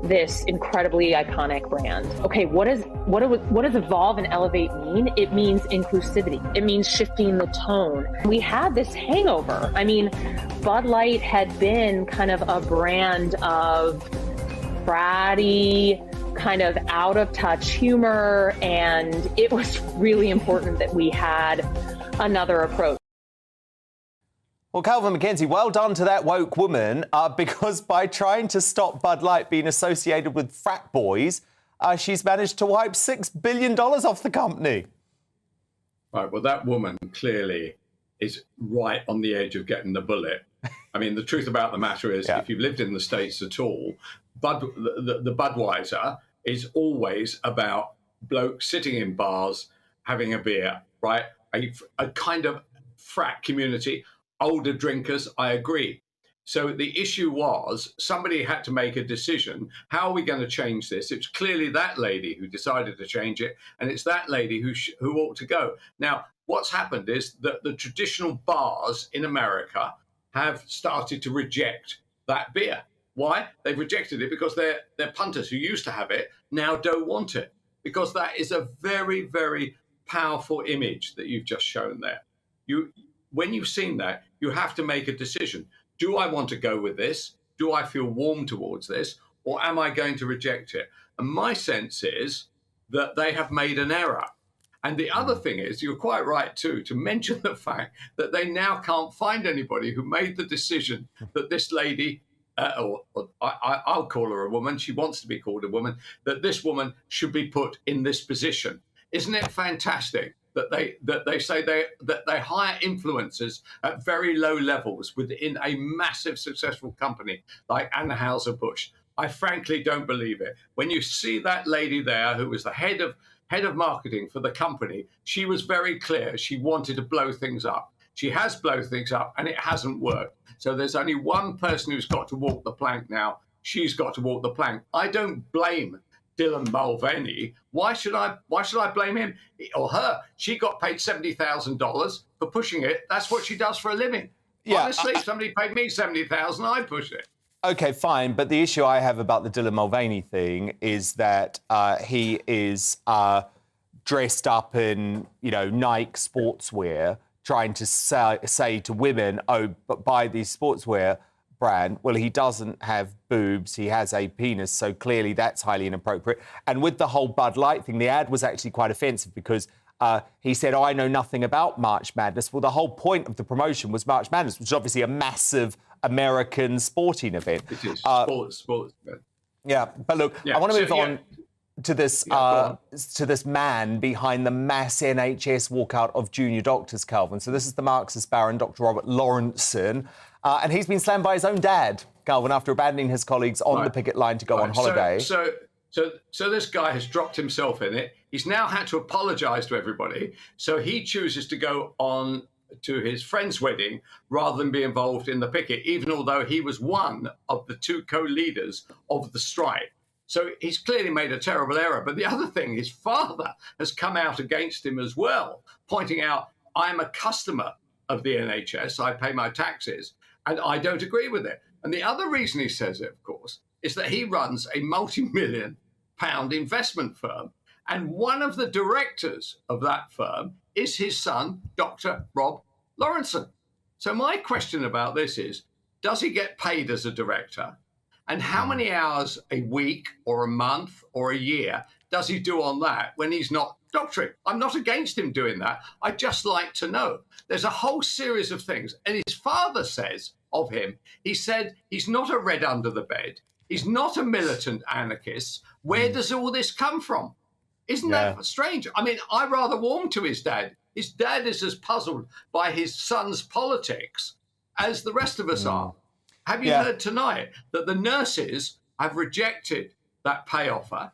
this incredibly iconic brand. Okay, what does evolve and elevate mean? It means inclusivity. It means shifting the tone. We had this hangover. I mean, Bud Light had been kind of a brand of bratty, kind of out of touch humor, and it was really important that we had another approach. Well, Calvin McKenzie, well done to that woke woman, because by trying to stop Bud Light being associated with frat boys, she's managed to wipe $6 billion off the company. Right, well, that woman clearly is right on the edge of getting the bullet. I mean, the truth about the matter is, if you've lived in the States at all, the Budweiser is always about blokes sitting in bars, having a beer, right? A kind of frat community. Older drinkers, I agree. So the issue was somebody had to make a decision. How are we going to change this? It's clearly that lady who decided to change it, and it's that lady who ought to go. Now, what's happened is that the traditional bars in America have started to reject that beer. Why? They've rejected it because their punters who used to have it now don't want it, because that is a very, very powerful image that you've just shown there. When you've seen that, you have to make a decision. Do I want to go with this? Do I feel warm towards this? or am I going to reject it? And my sense is that they have made an error. And the other thing is, you're quite right, too, to mention the fact that they now can't find anybody who made the decision that this lady, I'll call her a woman, she wants to be called a woman, that this woman should be put in this position. Isn't it fantastic that they say that they hire influencers at very low levels within a massive successful company like Anheuser-Busch? I frankly don't believe it. When you see that lady there, who was the head of marketing for the company, she was very clear. She wanted to blow things up. She has blown things up, and it hasn't worked. So there's only one person who's got to walk the plank now. She's got to walk the plank. I don't blame Dylan Mulvaney. Why should I blame him or her? She got paid $70,000 for pushing it. That's what she does for a living. Yeah, honestly, if somebody paid me $70,000, I'd push it. OK, fine. But the issue I have about the Dylan Mulvaney thing is that he is dressed up in, Nike sportswear, trying to say to women, oh, but buy these sportswear brand. Well, he doesn't have boobs. He has a penis. So clearly that's highly inappropriate. And with the whole Bud Light thing, the ad was actually quite offensive because he said, oh, I know nothing about March Madness. Well, the whole point of the promotion was March Madness, which is obviously a massive American sporting event. It is sports. Yeah, but look, I want to move on to this to this man behind the mass NHS walkout of junior doctors, Calvin. So this is the Marxist baron, Dr. Robert Lawrenson, and he's been slammed by his own dad, Calvin, after abandoning his colleagues on the picket line to go on holiday. So this guy has dropped himself in it. He's now had to apologise to everybody. So he chooses to go on to his friend's wedding rather than be involved in the picket, even although he was one of the two co-leaders of the strike. So he's clearly made a terrible error. But the other thing, his father has come out against him as well, pointing out, I'm a customer of the NHS, I pay my taxes, and I don't agree with it. And the other reason he says it, of course, is that he runs a multi-million-pound investment firm. And one of the directors of that firm is his son, Dr. Rob Lawrenson. So my question about this is, does he get paid as a director? And how many hours a week or a month or a year does he do on that when he's not doctoring? I'm not against him doing that. I'd just like to know. There's a whole series of things. And his father says of him, he said he's not a red under the bed. He's not a militant anarchist. Where does all this come from? Isn't that strange? I mean, I rather warm to his dad. His dad is as puzzled by his son's politics as the rest of us are. Have you heard tonight that the nurses have rejected that pay offer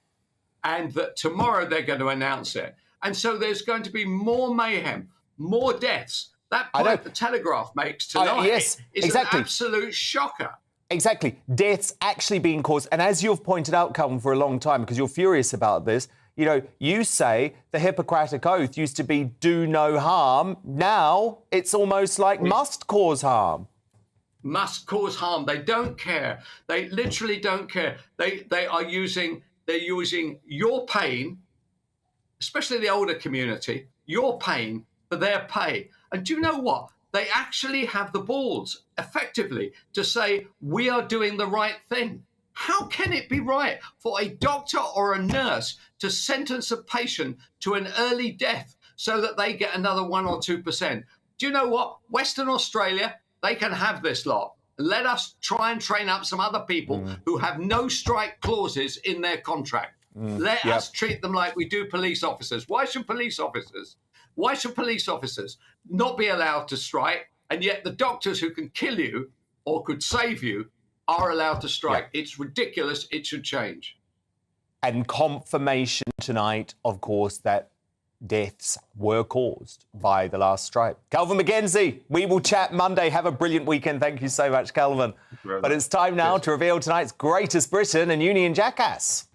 and that tomorrow they're going to announce it? And so there's going to be more mayhem, more deaths. That point the Telegraph makes tonight is an absolute shocker. Exactly. Deaths actually being caused. And as you've pointed out, Calvin, for a long time, because you're furious about this, you say the Hippocratic Oath used to be do no harm. Now it's almost like must cause harm. Must cause harm. They don't care. They literally don't care. They're using your pain, especially the older community, your pain for their pay. And do you know what? They actually have the balls, effectively, to say, we are doing the right thing. How can it be right for a doctor or a nurse to sentence a patient to an early death so that they get another 1 or 2%? Do you know what? Western Australia, they can have this lot. Let us try and train up some other people who have no strike clauses in their contract. Let us treat them like we do police officers. Why should police officers not be allowed to strike? And yet the doctors who can kill you or could save you are allowed to strike. It's ridiculous. It should change. And confirmation tonight, of course, that deaths were caused by the last strike. Calvin McKenzie, we will chat Monday. Have a brilliant weekend. Thank you so much, Calvin. But it's time now to reveal tonight's greatest Briton and Union jackass.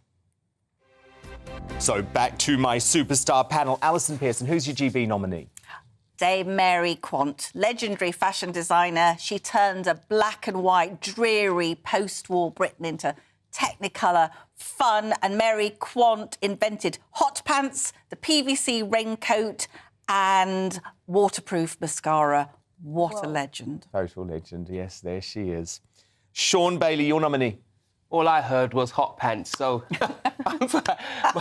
So back to my superstar panel. Alison Pearson, who's your GB nominee? Dame Mary Quant, legendary fashion designer. She turned a black and white, dreary post-war Britain into Technicolor fun, and Mary Quant invented hot pants, the PVC raincoat and waterproof mascara. What a legend. Total legend, yes, there she is. Sean Bailey, your nominee. All I heard was hot pants, so...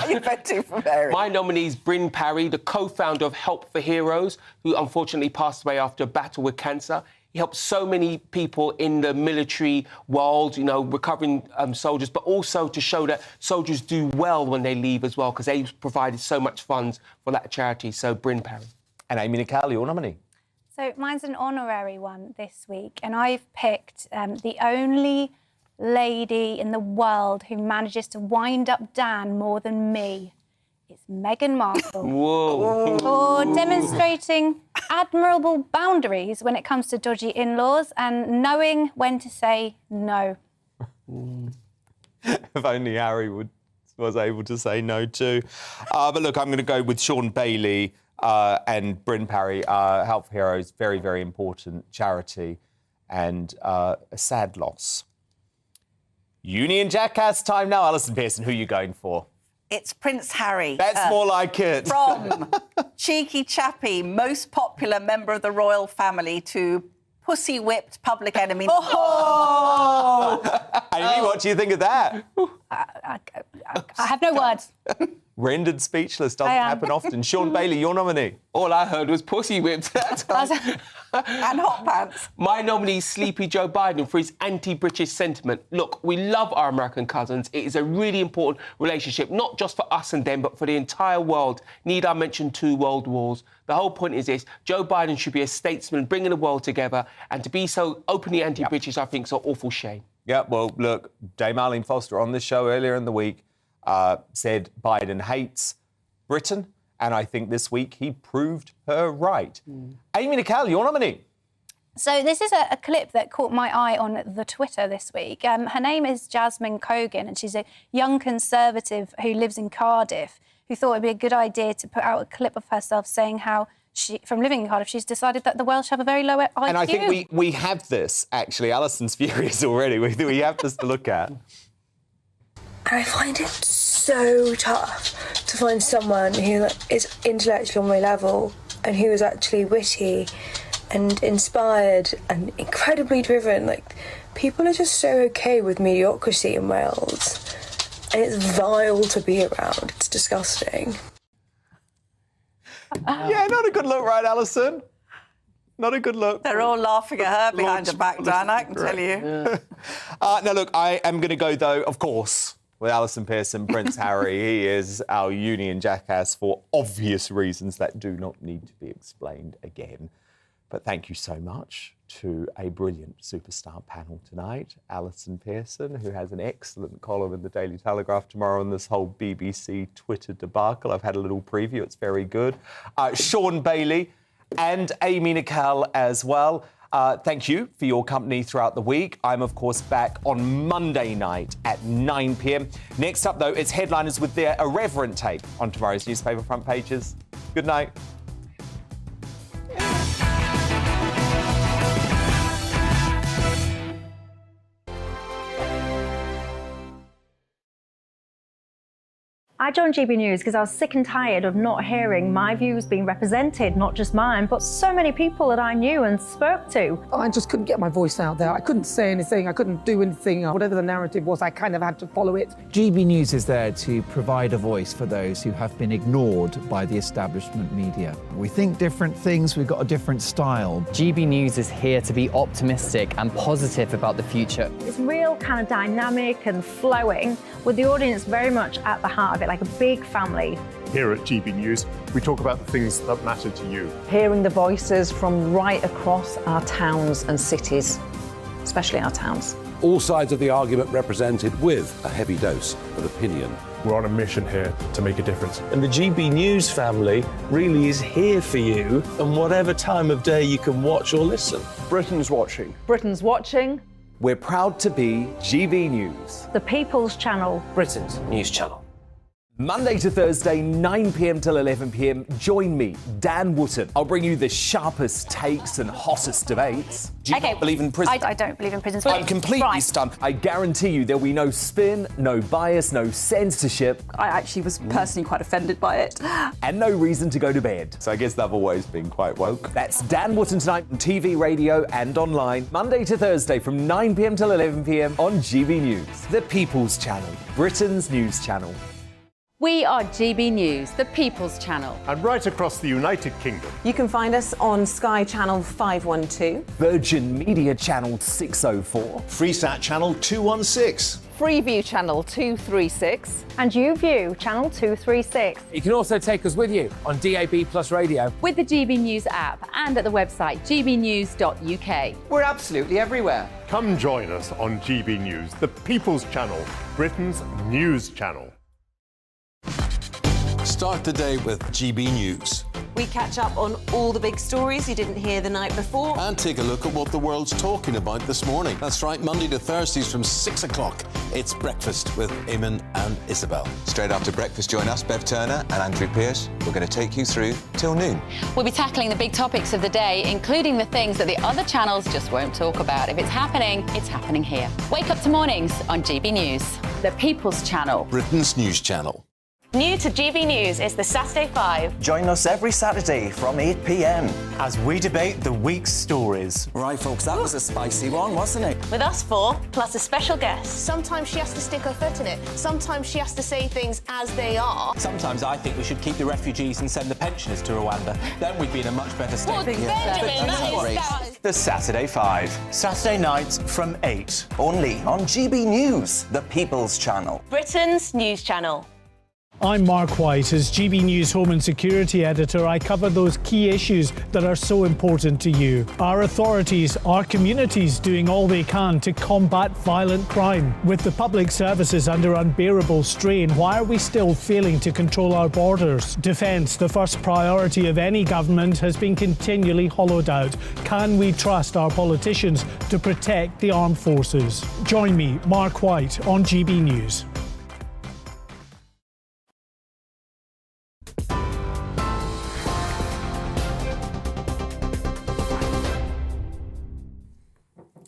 You bet too for Mary. My nominee is Bryn Parry, the co-founder of Help for Heroes, who unfortunately passed away after a battle with cancer. He helped so many people in the military world, you know, recovering soldiers, but also to show that soldiers do well when they leave as well, because they provided so much funds for that charity. So, Bryn Parry. And Amy Nicole, your nominee. So mine's an honorary one this week, and I've picked the only lady in the world who manages to wind up Dan more than me. It's Meghan Markle. Whoa. For demonstrating admirable boundaries when it comes to dodgy in-laws and knowing when to say no. If only Harry was able to say no too. But look, I'm going to go with Sean Bailey and Bryn Parry. Help for Heroes, very, very important charity, and a sad loss. Union Jackass time now. Alison Pearson, who are you going for? It's Prince Harry. That's more like it. From cheeky chappy, most popular member of the royal family, to pussy-whipped public enemy. Oh! Amy, what do you think of that? I have no words. Rendered speechless. Doesn't happen often. Sean Bailey, your nominee. All I heard was pussy whipped. And hot pants. My nominee is Sleepy Joe Biden for his anti-British sentiment. Look, we love our American cousins. It is a really important relationship, not just for us and them, but for the entire world. Need I mention 2 world wars? The whole point is this: Joe Biden should be a statesman bringing the world together, and to be so openly anti-British, I think, is an awful shame. Yeah, well, look, Dame Arlene Foster on this show earlier in the week said Biden hates Britain, and I think this week he proved her right. Amy Nicole, your nominee. So this is a clip that caught my eye on the Twitter this week. Her name is Jasmine Cogan, and she's a young Conservative who lives in Cardiff, who thought it'd be a good idea to put out a clip of herself saying how from living in Cardiff, she's decided that the Welsh have a very low IQ. And I think we have this, actually. Alison's furious already. We have this to look at. And I find it so tough to find someone who is intellectual on my level and who is actually witty and inspired and incredibly driven. Like, people are just so okay with mediocrity in Wales. And it's vile to be around. It's disgusting. Yeah, not a good look, right, Alison? Not a good look. They're all laughing at her behind her back, Dan, I can tell you. Yeah. Now, look, I am going to go, though, of course, with Alison Pearson, Prince Harry. He is our Union Jackass for obvious reasons that do not need to be explained again. But thank you so much to a brilliant superstar panel tonight. Alison Pearson, who has an excellent column in the Daily Telegraph tomorrow on this whole BBC Twitter debacle. I've had a little preview. It's very good. Sean Bailey and Amy Nicole as well. Thank you for your company throughout the week. I'm, of course, back on Monday night at 9 p.m. Next up, though, it's headliners with their irreverent take on tomorrow's newspaper front pages. Good night. I joined GB News because I was sick and tired of not hearing my views being represented, not just mine, but so many people that I knew and spoke to. I just couldn't get my voice out there. I couldn't say anything. I couldn't do anything. Whatever the narrative was, I kind of had to follow it. GB News is there to provide a voice for those who have been ignored by the establishment media. We think different things. We've got a different style. GB News is here to be optimistic and positive about the future. It's real kind of dynamic and flowing, with the audience very much at the heart of it, like a big family. Here at GB News, we talk about the things that matter to you. Hearing the voices from right across our towns and cities, especially our towns. All sides of the argument represented with a heavy dose of opinion. We're on a mission here to make a difference. And the GB News family really is here for you, and whatever time of day you can watch or listen. Britain's watching. Britain's watching. We're proud to be GB News. The People's Channel. Britain's news channel. Monday to Thursday, 9 p.m. till 11 p.m. Join me, Dan Wootton. I'll bring you the sharpest takes and hottest debates. Do you not believe in prison? I don't believe in prisons. I'm completely stunned. I guarantee you there'll be no spin, no bias, no censorship. I actually was personally quite offended by it. And no reason to go to bed. So I guess they've always been quite woke. That's Dan Wootton tonight on TV, radio and online. Monday to Thursday from 9 p.m. till 11 p.m. on GB News, the People's Channel, Britain's news channel. We are GB News, the People's Channel. And right across the United Kingdom. You can find us on Sky Channel 512, Virgin Media Channel 604, Freesat Channel 216, Freeview Channel 236, and YouView Channel 236. You can also take us with you on DAB+ radio, with the GB News app and at the website gbnews.uk. We're absolutely everywhere. Come join us on GB News, the People's Channel, Britain's news channel. Start the day with GB News. We catch up on all the big stories you didn't hear the night before. And take a look at what the world's talking about this morning. That's right, Monday to Thursdays from 6 o'clock. It's Breakfast with Eamon and Isabel. Straight after breakfast, join us, Bev Turner and Andrew Pearce. We're going to take you through till noon. We'll be tackling the big topics of the day, including the things that the other channels just won't talk about. If it's happening here. Wake up to mornings on GB News, the People's Channel, Britain's news channel. New to GB News is the Saturday 5. Join us every Saturday from 8 p.m. as we debate the week's stories. Right, folks, that was a spicy one, wasn't it? With us four, plus a special guest. Sometimes she has to stick her foot in it. Sometimes she has to say things as they are. Sometimes I think we should keep the refugees and send the pensioners to Rwanda. Then we'd be in a much better state. Well, Benjamin, that is... The Saturday 5. Saturday nights from 8. Only on GB News, the People's Channel. Britain's news channel. I'm Mark White. As GB News Home and Security Editor, I cover those key issues that are so important to you. Our authorities, our communities doing all they can to combat violent crime. With the public services under unbearable strain, why are we still failing to control our borders? Defence, the first priority of any government, has been continually hollowed out. Can we trust our politicians to protect the armed forces? Join me, Mark White, on GB News.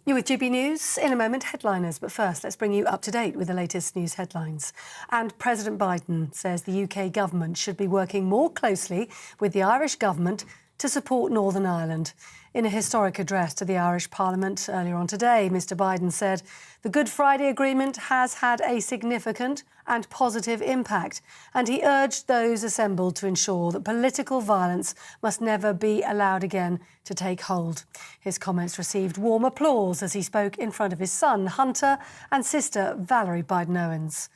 You're with GB News. In a moment, headliners. But first, let's bring you up to date with the latest news headlines. And President Biden says the UK government should be working more closely with the Irish government to support Northern Ireland. In a historic address to the Irish Parliament earlier on today, Mr Biden said the Good Friday Agreement has had a significant and positive impact, and he urged those assembled to ensure that political violence must never be allowed again to take hold. His comments received warm applause as he spoke in front of his son, Hunter, and sister, Valerie Biden-Owens.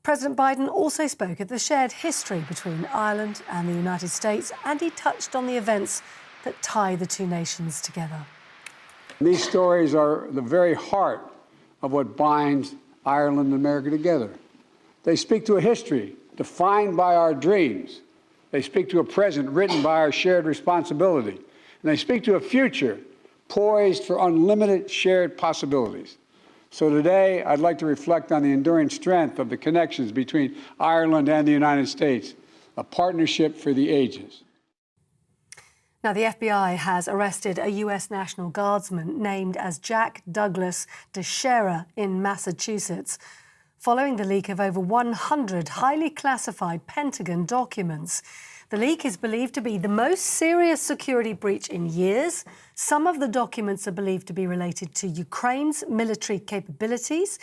President Biden also spoke of the shared history between Ireland and the United States, and he touched on the events that tie the two nations together. These stories are the very heart of what binds Ireland and America together. They speak to a history defined by our dreams. They speak to a present written by our shared responsibility. And they speak to a future poised for unlimited shared possibilities. So today, I'd like to reflect on the enduring strength of the connections between Ireland and the United States, a partnership for the ages. Now, the FBI has arrested a US National Guardsman named as Jack Douglas DeShera in Massachusetts, following the leak of over 100 highly classified Pentagon documents. The leak is believed to be the most serious security breach in years. Some of the documents are believed to be related to Ukraine's military capabilities,